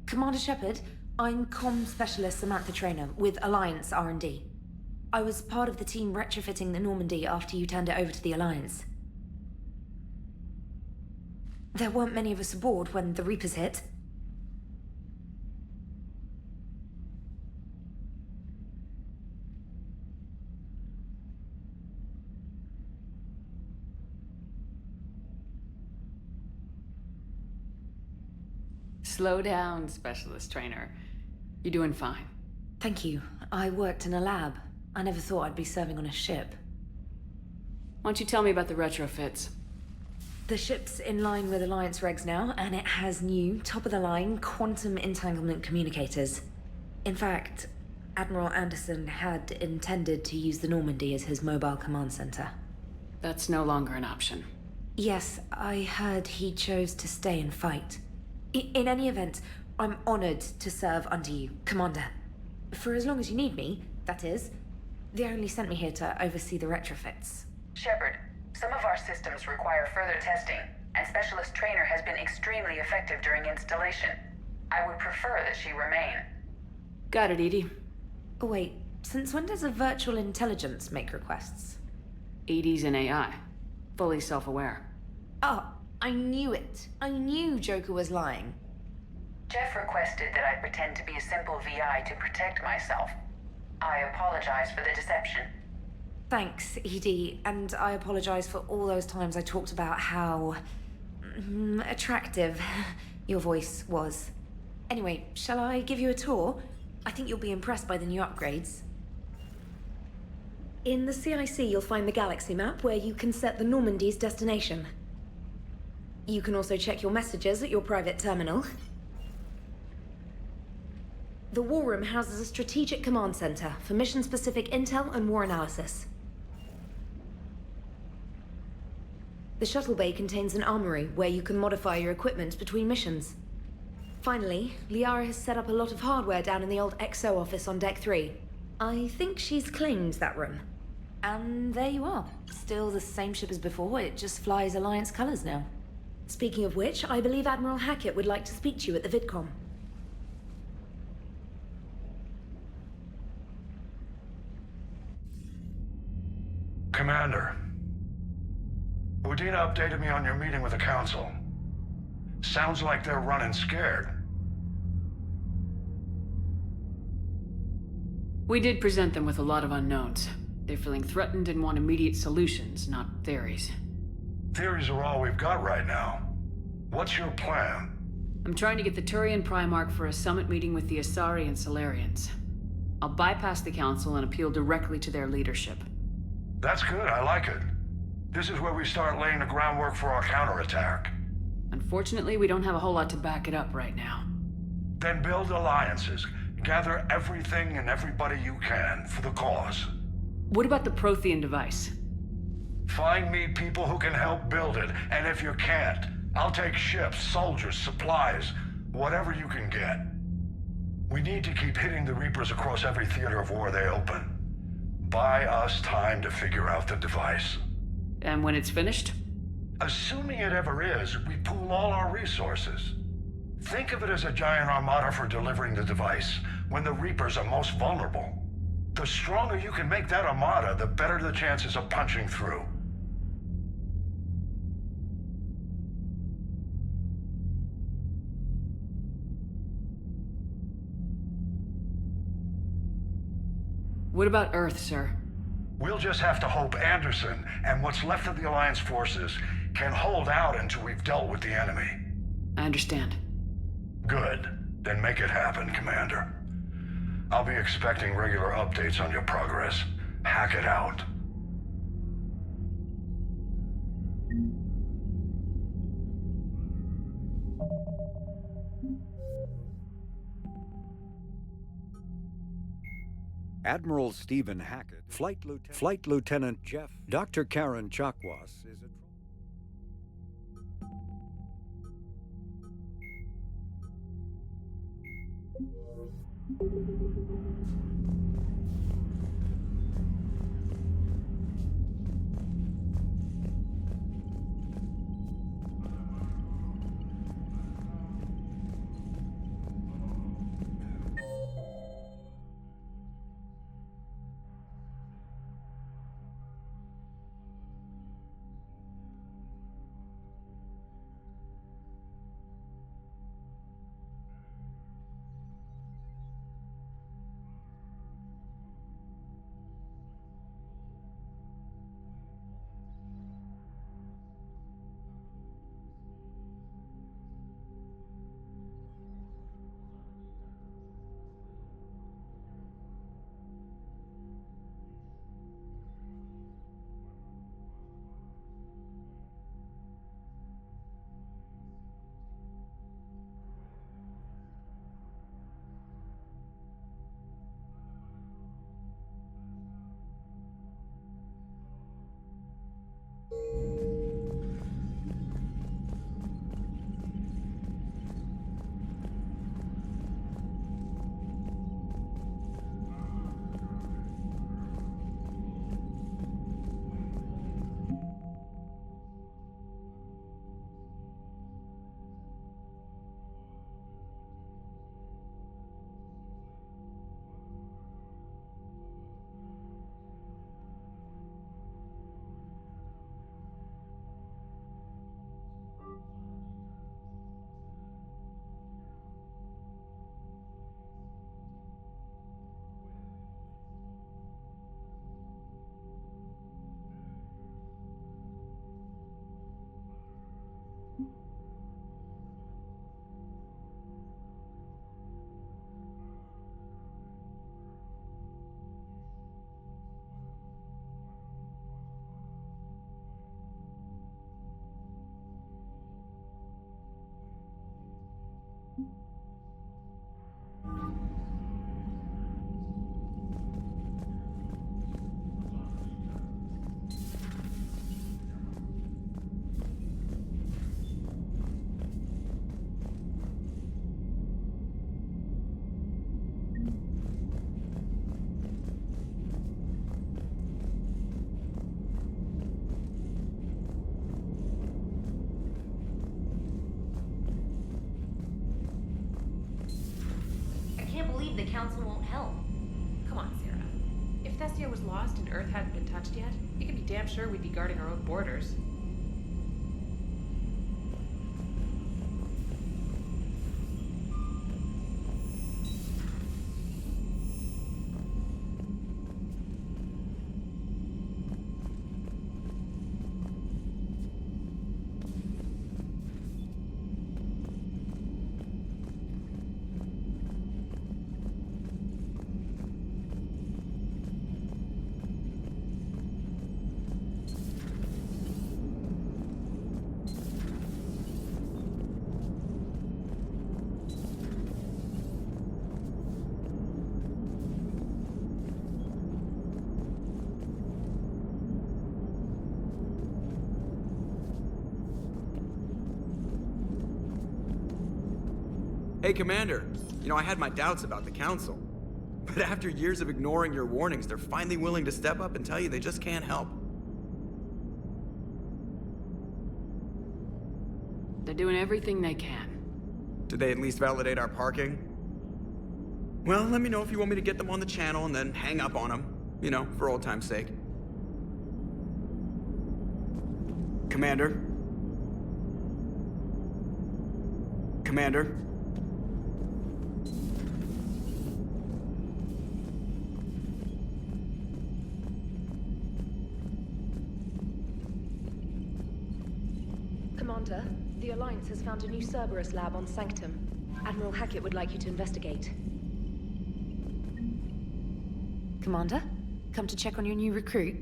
Commander Shepard, I'm Comm Specialist Samantha Traynor with Alliance R&D. I was part of the team retrofitting the Normandy after you turned it over to the Alliance. There weren't many of us aboard when the Reapers hit. Slow down, Specialist Trainer. You're doing fine. Thank you. I worked in a lab. I never thought I'd be serving on a ship. Why don't you tell me about the retrofits? The ship's in line with Alliance regs now, and it has new, top-of-the-line, quantum entanglement communicators. In fact, Admiral Anderson had intended to use the Normandy as his mobile command center. That's no longer an option. Yes, I heard he chose to stay and fight. In any event, I'm honored to serve under you, Commander. For as long as you need me, that is. They only sent me here to oversee the retrofits. Shepard, some of our systems require further testing, and Specialist Trainer has been extremely effective during installation. I would prefer that she remain. Got it, Edie. Oh wait, since when does a virtual intelligence make requests? Edie's an AI. Fully self-aware. Oh, I knew it. I knew Joker was lying. Jeff requested that I pretend to be a simple VI to protect myself. I apologize for the deception. Thanks, Edie, and I apologize for all those times I talked about how... attractive your voice was. Anyway, shall I give you a tour? I think you'll be impressed by the new upgrades. In the CIC, you'll find the galaxy map where you can set the Normandy's destination. You can also check your messages at your private terminal. The War Room houses a strategic command center for mission-specific intel and war analysis. The shuttle bay contains an armory where you can modify your equipment between missions. Finally, Liara has set up a lot of hardware down in the old XO office on Deck 3. I think she's claimed that room. And there you are. Still the same ship as before, it just flies Alliance colors now. Speaking of which, I believe Admiral Hackett would like to speak to you at the VidCom. Commander. Udina updated me on your meeting with the Council. Sounds like they're running scared. We did present them with a lot of unknowns. They're feeling threatened and want immediate solutions, not theories. Theories are all we've got right now. What's your plan? I'm trying to get the Turian Primarch for a summit meeting with the Asari and Solarians. I'll bypass the Council and appeal directly to their leadership. That's good, I like it. This is where we start laying the groundwork for our counterattack. Unfortunately, we don't have a whole lot to back it up right now. Then build alliances. Gather everything and everybody you can for the cause. What about the Prothean device? Find me people who can help build it, and if you can't, I'll take ships, soldiers, supplies, whatever you can get. We need to keep hitting the Reapers across every theater of war they open. Buy us time to figure out the device. And when it's finished? Assuming it ever is, we pool all our resources. Think of it as a giant armada for delivering the device when the Reapers are most vulnerable. The stronger you can make that armada, the better the chances of punching through. What about Earth, sir? We'll just have to hope Anderson and what's left of the Alliance forces can hold out until we've dealt with the enemy. I understand. Good. Then make it happen, Commander. I'll be expecting regular updates on your progress. Hack it out. Admiral Stephen Hackett, Flight Lieutenant Jeff, Dr. Karen Chakwas is a... The Council won't help. Come on, Sarah. If Thessia was lost and Earth hadn't been touched yet, you can be damn sure we'd be guarding our own borders. Hey, Commander. You know, I had my doubts about the Council. But after years of ignoring your warnings, they're finally willing to step up and tell you they just can't help. They're doing everything they can. Did they at least validate our parking? Well, let me know if you want me to get them on the channel and then hang up on them. You know, for old time's sake. Commander? Commander? Commander, the Alliance has found a new Cerberus lab on Sanctum. Admiral Hackett would like you to investigate. Commander, come to check on your new recruit?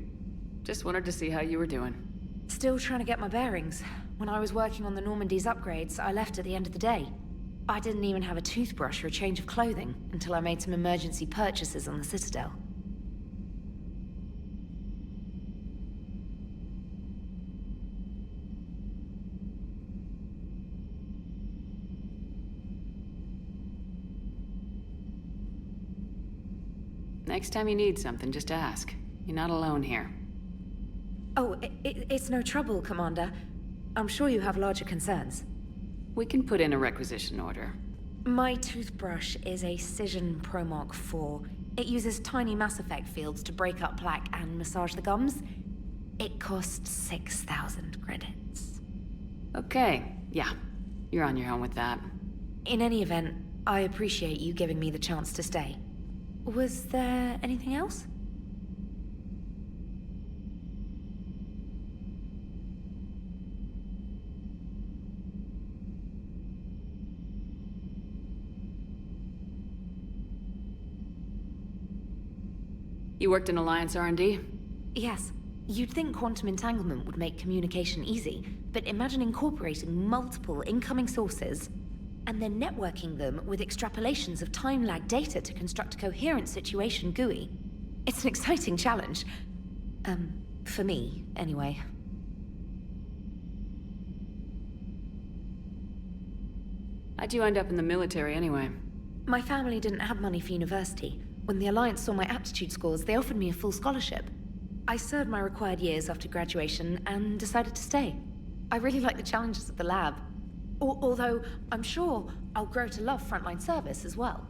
Just wanted to see how you were doing. Still trying to get my bearings. When I was working on the Normandy's upgrades, I left at the end of the day. I didn't even have a toothbrush or a change of clothing until I made some emergency purchases on the Citadel. Next time you need something, just ask. You're not alone here. Oh, it's no trouble, Commander. I'm sure you have larger concerns. We can put in a requisition order. My toothbrush is a Cision Pro Mark IV. It uses tiny Mass Effect fields to break up plaque and massage the gums. It costs 6,000 credits. Okay, yeah. You're on your own with that. In any event, I appreciate you giving me the chance to stay. Was there anything else? You worked in Alliance R&D? Yes. You'd think quantum entanglement would make communication easy, but imagine incorporating multiple incoming sources and then networking them with extrapolations of time-lag data to construct a coherent situation GUI. It's an exciting challenge. For me, anyway. How'd you end up in the military anyway? My family didn't have money for university. When the Alliance saw my aptitude scores, they offered me a full scholarship. I served my required years after graduation and decided to stay. I really like the challenges of the lab. Although, I'm sure I'll grow to love frontline service as well.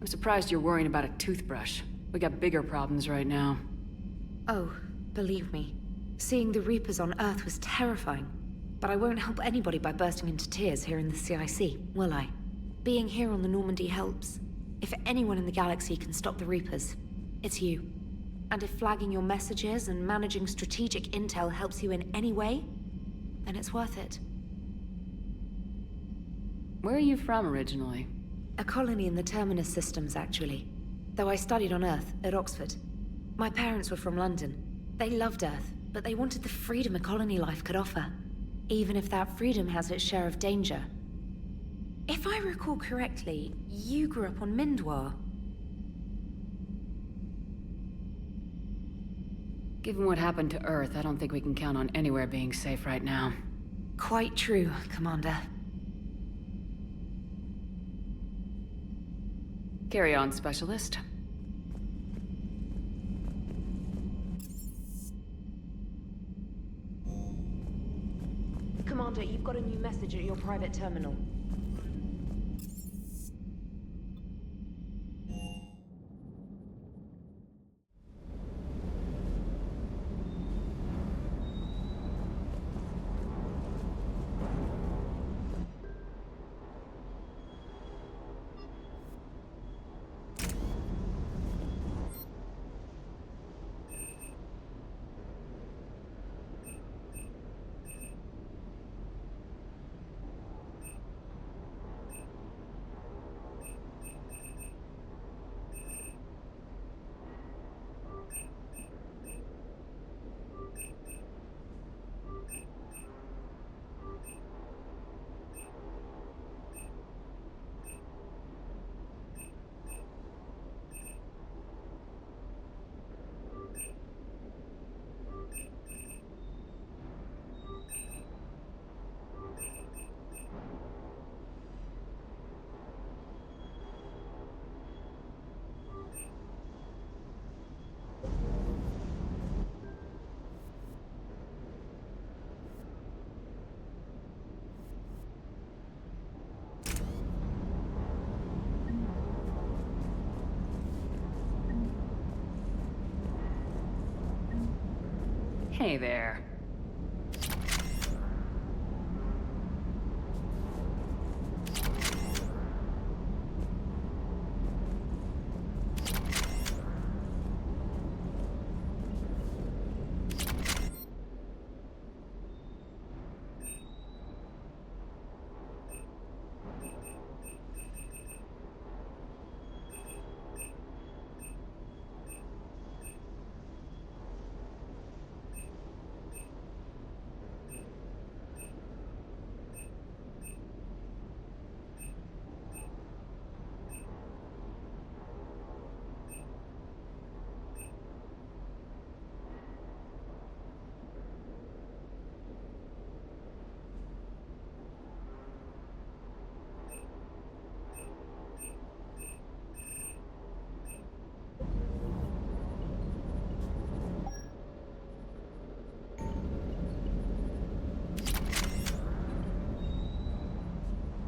I'm surprised you're worrying about a toothbrush. We got bigger problems right now. Oh, believe me. Seeing the Reapers on Earth was terrifying. But I won't help anybody by bursting into tears here in the CIC, will I? Being here on the Normandy helps. If anyone in the galaxy can stop the Reapers, it's you. And if flagging your messages and managing strategic intel helps you in any way, then it's worth it. Where are you from originally? A colony in the Terminus systems, actually. Though I studied on Earth, at Oxford. My parents were from London. They loved Earth, but they wanted the freedom a colony life could offer. Even if that freedom has its share of danger. If I recall correctly, you grew up on Mindwar. Given what happened to Earth, I don't think we can count on anywhere being safe right now. Quite true, Commander. Carry on, Specialist. Commander, you've got a new message at your private terminal. . Hey there.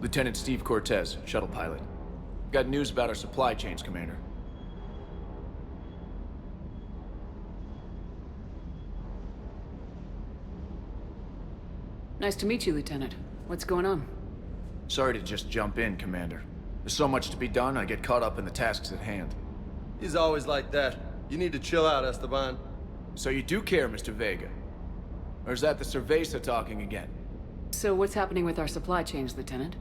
Lieutenant Steve Cortez, shuttle pilot. Got news about our supply chains, Commander. Nice to meet you, Lieutenant. What's going on? Sorry to just jump in, Commander. There's so much to be done, I get caught up in the tasks at hand. He's always like that. You need to chill out, Esteban. So you do care, Mr. Vega? Or is that the Cerveza talking again? So what's happening with our supply chains, Lieutenant?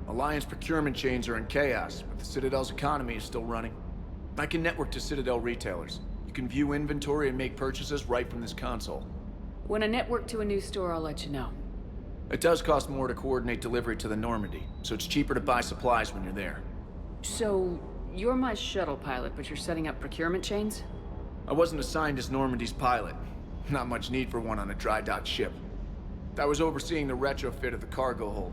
Alliance procurement chains are in chaos, but the Citadel's economy is still running. I can network to Citadel retailers. You can view inventory and make purchases right from this console. When I network to a new store, I'll let you know. It does cost more to coordinate delivery to the Normandy, so it's cheaper to buy supplies when you're there. So, you're my shuttle pilot, but you're setting up procurement chains? I wasn't assigned as Normandy's pilot. Not much need for one on a dry dock ship. I was overseeing the retrofit of the cargo hold.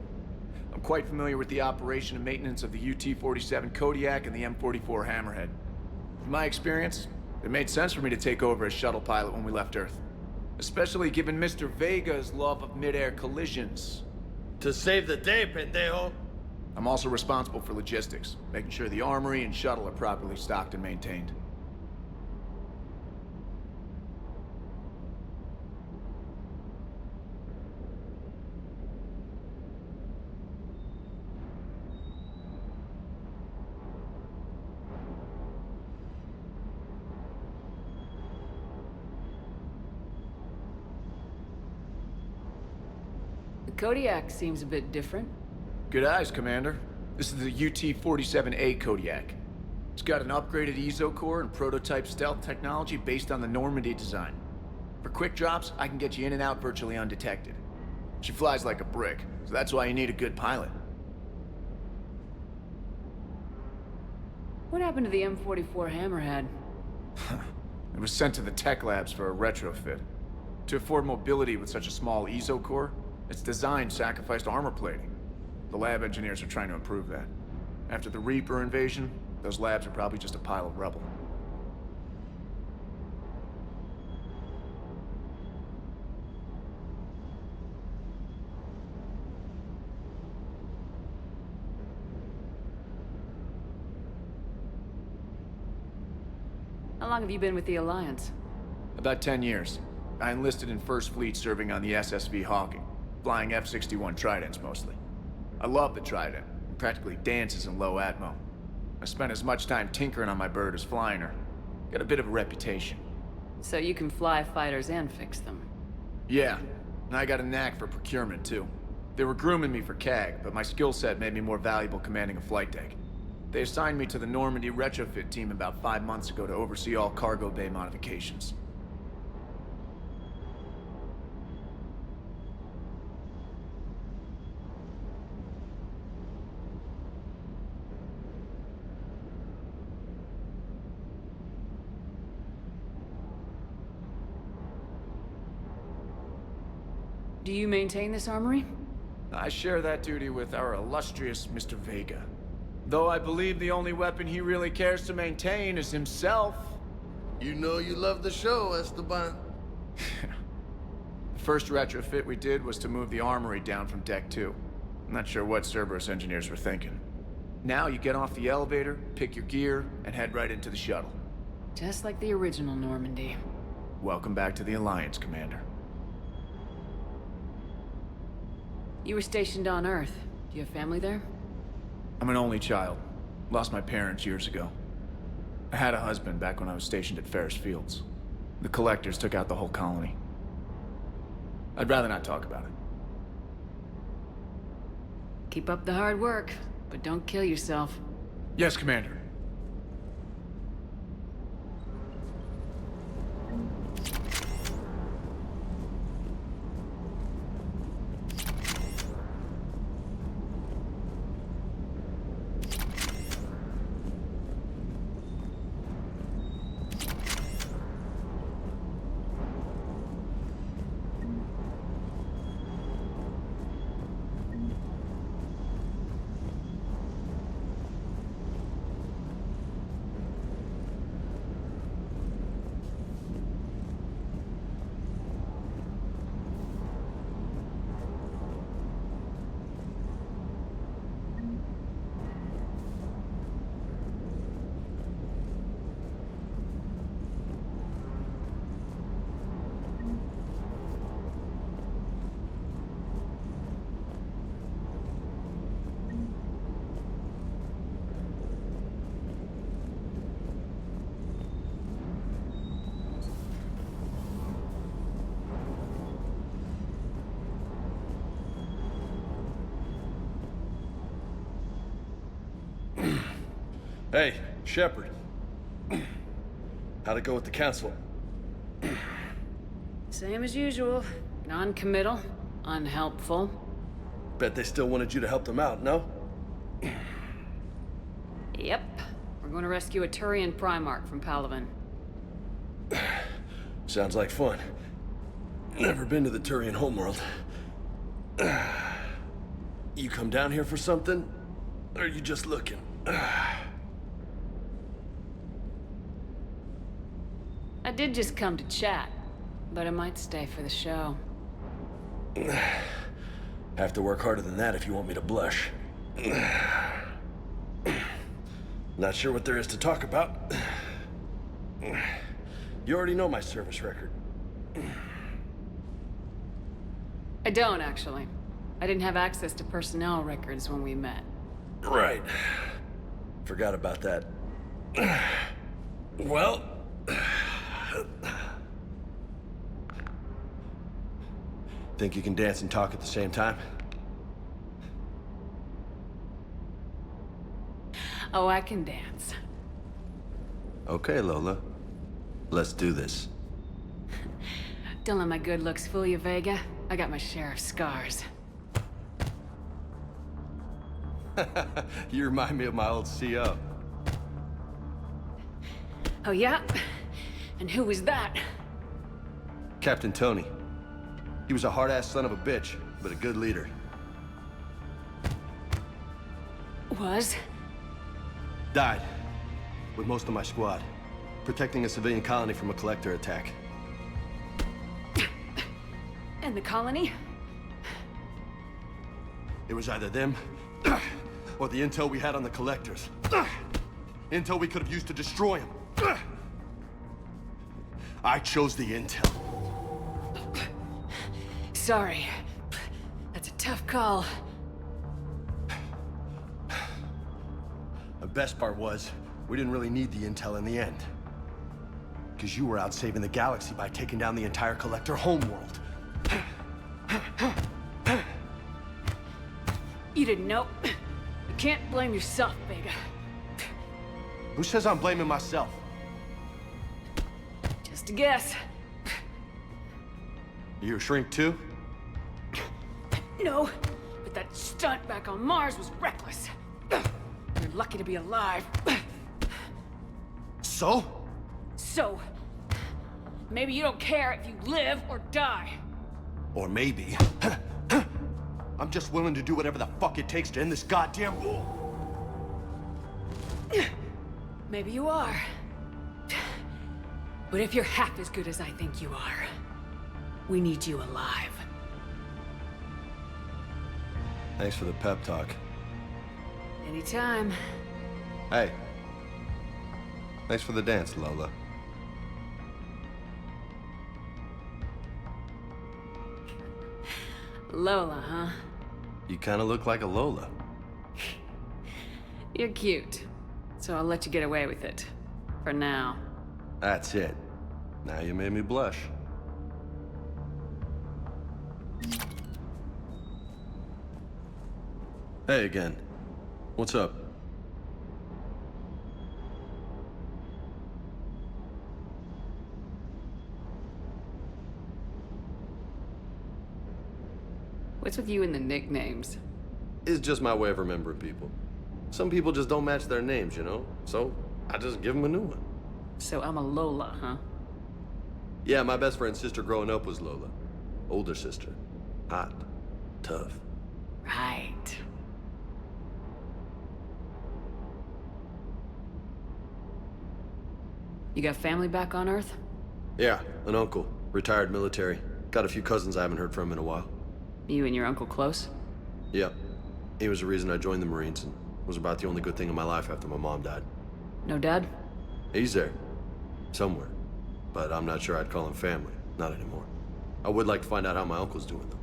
I'm quite familiar with the operation and maintenance of the UT-47 Kodiak and the M44 Hammerhead. In my experience, it made sense for me to take over as shuttle pilot when we left Earth. Especially given Mr. Vega's love of mid-air collisions. To save the day, pendejo! I'm also responsible for logistics, making sure the armory and shuttle are properly stocked and maintained. The Kodiak seems a bit different. Good eyes, Commander. This is the UT-47A Kodiak. It's got an upgraded EZO core and prototype stealth technology based on the Normandy design. For quick drops, I can get you in and out virtually undetected. She flies like a brick, so that's why you need a good pilot. What happened to the M44 Hammerhead? It was sent to the tech labs for a retrofit. To afford mobility with such a small EZO core, its design sacrificed armor plating. The lab engineers are trying to improve that. After the Reaper invasion, those labs are probably just a pile of rubble. How long have you been with the Alliance? About 10 years. I enlisted in First Fleet serving on the SSV Hawking, flying F-61 Tridents mostly. I love the Trident. It practically dances in low atmo. I spent as much time tinkering on my bird as flying her. Got a bit of a reputation. So you can fly fighters and fix them? Yeah, and I got a knack for procurement too. They were grooming me for CAG, but my skill set made me more valuable commanding a flight deck. They assigned me to the Normandy retrofit team about 5 months ago to oversee all cargo bay modifications. Do you maintain this armory? I share that duty with our illustrious Mr. Vega. Though I believe the only weapon he really cares to maintain is himself. You know you love the show, Esteban. The first retrofit we did was to move the armory down from Deck 2. I'm not sure what Cerberus engineers were thinking. Now you get off the elevator, pick your gear, and head right into the shuttle. Just like the original Normandy. Welcome back to the Alliance, Commander. You were stationed on Earth. Do you have family there? I'm an only child. Lost my parents years ago. I had a husband back when I was stationed at Ferris Fields. The Collectors took out the whole colony. I'd rather not talk about it. Keep up the hard work, but don't kill yourself. Yes, Commander. Hey, Shepard. How'd it go with the council? Same as usual. Non-committal, unhelpful. Bet they still wanted you to help them out, no? Yep. We're going to rescue a Turian Primarch from Palaven. Sounds like fun. Never been to the Turian homeworld. You come down here for something? Or are you just looking? I did just come to chat, but I might stay for the show. Have to work harder than that if you want me to blush. Not sure what there is to talk about. You already know my service record. I don't, actually. I didn't have access to personnel records when we met. Right. Forgot about that. Well... Think you can dance and talk at the same time? Oh, I can dance. Okay, Lola. Let's do this. Don't let my good looks fool you, Vega. I got my share of scars. You remind me of my old CO. Oh, yeah? And who was that? Captain Tony. He was a hard-ass son of a bitch, but a good leader. Was? Died. With most of my squad. Protecting a civilian colony from a collector attack. And the colony? It was either them, or the intel we had on the collectors. Intel we could have used to destroy them. I chose the intel. Sorry. That's a tough call. The best part was, we didn't really need the intel in the end. Because you were out saving the galaxy by taking down the entire collector homeworld. You didn't know. You can't blame yourself, Vega. Who says I'm blaming myself? Just a guess. You a shrink too? No, but that stunt back on Mars was reckless. You're lucky to be alive. So? So, maybe you don't care if you live or die. Or maybe... I'm just willing to do whatever the fuck it takes to end this goddamn war. Maybe you are. But if you're half as good as I think you are, we need you alive. Thanks for the pep talk. Anytime. Hey. Thanks for the dance, Lola. Lola, huh? You kind of look like a Lola. You're cute. So I'll let you get away with it. For now. That's it. Now you made me blush. Hey again. What's up? What's with you and the nicknames? It's just my way of remembering people. Some people just don't match their names, you know? So, I just give them a new one. So I'm a Lola, huh? Yeah, my best friend's sister growing up was Lola. Older sister. Hot. Tough. Right. You got family back on Earth? Yeah, an uncle. Retired military. Got a few cousins I haven't heard from in a while. You and your uncle close? Yep. He was the reason I joined the Marines and was about the only good thing in my life after my mom died. No dad? He's there. Somewhere. But I'm not sure I'd call him family. Not anymore. I would like to find out how my uncle's doing, though.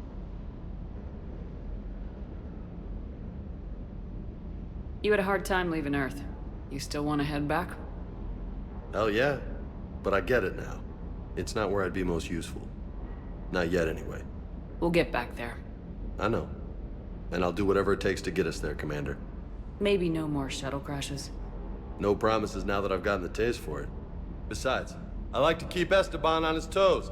You had a hard time leaving Earth. You still want to head back? Hell yeah. But I get it now. It's not where I'd be most useful. Not yet, anyway. We'll get back there. I know. And I'll do whatever it takes to get us there, Commander. Maybe no more shuttle crashes. No promises now that I've gotten the taste for it. Besides, I like to keep Esteban on his toes.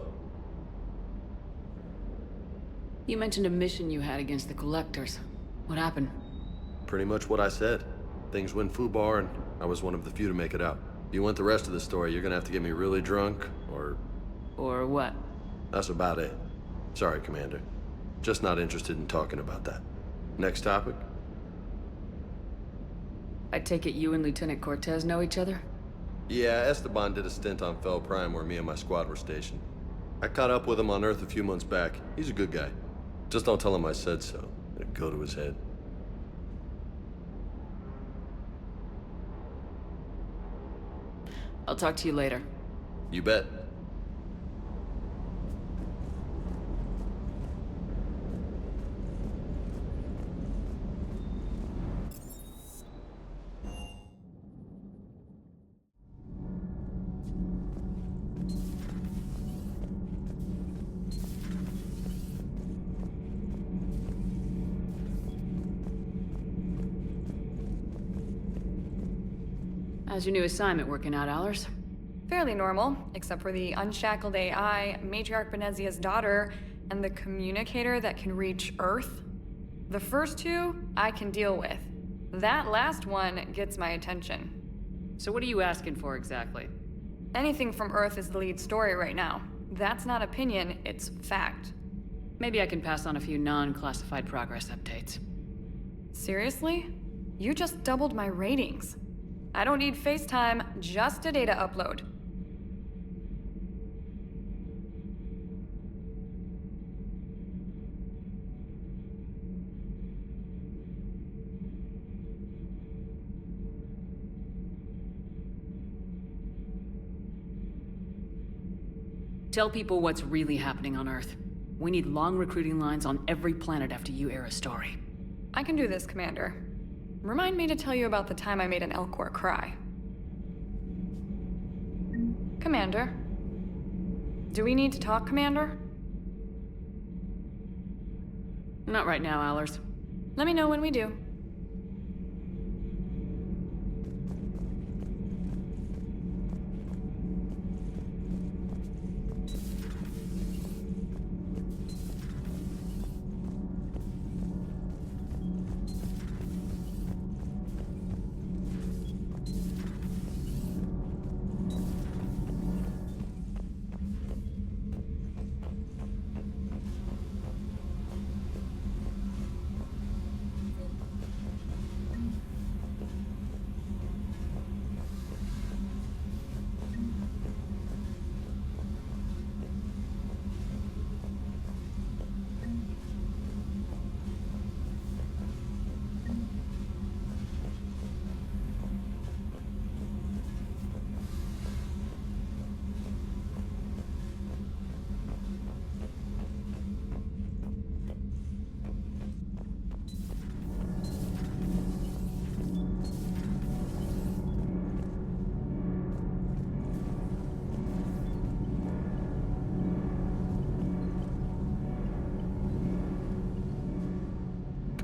You mentioned a mission you had against the Collectors. What happened? Pretty much what I said. Things went foobar, and I was one of the few to make it out. If you want the rest of the story, you're gonna have to get me really drunk, or... Or what? That's about it. Sorry, Commander. Just not interested in talking about that. Next topic? I take it you and Lieutenant Cortez know each other? Yeah, Esteban did a stint on Fel Prime where me and my squad were stationed. I caught up with him on Earth a few months back. He's a good guy. Just don't tell him I said so. It'd go to his head. I'll talk to you later. You bet. How's your new assignment working out, Allers? Fairly normal, except for the unshackled AI, Matriarch Benezia's daughter, and the communicator that can reach Earth. The first two, I can deal with. That last one gets my attention. So what are you asking for exactly? Anything from Earth is the lead story right now. That's not opinion, it's fact. Maybe I can pass on a few non-classified progress updates. Seriously? You just doubled my ratings. I don't need FaceTime, just a data upload. Tell people what's really happening on Earth. We need long recruiting lines on every planet after you air a story. I can do this, Commander. Remind me to tell you about the time I made an Elcor cry. Commander? Do we need to talk, Commander? Not right now, Allers. Let me know when we do.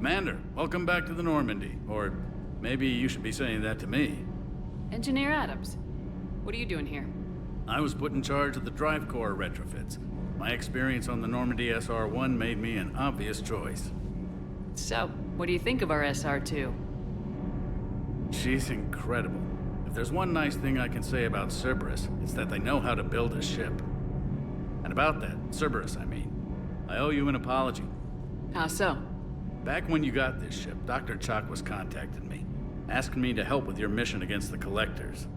Commander, welcome back to the Normandy. Or maybe you should be saying that to me. Engineer Adams, what are you doing here? I was put in charge of the drive core retrofits. My experience on the Normandy SR-1 made me an obvious choice. So, what do you think of our SR-2? She's incredible. If there's one nice thing I can say about Cerberus, it's that they know how to build a ship. And about that, Cerberus, I mean, I owe you an apology. How so? Back when you got this ship, Dr. Chakwas contacted me, asking me to help with your mission against the Collectors.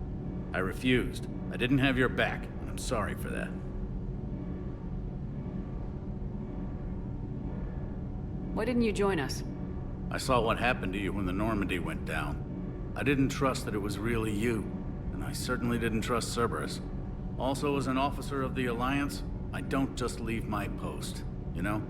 I refused. I didn't have your back, and I'm sorry for that. Why didn't you join us? I saw what happened to you when the Normandy went down. I didn't trust that it was really you, and I certainly didn't trust Cerberus. Also, as an officer of the Alliance, I don't just leave my post, you know?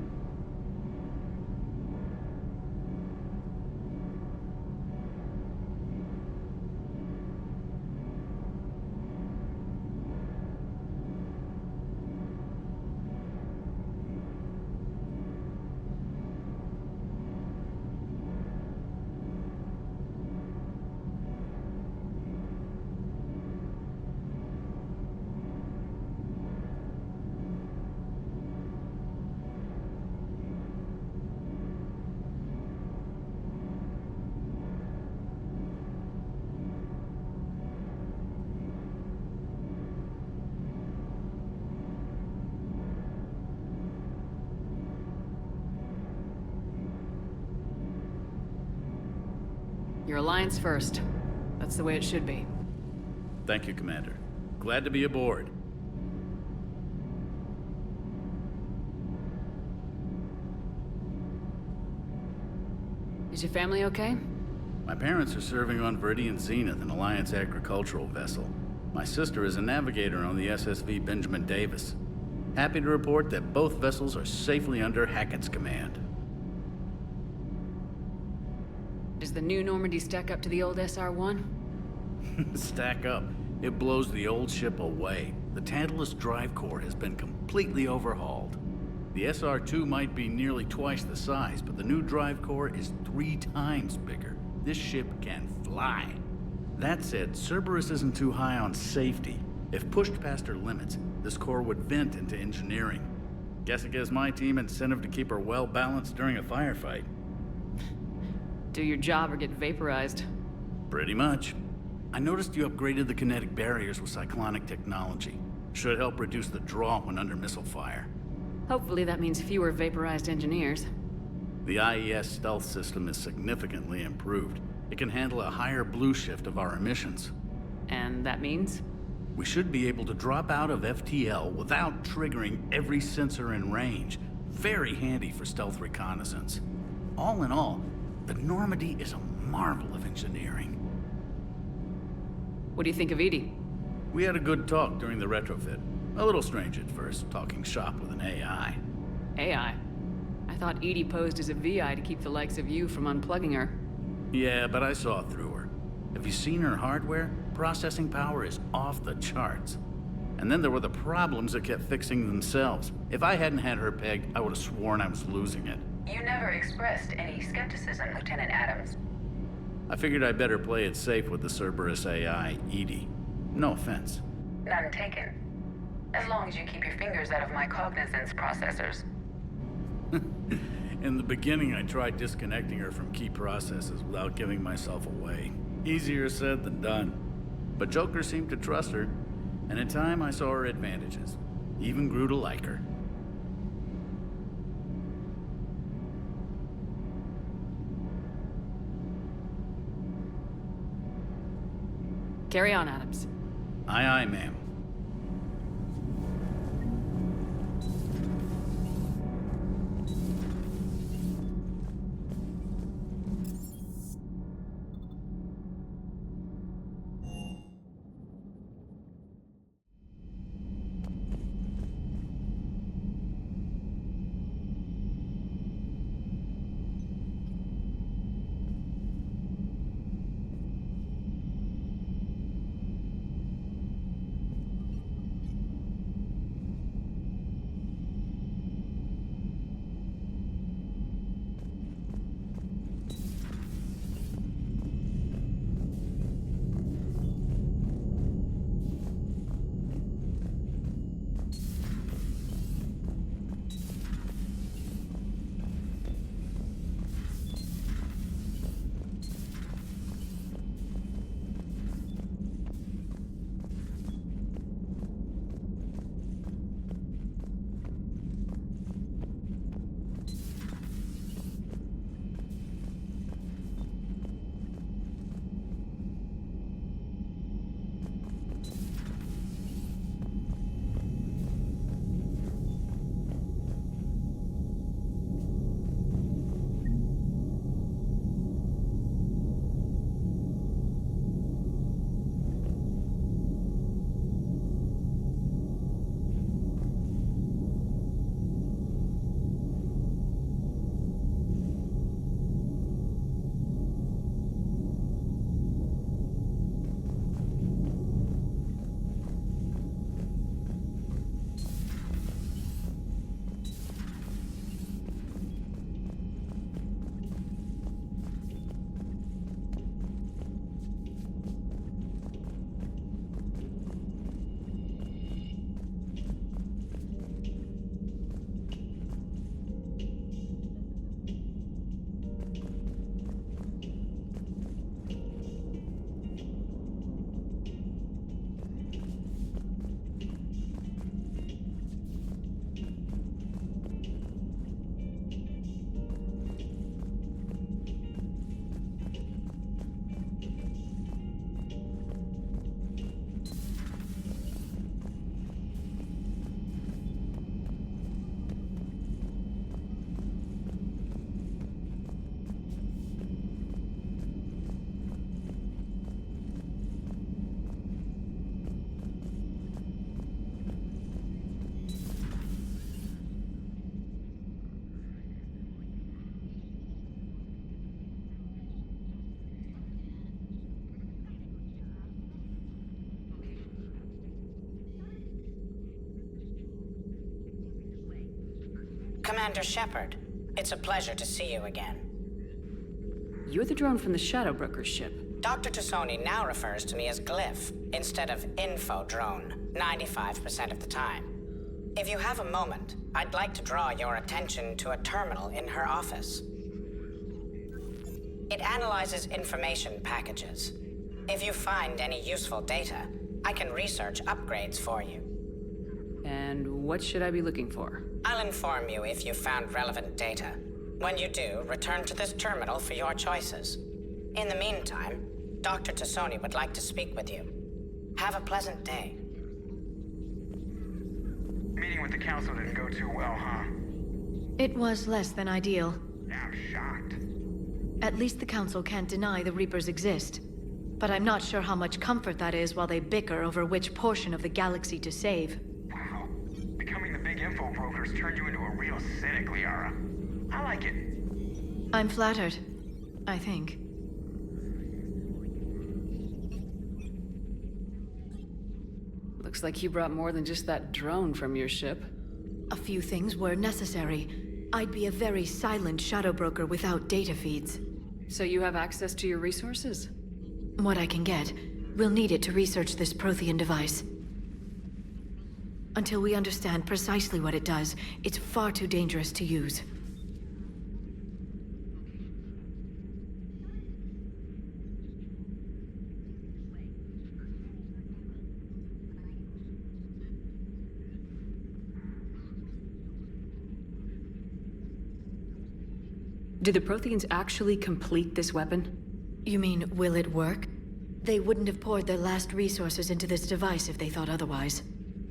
Your Alliance first. That's the way it should be. Thank you, Commander. Glad to be aboard. Is your family okay? My parents are serving on Viridian Zenith, an Alliance agricultural vessel. My sister is a navigator on the SSV Benjamin Davis. Happy to report that both vessels are safely under Hackett's command. Does the new Normandy stack up to the old SR-1? Stack up. It blows the old ship away. The Tantalus drive core has been completely overhauled. The SR-2 might be nearly twice the size, but the new drive core is 3 times bigger. This ship can fly. That said, Cerberus isn't too high on safety. If pushed past her limits, this core would vent into engineering. Guess it gives my team incentive to keep her well balanced during a firefight. Do your job or get vaporized. Pretty much. I noticed you upgraded the kinetic barriers with cyclonic technology. Should help reduce the draw when under missile fire. Hopefully that means fewer vaporized engineers. The IES stealth system is significantly improved. It can handle a higher blue shift of our emissions. And that means? We should be able to drop out of FTL without triggering every sensor in range. Very handy for stealth reconnaissance. All in all, the Normandy is a marvel of engineering. What do you think of Edie? We had a good talk during the retrofit. A little strange at first, talking shop with an AI. AI? I thought Edie posed as a VI to keep the likes of you from unplugging her. Yeah, but I saw through her. Have you seen her hardware? Processing power is off the charts. And then there were the problems that kept fixing themselves. If I hadn't had her pegged, I would have sworn I was losing it. You never expressed any skepticism, Lieutenant Adams. I figured I'd better play it safe with the Cerberus AI, Edie. No offense. None taken. As long as you keep your fingers out of my cognizance processors. In the beginning, I tried disconnecting her from key processes without giving myself away. Easier said than done. But Joker seemed to trust her, and in time I saw her advantages. Even grew to like her. Carry on, Adams. Aye, aye, ma'am. Commander Shepard. It's a pleasure to see you again. You're the drone from the Shadow Broker's ship. Dr. Tassoni now refers to me as Glyph instead of Info Drone, 95% of the time. If you have a moment, I'd like to draw your attention to a terminal in her office. It analyzes information packages. If you find any useful data, I can research upgrades for you. And what should I be looking for? I'll inform you if you found relevant data. When you do, return to this terminal for your choices. In the meantime, Dr. Tassoni would like to speak with you. Have a pleasant day. Meeting with the council didn't go too well, huh? It was less than ideal. I'm shocked. At least the council can't deny the Reapers exist. But I'm not sure how much comfort that is while they bicker over which portion of the galaxy to save. Wow. Becoming the big info brokers turned you into a real cynic, Liara. I like it. I'm flattered. I think. Looks like you brought more than just that drone from your ship. A few things were necessary. I'd be a very silent shadow broker without data feeds. So you have access to your resources? What I can get. We'll need it to research this Prothean device. Until we understand precisely what it does, it's far too dangerous to use. Do the Protheans actually complete this weapon? You mean, will it work? They wouldn't have poured their last resources into this device if they thought otherwise.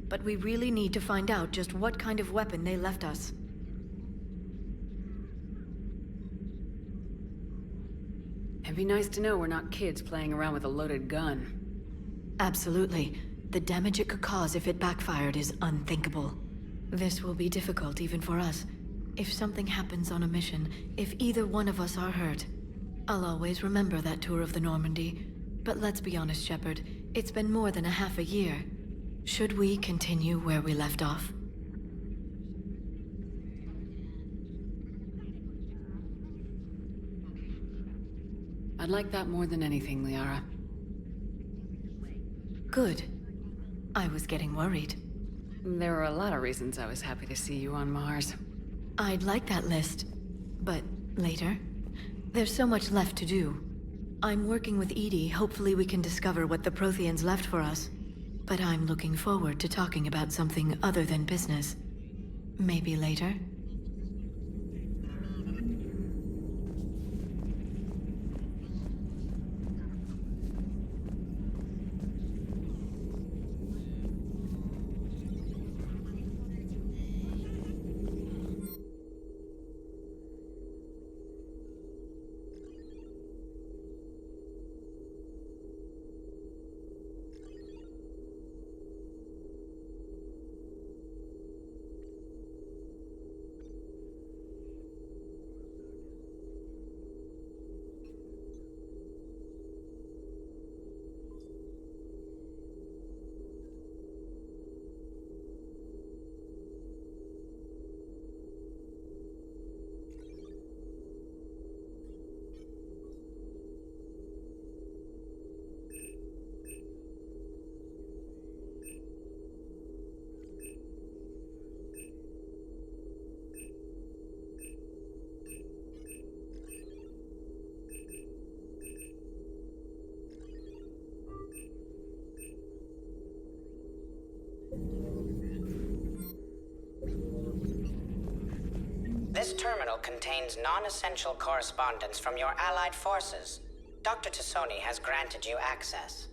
But we really need to find out just what kind of weapon they left us. It'd be nice to know we're not kids playing around with a loaded gun. Absolutely. The damage it could cause if it backfired is unthinkable. This will be difficult even for us. If something happens on a mission, if either one of us are hurt, I'll always remember that tour of the Normandy. But let's be honest, Shepard, it's been more than a half a year. Should we continue where we left off? I'd like that more than anything, Liara. Good. I was getting worried. There were a lot of reasons I was happy to see you on Mars. I'd like that list, but later. There's so much left to do. I'm working with Edie. Hopefully we can discover what the Protheans left for us. But I'm looking forward to talking about something other than business. Maybe later? This terminal contains non-essential correspondence from your allied forces. Dr. Tassoni has granted you access.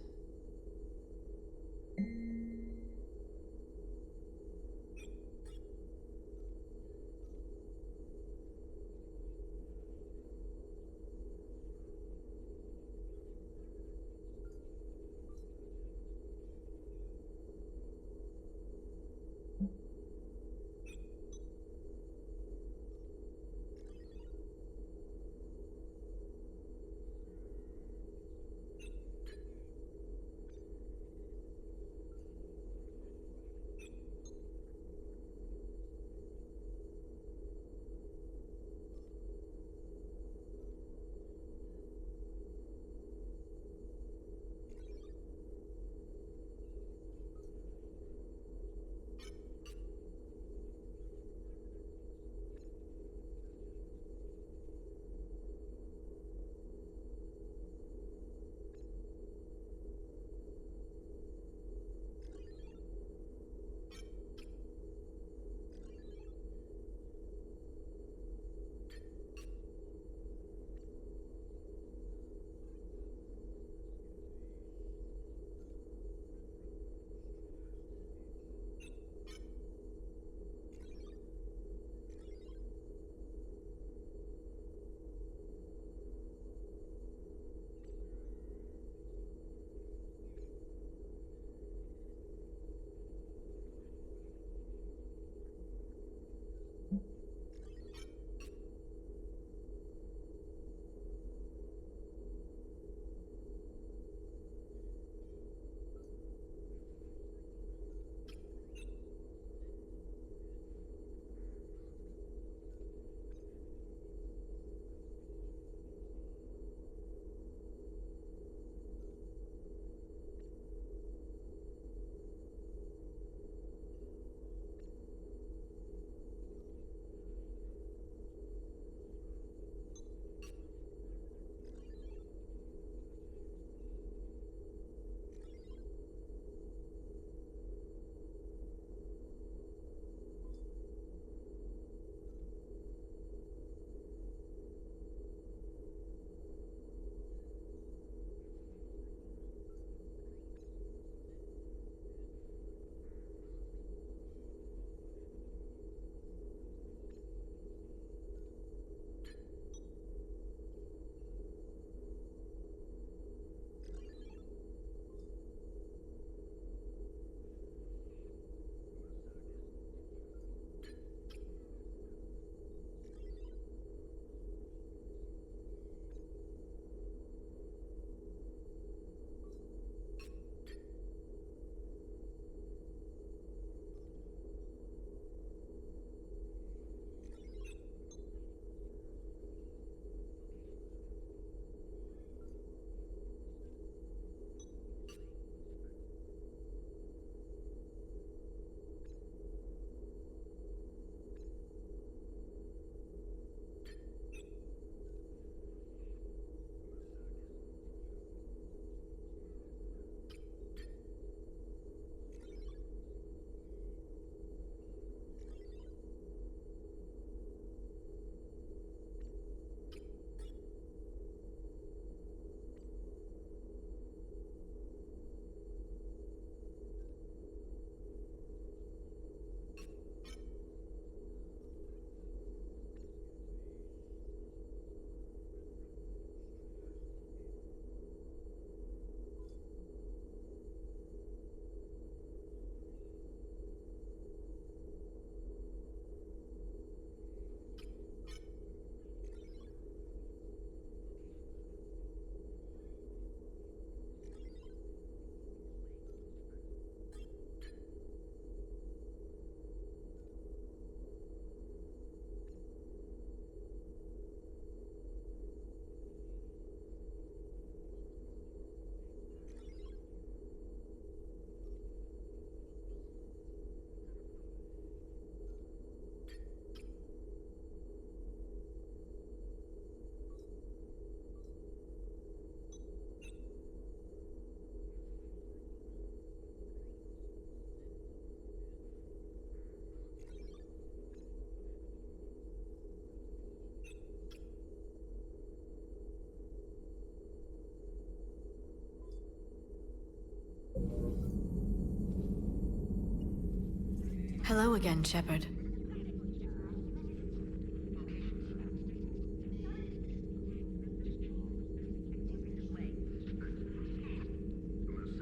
Hello again, Shepard.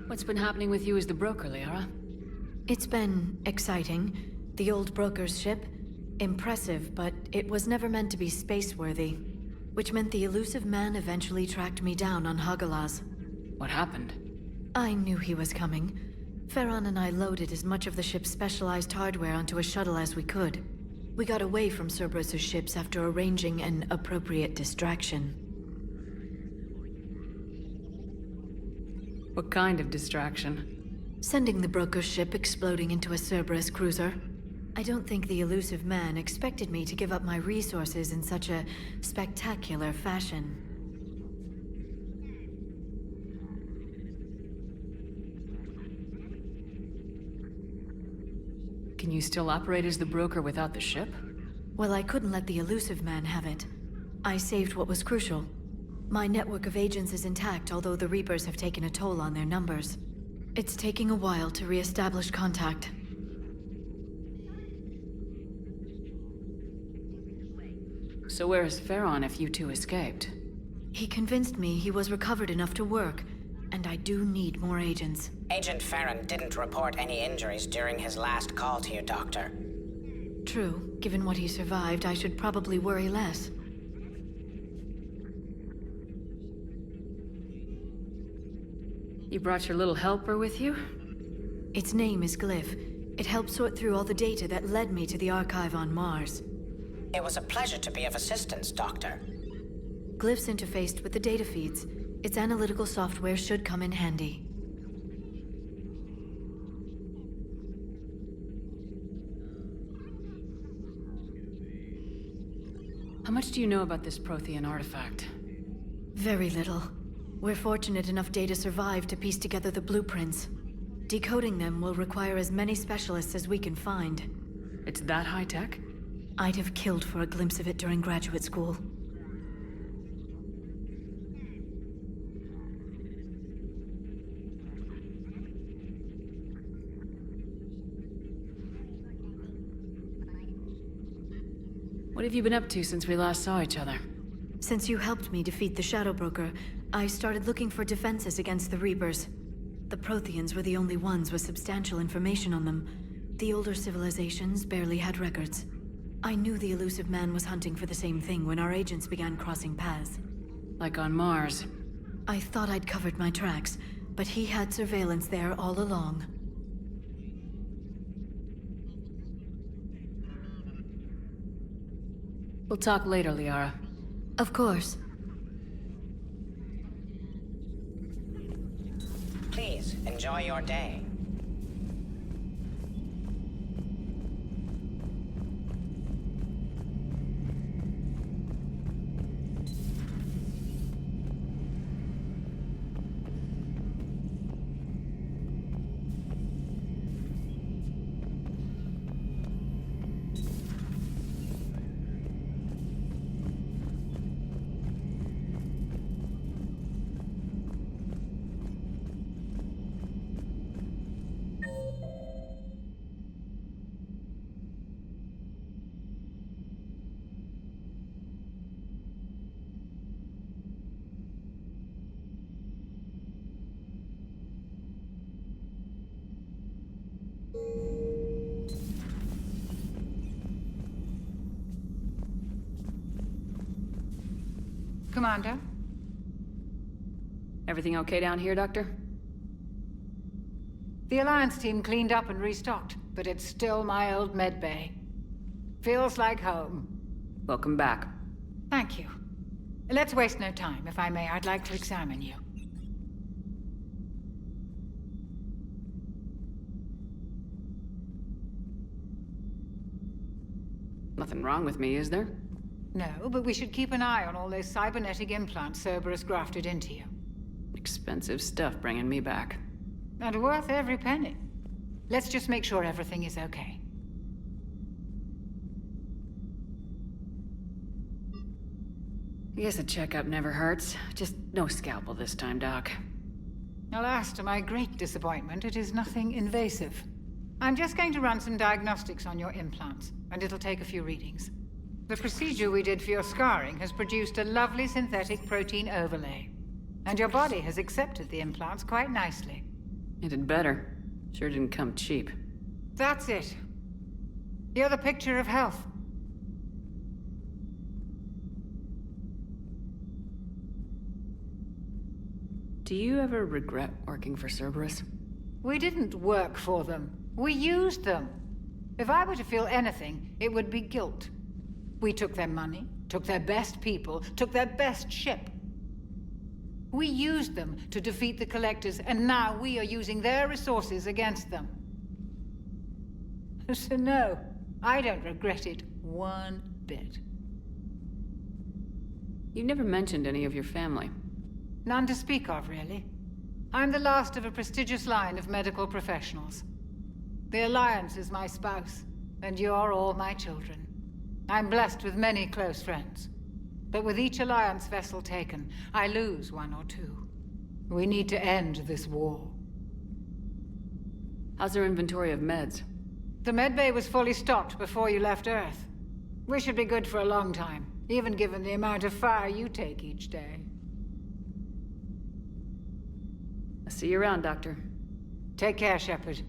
What's been happening with you as the broker, Liara? It's been exciting. The old broker's ship, impressive, but it was never meant to be space-worthy. Which meant the elusive man eventually tracked me down on Hagalaz. What happened? I knew he was coming. Farron and I loaded as much of the ship's specialized hardware onto a shuttle as we could. We got away from Cerberus's ships after arranging an appropriate distraction. What kind of distraction? Sending the broker's ship exploding into a Cerberus cruiser. I don't think the elusive man expected me to give up my resources in such a spectacular fashion. Can you still operate as the broker without the ship? Well, I couldn't let the elusive man have it. I saved what was crucial. My network of agents is intact, although the Reapers have taken a toll on their numbers. It's taking a while to re-establish contact. So where is Farron if you two escaped? He convinced me he was recovered enough to work, and I do need more agents. Agent Farron didn't report any injuries during his last call to you, Doctor. True. Given what he survived, I should probably worry less. You brought your little helper with you? Its name is Glyph. It helped sort through all the data that led me to the archive on Mars. It was a pleasure to be of assistance, Doctor. Glyph's interfaced with the data feeds. Its analytical software should come in handy. How much do you know about this Prothean artifact? Very little. We're fortunate enough Data survived to piece together the blueprints. Decoding them will require as many specialists as we can find. It's that high-tech? I'd have killed for a glimpse of it during graduate school. What have you been up to since we last saw each other? Since you helped me defeat the Shadow Broker, I started looking for defenses against the Reapers. The Protheans were the only ones with substantial information on them. The older civilizations barely had records. I knew the elusive man was hunting for the same thing when our agents began crossing paths. Like on Mars. I thought I'd covered my tracks, but he had surveillance there all along. We'll talk later, Liara. Of course. Please, enjoy your day. Commander? Everything okay down here, Doctor? The Alliance team cleaned up and restocked, but it's still my old med bay. Feels like home. Welcome back. Thank you. Let's waste no time. If I may, I'd like to examine you. Nothing wrong with me, is there? No, but we should keep an eye on all those cybernetic implants Cerberus grafted into you. Expensive stuff bringing me back. And worth every penny. Let's just make sure everything is okay. I guess a checkup never hurts. Just no scalpel this time, Doc. Alas, to my great disappointment, it is nothing invasive. I'm just going to run some diagnostics on your implants, and it'll take a few readings. The procedure we did for your scarring has produced a lovely synthetic protein overlay. And your body has accepted the implants quite nicely. It had better. Sure didn't come cheap. That's it. You're the picture of health. Do you ever regret working for Cerberus? We didn't work for them. We used them. If I were to feel anything, it would be guilt. We took their money, took their best people, took their best ship. We used them to defeat the Collectors, and now we are using their resources against them. So no, I don't regret it one bit. You never mentioned any of your family. None to speak of, really. I'm the last of a prestigious line of medical professionals. The Alliance is my spouse, and you're all my children. I'm blessed with many close friends. But with each Alliance vessel taken, I lose one or two. We need to end this war. How's their inventory of meds? The medbay was fully stocked before you left Earth. We should be good for a long time, even given the amount of fire you take each day. I'll see you around, Doctor. Take care, Shepard.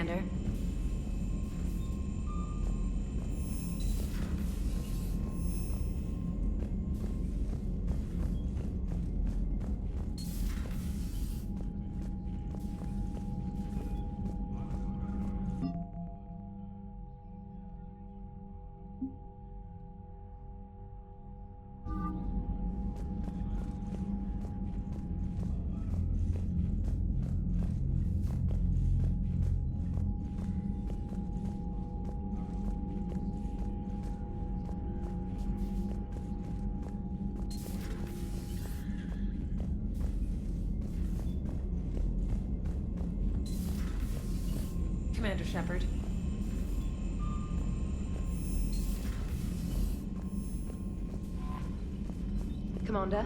Commander. Commander Shepard. Commander?